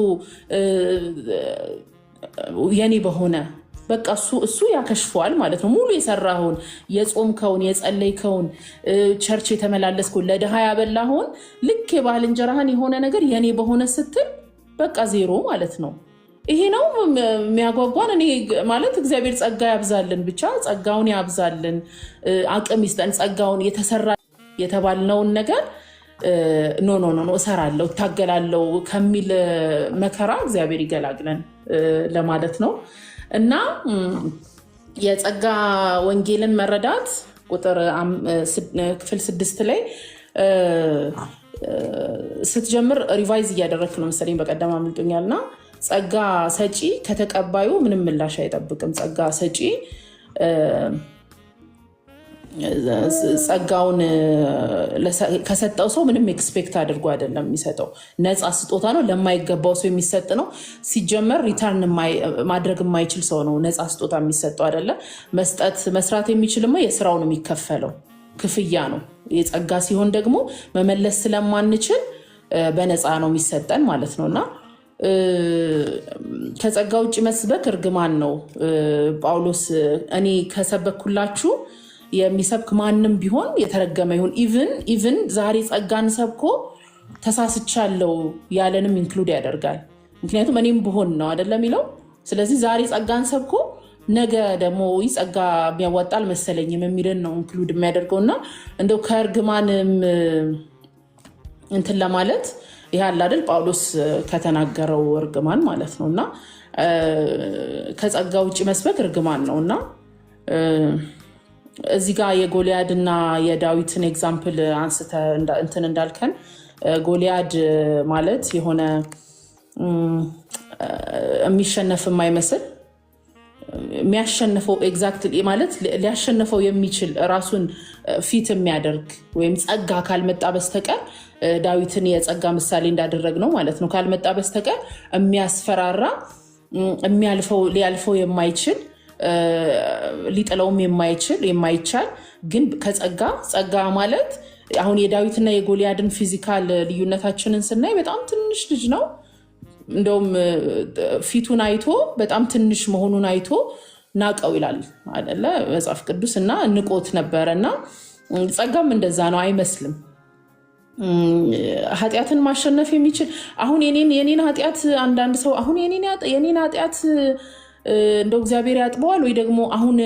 የኔ በሆነ በቃ እሱ ያከሽፈዋል ማለት ነው። ሙሉ የሰራውን የጾምከውን የጸለይከውን ቸርች የተመላለስከውን ለድሃ ያበላኸውን ልክ የባልንጀራህን የሆነ ነገር የኔ በሆነ ስትል በቃ ዜሮ ማለት ነው። ይሄ ነው የሚያጓጓን። እኔ ማለት እግዚአብሔር ጸጋ ያብዛልን፣ ብቻ ጸጋውን ያብዛልን፣ አቅም ይስጠን። ጸጋውን የተሰራ የተባልነውን ነገር ኖ እሰራለሁ እታገላለሁ ከሚል መከራ እግዚአብሔር ይገላግለን ለማለት ነው። እና የጸጋ ወንጌልን መረዳት ቁጥር ክፍል 6 ላይ ስትጀምር ሪቫይዝ እያደረክ ነው መሰለኝ በቀደም አምልጦኛልና ጸጋ ሰጪ ከተቀባዩ ምንም ምላሽ አይጠብቅም። ጸጋ ሰጪ ጸጋውን ከሰጠው ሰው ምንም ኤክስፔክት አድርጎ አይደለም የሚሰጠው። ነፃ ስጦታ ነው፣ ለማይገባው ሰው የሚሰጥ ነው። ሲጀመር ሪተርን ማድረግ የማይችል ሰው ነው ነፃ ስጦታ የሚሰጠው አይደለ። መስራት የሚችልማ የስራው ነው የሚከፈለው፣ ክፍያ ነው። የጸጋ ሲሆን ደግሞ መመለስ ስለማንችል በነፃ ነው የሚሰጠን ማለት ነውና ከጸጋ ውጭ መስበክ እርግማን ነው። ጳውሎስ እኔ ከሰበኩላችሁ የሚሰብክ ማንም ቢሆን የተረገመ ይሁን። ኢቭን ዛሬ ጸጋን ሰብኮ ተሳስቻለሁ ያለንም ኢንክሉድ ያደርጋል። ምክንያቱም እኔም ብሆን ነው አይደለም የሚለው። ስለዚህ ዛሬ ጸጋን ሰብኮ ነገ ደግሞ ጸጋ የሚያዋጣል መሰለኝም የሚልን ነው ኢንክሉድ የሚያደርገውና እንደው ከእርግማንም እንትን ለማለት ይህ አለ አይደል ጳውሎስ ከተናገረው እርግማን ማለት ነውና ከጸጋ ውጭ መስበክ እርግማን ነውና እዚህ ጋር የጎልያድና የዳዊትን ኤግዛምፕል አንስተ እንትን እንዳልከን ጎልያድ ማለት የሆነ የሚሸነፍ የማይመስል የሚያሸንፈው ኤግዛክትሊ ማለት ሊያሸንፈው የሚችል ራሱን ፊት የሚያደርግ ወይም ጸጋ ካልመጣ በስተቀር ዳዊትን የጸጋ ምሳሌ እንዳደረግ ነው ማለት ነው። ካልመጣ በስተቀር የሚያስፈራራ ሊያልፈው የማይችል ሊጥለውም የማይቻል ግን ጸጋ ማለት አሁን የዳዊትና የጎልያድን ፊዚካል ልዩነታችንን ስናይ በጣም ትንሽ ልጅ ነው። እንደውም ፊቱን አይቶ በጣም ትንሽ መሆኑን አይቶ ናቀው ይላል አይደለ መጽሐፍ ቅዱስ እና ንቆት ነበረና ጸጋም እንደዛ ነው አይመስልም። ኃጢአትን ማሸነፍ የሚችል አሁን የኔን ኃጢአት አንዳንድ ሰው አሁን የኔን ኃጢአት እንደው እግዚአብሔር ያጥበዋል ወይ ደግሞ አሁን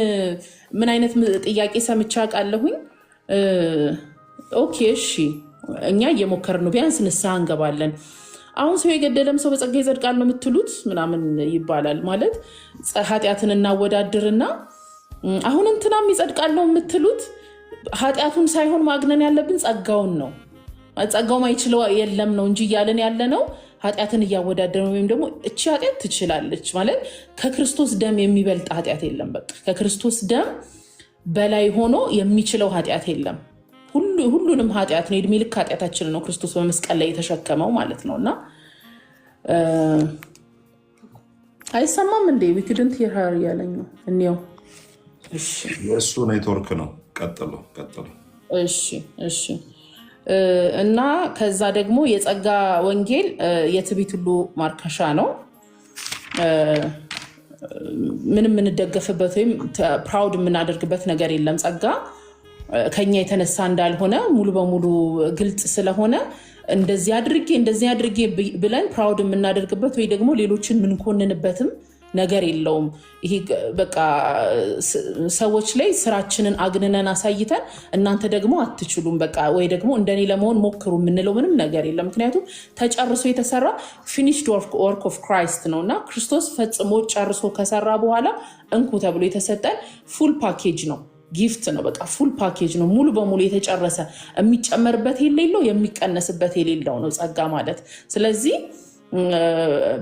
ምን አይነት ጥያቄ ሰምቻ ቃለሁኝ። ኦኬ እሺ እኛ እየሞከርን ነው፣ ቢያንስ ንስሐ እንገባለን። አሁን ሰው የገደለም ሰው በጸጋ ይጸድቃል ነው የምትሉት ምናምን ይባላል። ማለት ኃጢአትን እናወዳድርና አሁን እንትናም ይጸድቃል ነው የምትሉት። ኃጢአቱን ሳይሆን ማግነን ያለብን ጸጋውን ነው። ጸጋው ማይችለው የለም ነው እንጂ እያለን ያለ ነው ኃጢአትን እያወዳደር ወይም ደግሞ እቺ ኃጢአት ትችላለች ማለት ከክርስቶስ ደም የሚበልጥ ኃጢአት የለም። በቃ ከክርስቶስ ደም በላይ ሆኖ የሚችለው ኃጢአት የለም። ሁሉንም ኃጢአት ነው፣ የእድሜ ልክ ኃጢአታችንን ነው ክርስቶስ በመስቀል ላይ የተሸከመው ማለት ነውና አይሰማም እንዴ? we couldn't hear her ያለኝ ነው እንየው። እሺ እሱ ኔትወርክ ነው። ቀጥሉ። እሺ እና ከዛ ደግሞ የጸጋ ወንጌል የትዕቢት ሁሉ ማርከሻ ነው። ምንም የምንደገፍበት ወይም ፕራውድ የምናደርግበት ነገር የለም። ጸጋ ከኛ የተነሳ እንዳልሆነ ሙሉ በሙሉ ግልጽ ስለሆነ እንደዚህ አድርጌ ብለን ፕራውድ የምናደርግበት ወይ ደግሞ ሌሎችን ምንኮንንበትም ነገር የለውም። ይሄ በቃ ሰዎች ላይ ስራችንን አግንነን አሳይተን እናንተ ደግሞ አትችሉም በቃ ወይ ደግሞ እንደኔ ለመሆን ሞክሩ የምንለው ምንም ነገር የለም። ምክንያቱም ተጨርሶ የተሰራ ፊኒሽድ ወርክ ኦፍ ክራይስት ነውና ክርስቶስ ፈጽሞ ጨርሶ ከሰራ በኋላ እንኩ ተብሎ የተሰጠን ፉል ፓኬጅ ነው፣ ጊፍት ነው። በቃ ፉል ፓኬጅ ነው፣ ሙሉ በሙሉ የተጨረሰ የሚጨመርበት የሌለው የሚቀነስበት የሌለው ነው ጸጋ ማለት። ስለዚህ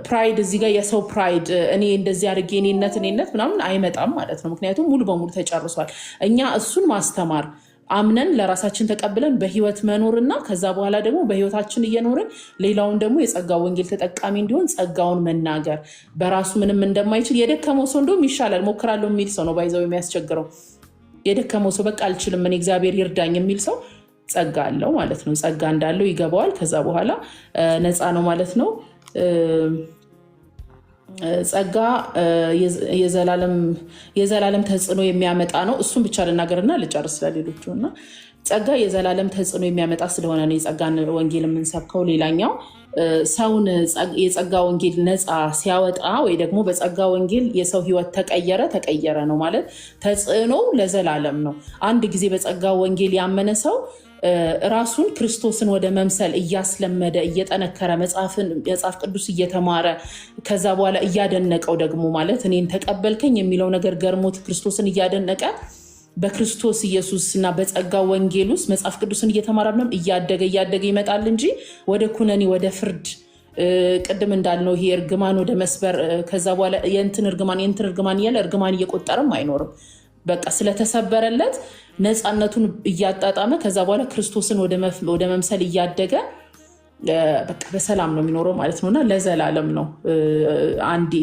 ፕራይድ እዚህ ጋር የሰው ፕራይድ እኔ እንደዚህ አድርጌ እኔነት ምናምን አይመጣም ማለት ነው። ምክንያቱም ሙሉ በሙሉ ተጨርሷል። እኛ እሱን ማስተማር አምነን ለራሳችን ተቀብለን በህይወት መኖርና ከዛ በኋላ ደግሞ በህይወታችን እየኖርን ሌላውን ደግሞ የጸጋ ወንጌል ተጠቃሚ እንዲሆን ጸጋውን መናገር በራሱ ምንም እንደማይችል የደከመው ሰው እንደውም ይሻላል ሞክራለሁ የሚል ሰው ነው ባይዘው የሚያስቸግረው። የደከመው ሰው በቃ አልችልም እኔ እግዚአብሔር ይርዳኝ የሚል ሰው ጸጋ አለው ማለት ነው። ጸጋ እንዳለው ይገባዋል። ከዛ በኋላ ነፃ ነው ማለት ነው። ጸጋ የዘላለም ተጽዕኖ የሚያመጣ ነው። እሱም ብቻ ልናገርና ልጨርስ ስለሌሎቹ እና ጸጋ የዘላለም ተጽዕኖ የሚያመጣ ስለሆነ ነው የጸጋን ወንጌል የምንሰብከው። ሌላኛው ሰውን የጸጋ ወንጌል ነፃ ሲያወጣ ወይ ደግሞ በጸጋ ወንጌል የሰው ህይወት ተቀየረ ነው ማለት ተጽዕኖ ለዘላለም ነው። አንድ ጊዜ በጸጋ ወንጌል ያመነ ሰው ራሱን ክርስቶስን ወደ መምሰል እያስለመደ እየጠነከረ መጽሐፍ ቅዱስ እየተማረ ከዛ በኋላ እያደነቀው ደግሞ ማለት እኔን ተቀበልከኝ የሚለው ነገር ገርሞት ክርስቶስን እያደነቀ በክርስቶስ ኢየሱስና በጸጋው ወንጌል ውስጥ መጽሐፍ ቅዱስን እየተማራንም እያደገ ይመጣል እንጂ ወደ ኩነኔ ወደ ፍርድ ቅድም እንዳልነው ይሄ እርግማን ወደ መስበር ከዛ በኋላ የእንትን እርግማን እያለ እርግማን እየቆጠረም አይኖርም። በቃ ስለተሰበረለት ነፃነቱን እያጣጣመ ከዛ በኋላ ክርስቶስን ወደ መምሰል እያደገ በቃ በሰላም ነው የሚኖረው ማለት ነውና ለዘላለም ነው። አንዴ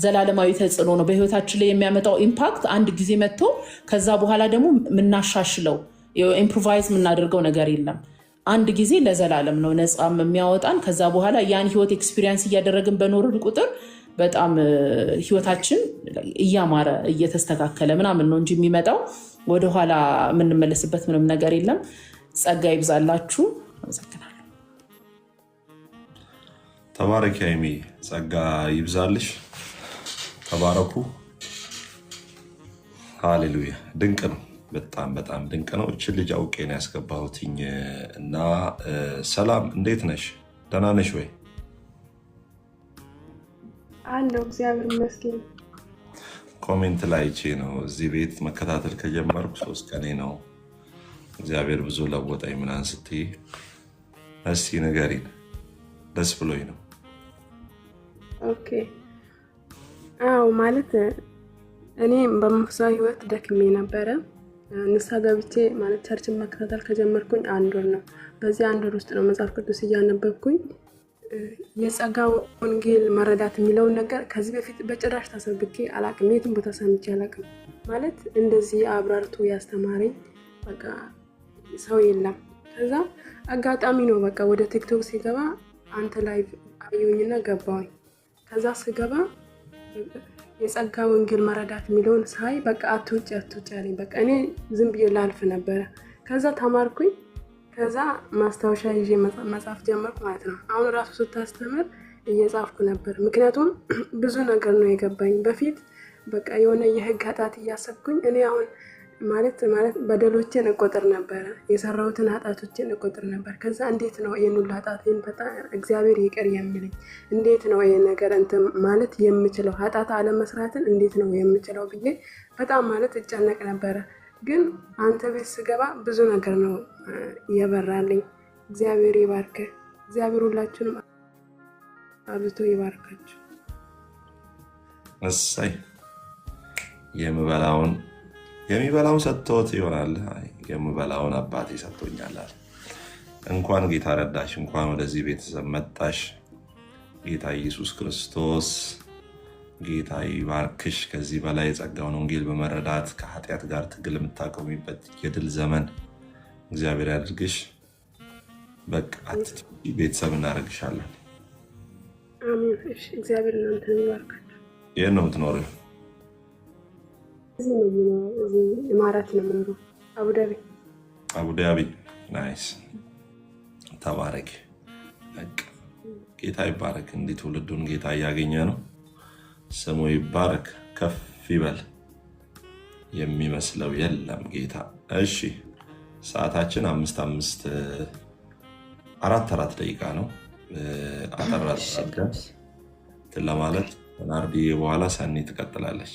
ዘላለማዊ ተጽዕኖ ነው በህይወታችን ላይ የሚያመጣው ኢምፓክት አንድ ጊዜ መጥቶ ከዛ በኋላ ደግሞ የምናሻሽለው ኢምፕሮቫይዝ የምናደርገው ነገር የለም። አንድ ጊዜ ለዘላለም ነው ነፃም የሚያወጣን። ከዛ በኋላ ያን ህይወት ኤክስፒሪየንስ እያደረግን በኖርን ቁጥር በጣም ህይወታችን እያማረ እየተስተካከለ ምናምን ነው እንጂ የሚመጣው ወደኋላ የምንመለስበት ምንም ነገር የለም። ጸጋ ይብዛላችሁ። አመሰግናለሁ። ተባረክ ሀይሚ፣ ጸጋ ይብዛልሽ። ተባረኩ። ሃሌሉያ። ድንቅ ነው። በጣም በጣም ድንቅ ነው። እችን ልጅ አውቄ ነው ያስገባሁትኝ እና ሰላም፣ እንዴት ነሽ? ደህና ነሽ ወይ? አለው እግዚአብሔር ይመስገን። ኮሜንት ላይ አይቼ ነው እዚህ ቤት መከታተል ከጀመርኩ 3 ቀኔ ነው። እግዚአብሔር ብዙ ለወጠኝ ምናምን ስትይ እስቲ ንገሪን፣ ደስ ብሎኝ ነው። ኦኬ አዎ፣ ማለት እኔ በመንፈሳዊ ህይወት ደክሜ ነበረ። ንስሐ ገብቼ ማለት ቸርችን መከታተል ከጀመርኩኝ 1 ወር ነው። በዚህ 1 ወር ውስጥ ነው መጽሐፍ ቅዱስ እያነበብኩኝ የጸጋ ወንጌል መረዳት የሚለውን ነገር ከዚህ በፊት በጭራሽ ተሰብኬ አላቅም። የትም ቦታ ሰምቼ አላቅም። ማለት እንደዚህ አብራርቶ ያስተማረኝ በቃ ሰው የለም። ከዛ አጋጣሚ ነው በቃ ወደ ቲክቶክ ሲገባ አንተ ላይ አየሁኝና ገባሁኝ። ከዛ ስገባ የጸጋ ወንጌል መረዳት የሚለውን ሳይ በቃ አትውጭ አለኝ። በቃ እኔ ዝም ብዬ ላልፍ ነበረ። ከዛ ተማርኩኝ። ከዛ ማስታወሻ ይዤ መጻፍ ጀመርኩ ማለት ነው። አሁን ራሱ ስታስተምር እየጻፍኩ ነበር። ምክንያቱም ብዙ ነገር ነው የገባኝ። በፊት በቃ የሆነ የህግ ኃጢአት እያሰብኩኝ እኔ አሁን ማለት በደሎችን እቆጥር ነበር፣ የሰራሁትን ኃጢአቶችን እቆጥር ነበር። ከዛ እንዴት ነው የኑል ኃጢአቴን በጣም እግዚአብሔር ይቅር የሚለኝ? እንዴት ነው ይሄ ነገር እንትን ማለት የምችለው? ኃጢአት አለመስራትን እንዴት ነው የምችለው ብዬ በጣም ማለት እጨነቅ ነበረ። ግን አንተ ቤት ስገባ ብዙ ነገር ነው የበራልኝ። እግዚአብሔር ይባርክ። እግዚአብሔር ሁላችንም አብዝቶ ይባርካችሁ። እሰይ። የሚበላውን ሰጥቶት ይሆናል። የምበላውን አባቴ ሰጥቶኛል። እንኳን ጌታ ረዳሽ፣ እንኳን ወደዚህ ቤተሰብ መጣሽ። ጌታ ኢየሱስ ክርስቶስ ጌታ ይባርክሽ። ከዚህ በላይ የጸጋውን ወንጌል በመረዳት ከኃጢአት ጋር ትግል የምታቆሚበት የድል ዘመን እግዚአብሔር ያድርግሽ። በቃ ቤተሰብ እናደርግሻለን። አሜን። እሺ፣ እግዚአብሔር እናንተን ይባርካችሁ። የት ነው የምትኖሪው? እዚህ ኢማራት ነው የምኖረው፣ አቡዳቢ። ናይስ። ተባረክ። ጌታ ይባረክ። እንዲህ ትውልዱን ጌታ እያገኘ ነው። ስሙ ይባረክ፣ ከፍ ይበል። የሚመስለው የለም ጌታ። እሺ፣ ሰዓታችን 4 ደቂቃ ነው። አጠራት ለማለት ናርዲ በኋላ ሰኒ ትቀጥላለች።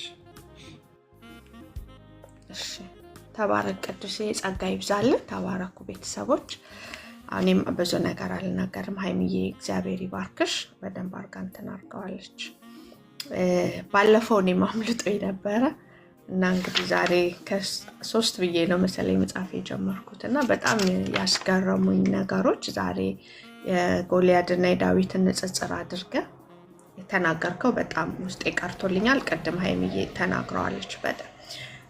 እሺ፣ ተባረክ ቅዱሴ፣ ጸጋ ይብዛልን። ተባረኩ ቤተሰቦች። እኔም ብዙ ነገር አልናገርም። ሀይሚዬ እግዚአብሔር ይባርክሽ። በደንብ አድርጋ እንትን አድርገዋለች። ባለፈው እኔም አምልጦኝ ነበረ እና እንግዲህ ዛሬ ከ3 ብዬ ነው መሰለኝ መጽሐፍ የጀመርኩት እና በጣም ያስገረሙኝ ነገሮች ዛሬ የጎልያድና የዳዊትን ንጽጽር አድርገ የተናገርከው በጣም ውስጤ ቀርቶልኛል። ቅድም ሀይሚዬ ተናግረዋለች። በጣም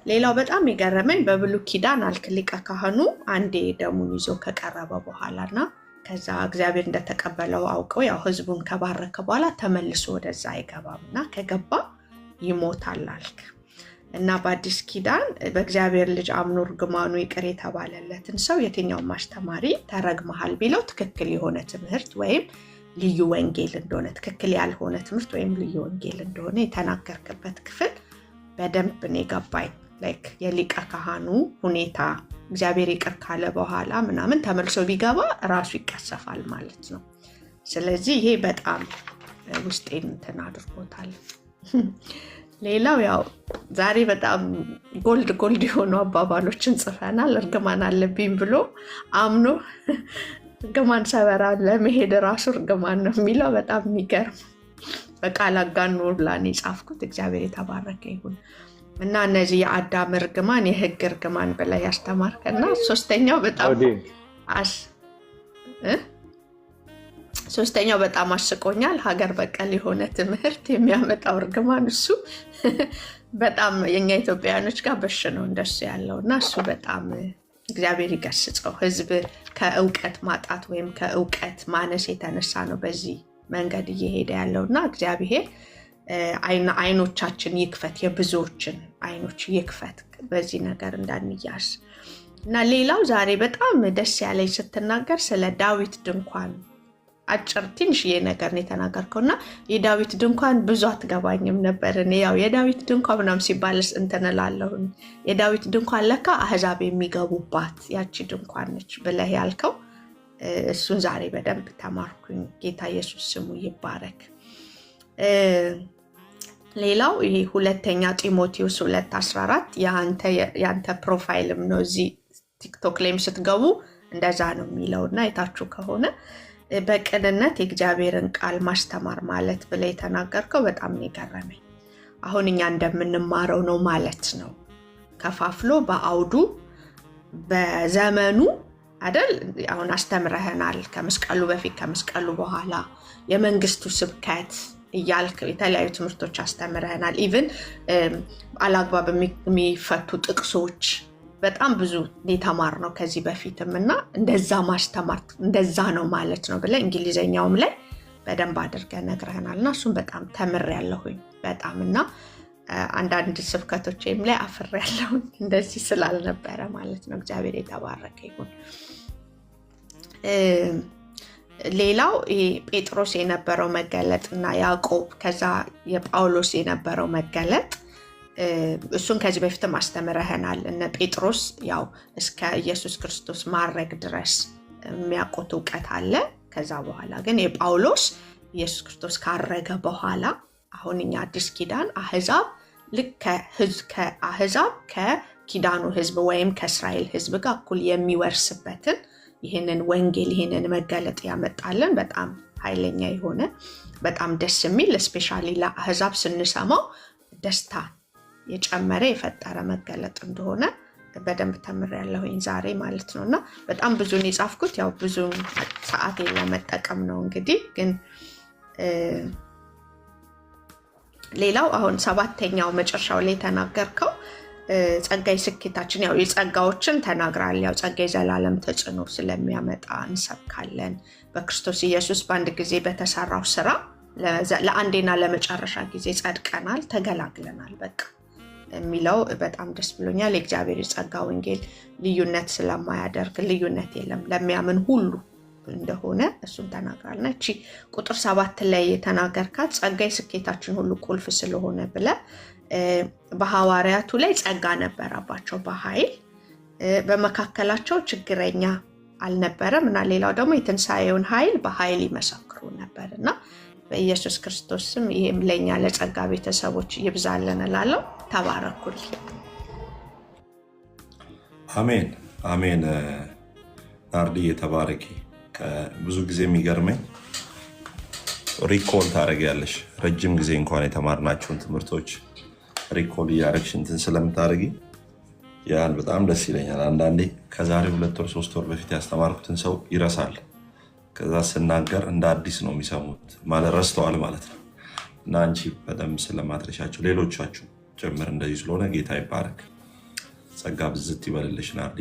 ሌላው በጣም የገረመኝ በብሉይ ኪዳን አልክ ሊቀ ካህኑ አንዴ ደሙን ይዞ ከቀረበ በኋላና ከዛ እግዚአብሔር እንደተቀበለው አውቀው ያው ህዝቡን ከባረከ በኋላ ተመልሶ ወደዛ አይገባምና ከገባ ይሞታል አልክ እና በአዲስ ኪዳን በእግዚአብሔር ልጅ አምኖ እርግማኑ ይቅር የተባለለትን ሰው የትኛውም አስተማሪ ተረግመሃል ቢለው ትክክል የሆነ ትምህርት ወይም ልዩ ወንጌል እንደሆነ፣ ትክክል ያልሆነ ትምህርት ወይም ልዩ ወንጌል እንደሆነ የተናገርክበት ክፍል በደንብ ነው የገባኝ። ላይክ የሊቀ ካህኑ ሁኔታ እግዚአብሔር ይቅር ካለ በኋላ ምናምን ተመልሶ ቢገባ ራሱ ይቀሰፋል ማለት ነው። ስለዚህ ይሄ በጣም ውስጤን እንትን አድርጎታል። ሌላው ያው ዛሬ በጣም ጎልድ የሆኑ አባባሎችን ጽፈናል። እርግማን አለብኝ ብሎ አምኖ እርግማን ሰበራ ለመሄድ ራሱ እርግማን ነው የሚለው በጣም የሚገርም በቃል አጋኖ ብላን የጻፍኩት። እግዚአብሔር የተባረከ ይሁን። እና እነዚህ የአዳም እርግማን የህግ እርግማን ብለህ ያስተማርከና ሶስተኛው በጣም አስቆኛል። ሀገር በቀል የሆነ ትምህርት የሚያመጣው እርግማን እሱ በጣም የኛ ኢትዮጵያውያኖች ጋር በሽ ነው እንደሱ ያለው እና እሱ በጣም እግዚአብሔር ይገስጸው። ህዝብ ከእውቀት ማጣት ወይም ከእውቀት ማነስ የተነሳ ነው በዚህ መንገድ እየሄደ ያለውና እግዚአብሔር አይኖቻችን ይክፈት፣ የብዙዎችን አይኖች ይክፈት በዚህ ነገር እንዳንያዝ። እና ሌላው ዛሬ በጣም ደስ ያለኝ ስትናገር ስለ ዳዊት ድንኳን አጭር ትንሽዬ ነገር ነው የተናገርከውና የዳዊት ድንኳን ብዙ አትገባኝም ነበር። እኔ ያው የዳዊት ድንኳን ምናምን ሲባልስ እንትን እላለሁ። የዳዊት ድንኳን ለካ አህዛብ የሚገቡባት ያቺ ድንኳን ነች ብለህ ያልከው እሱን ዛሬ በደንብ ተማርኩኝ። ጌታ ኢየሱስ ስሙ ይባረክ። ሌላው ይሄ ሁለተኛ ጢሞቴዎስ 2:14 ያንተ ፕሮፋይልም ነው እዚህ ቲክቶክ ላይም ስትገቡ እንደዛ ነው የሚለውና የታችሁ ከሆነ በቅንነት የእግዚአብሔርን ቃል ማስተማር ማለት ብለህ የተናገርከው በጣም የገረመኝ። አሁን እኛ እንደምንማረው ነው ማለት ነው። ከፋፍሎ በአውዱ በዘመኑ አይደል? አሁን አስተምረህናል። ከመስቀሉ በፊት ከመስቀሉ በኋላ የመንግስቱ ስብከት እያልክ የተለያዩ ትምህርቶች አስተምረህናል። ኢቭን አላግባብ የሚፈቱ ጥቅሶች በጣም ብዙ የተማር ነው ከዚህ በፊትም እና እንደዛ ማስተማር እንደዛ ነው ማለት ነው ብለህ እንግሊዘኛውም ላይ በደንብ አድርገህ ነግረህናል እና እሱም በጣም ተምሬያለሁኝ በጣም እና አንዳንድ ስብከቶችም ላይ አፍሬያለሁኝ እንደዚህ ስላልነበረ ማለት ነው። እግዚአብሔር የተባረከ ይሁን። ሌላው ጴጥሮስ የነበረው መገለጥ እና ያዕቆብ ከዛ የጳውሎስ የነበረው መገለጥ እሱን ከዚህ በፊትም አስተምረህናል። እነ ጴጥሮስ ያው እስከ ኢየሱስ ክርስቶስ ማረግ ድረስ የሚያውቁት እውቀት አለ። ከዛ በኋላ ግን የጳውሎስ ኢየሱስ ክርስቶስ ካረገ በኋላ አሁን እኛ አዲስ ኪዳን አህዛብ ልክ ከአህዛብ ከኪዳኑ ህዝብ ወይም ከእስራኤል ህዝብ ጋር እኩል የሚወርስበትን ይህንን ወንጌል ይህንን መገለጥ ያመጣልን በጣም ኃይለኛ የሆነ በጣም ደስ የሚል ስፔሻሊ ለአህዛብ ስንሰማው ደስታ የጨመረ የፈጠረ መገለጥ እንደሆነ በደንብ ተምሬያለሁኝ ዛሬ ማለት ነውና በጣም ብዙ ነው የጻፍኩት። ያው ብዙ ሰዓት ለመጠቀም ነው እንግዲህ ግን ሌላው አሁን ሰባተኛው መጨረሻው ላይ ተናገርከው ጸጋይ ስኬታችን ያው የጸጋዎችን ተናግራል። ያው ጸጋይ ዘላለም ተጽዕኖ ስለሚያመጣ እንሰብካለን። በክርስቶስ ኢየሱስ በአንድ ጊዜ በተሰራው ስራ ለአንዴና ለመጨረሻ ጊዜ ጸድቀናል፣ ተገላግለናል በቃ የሚለው በጣም ደስ ብሎኛል። የእግዚአብሔር ጸጋ ወንጌል ልዩነት ስለማያደርግ ልዩነት የለም ለሚያምን ሁሉ እንደሆነ እሱን ተናግራልና እቺ ቁጥር 7 ላይ የተናገርካት ጸጋይ ስኬታችን ሁሉ ቁልፍ ስለሆነ ብለ በሐዋርያቱ ላይ ጸጋ ነበረባቸው በኃይል በመካከላቸው ችግረኛ አልነበረም እና ሌላው ደግሞ የትንሣኤውን ኃይል በኃይል ይመሰክሩ ነበርና በኢየሱስ ክርስቶስ ስም ይሄም ለኛ ለጸጋ ቤተሰቦች ይብዛልን እላለሁ። ተባረኩልኝ። አሜን አሜን። ናርዲ የተባረኪ። ብዙ ጊዜ የሚገርመኝ ሪኮል ታደርጊያለሽ። ረጅም ጊዜ እንኳን የተማርናቸውን ትምህርቶች ሪኮል እያደረግሽ እንትን ስለምታደርጊ ያን በጣም ደስ ይለኛል። አንዳንዴ ከዛሬ 2 ወር 3 ወር በፊት ያስተማርኩትን ሰው ይረሳል። ከዛ ስናገር እንደ አዲስ ነው የሚሰሙት ማለት ረስተዋል ማለት ነው። እና አንቺ በደንብ ስለማትረሻቸው ሌሎቻችሁ ጭምር እንደዚህ ስለሆነ ጌታ ይባረክ። ጸጋ ብዝት ይበልልሽ ናርዲ።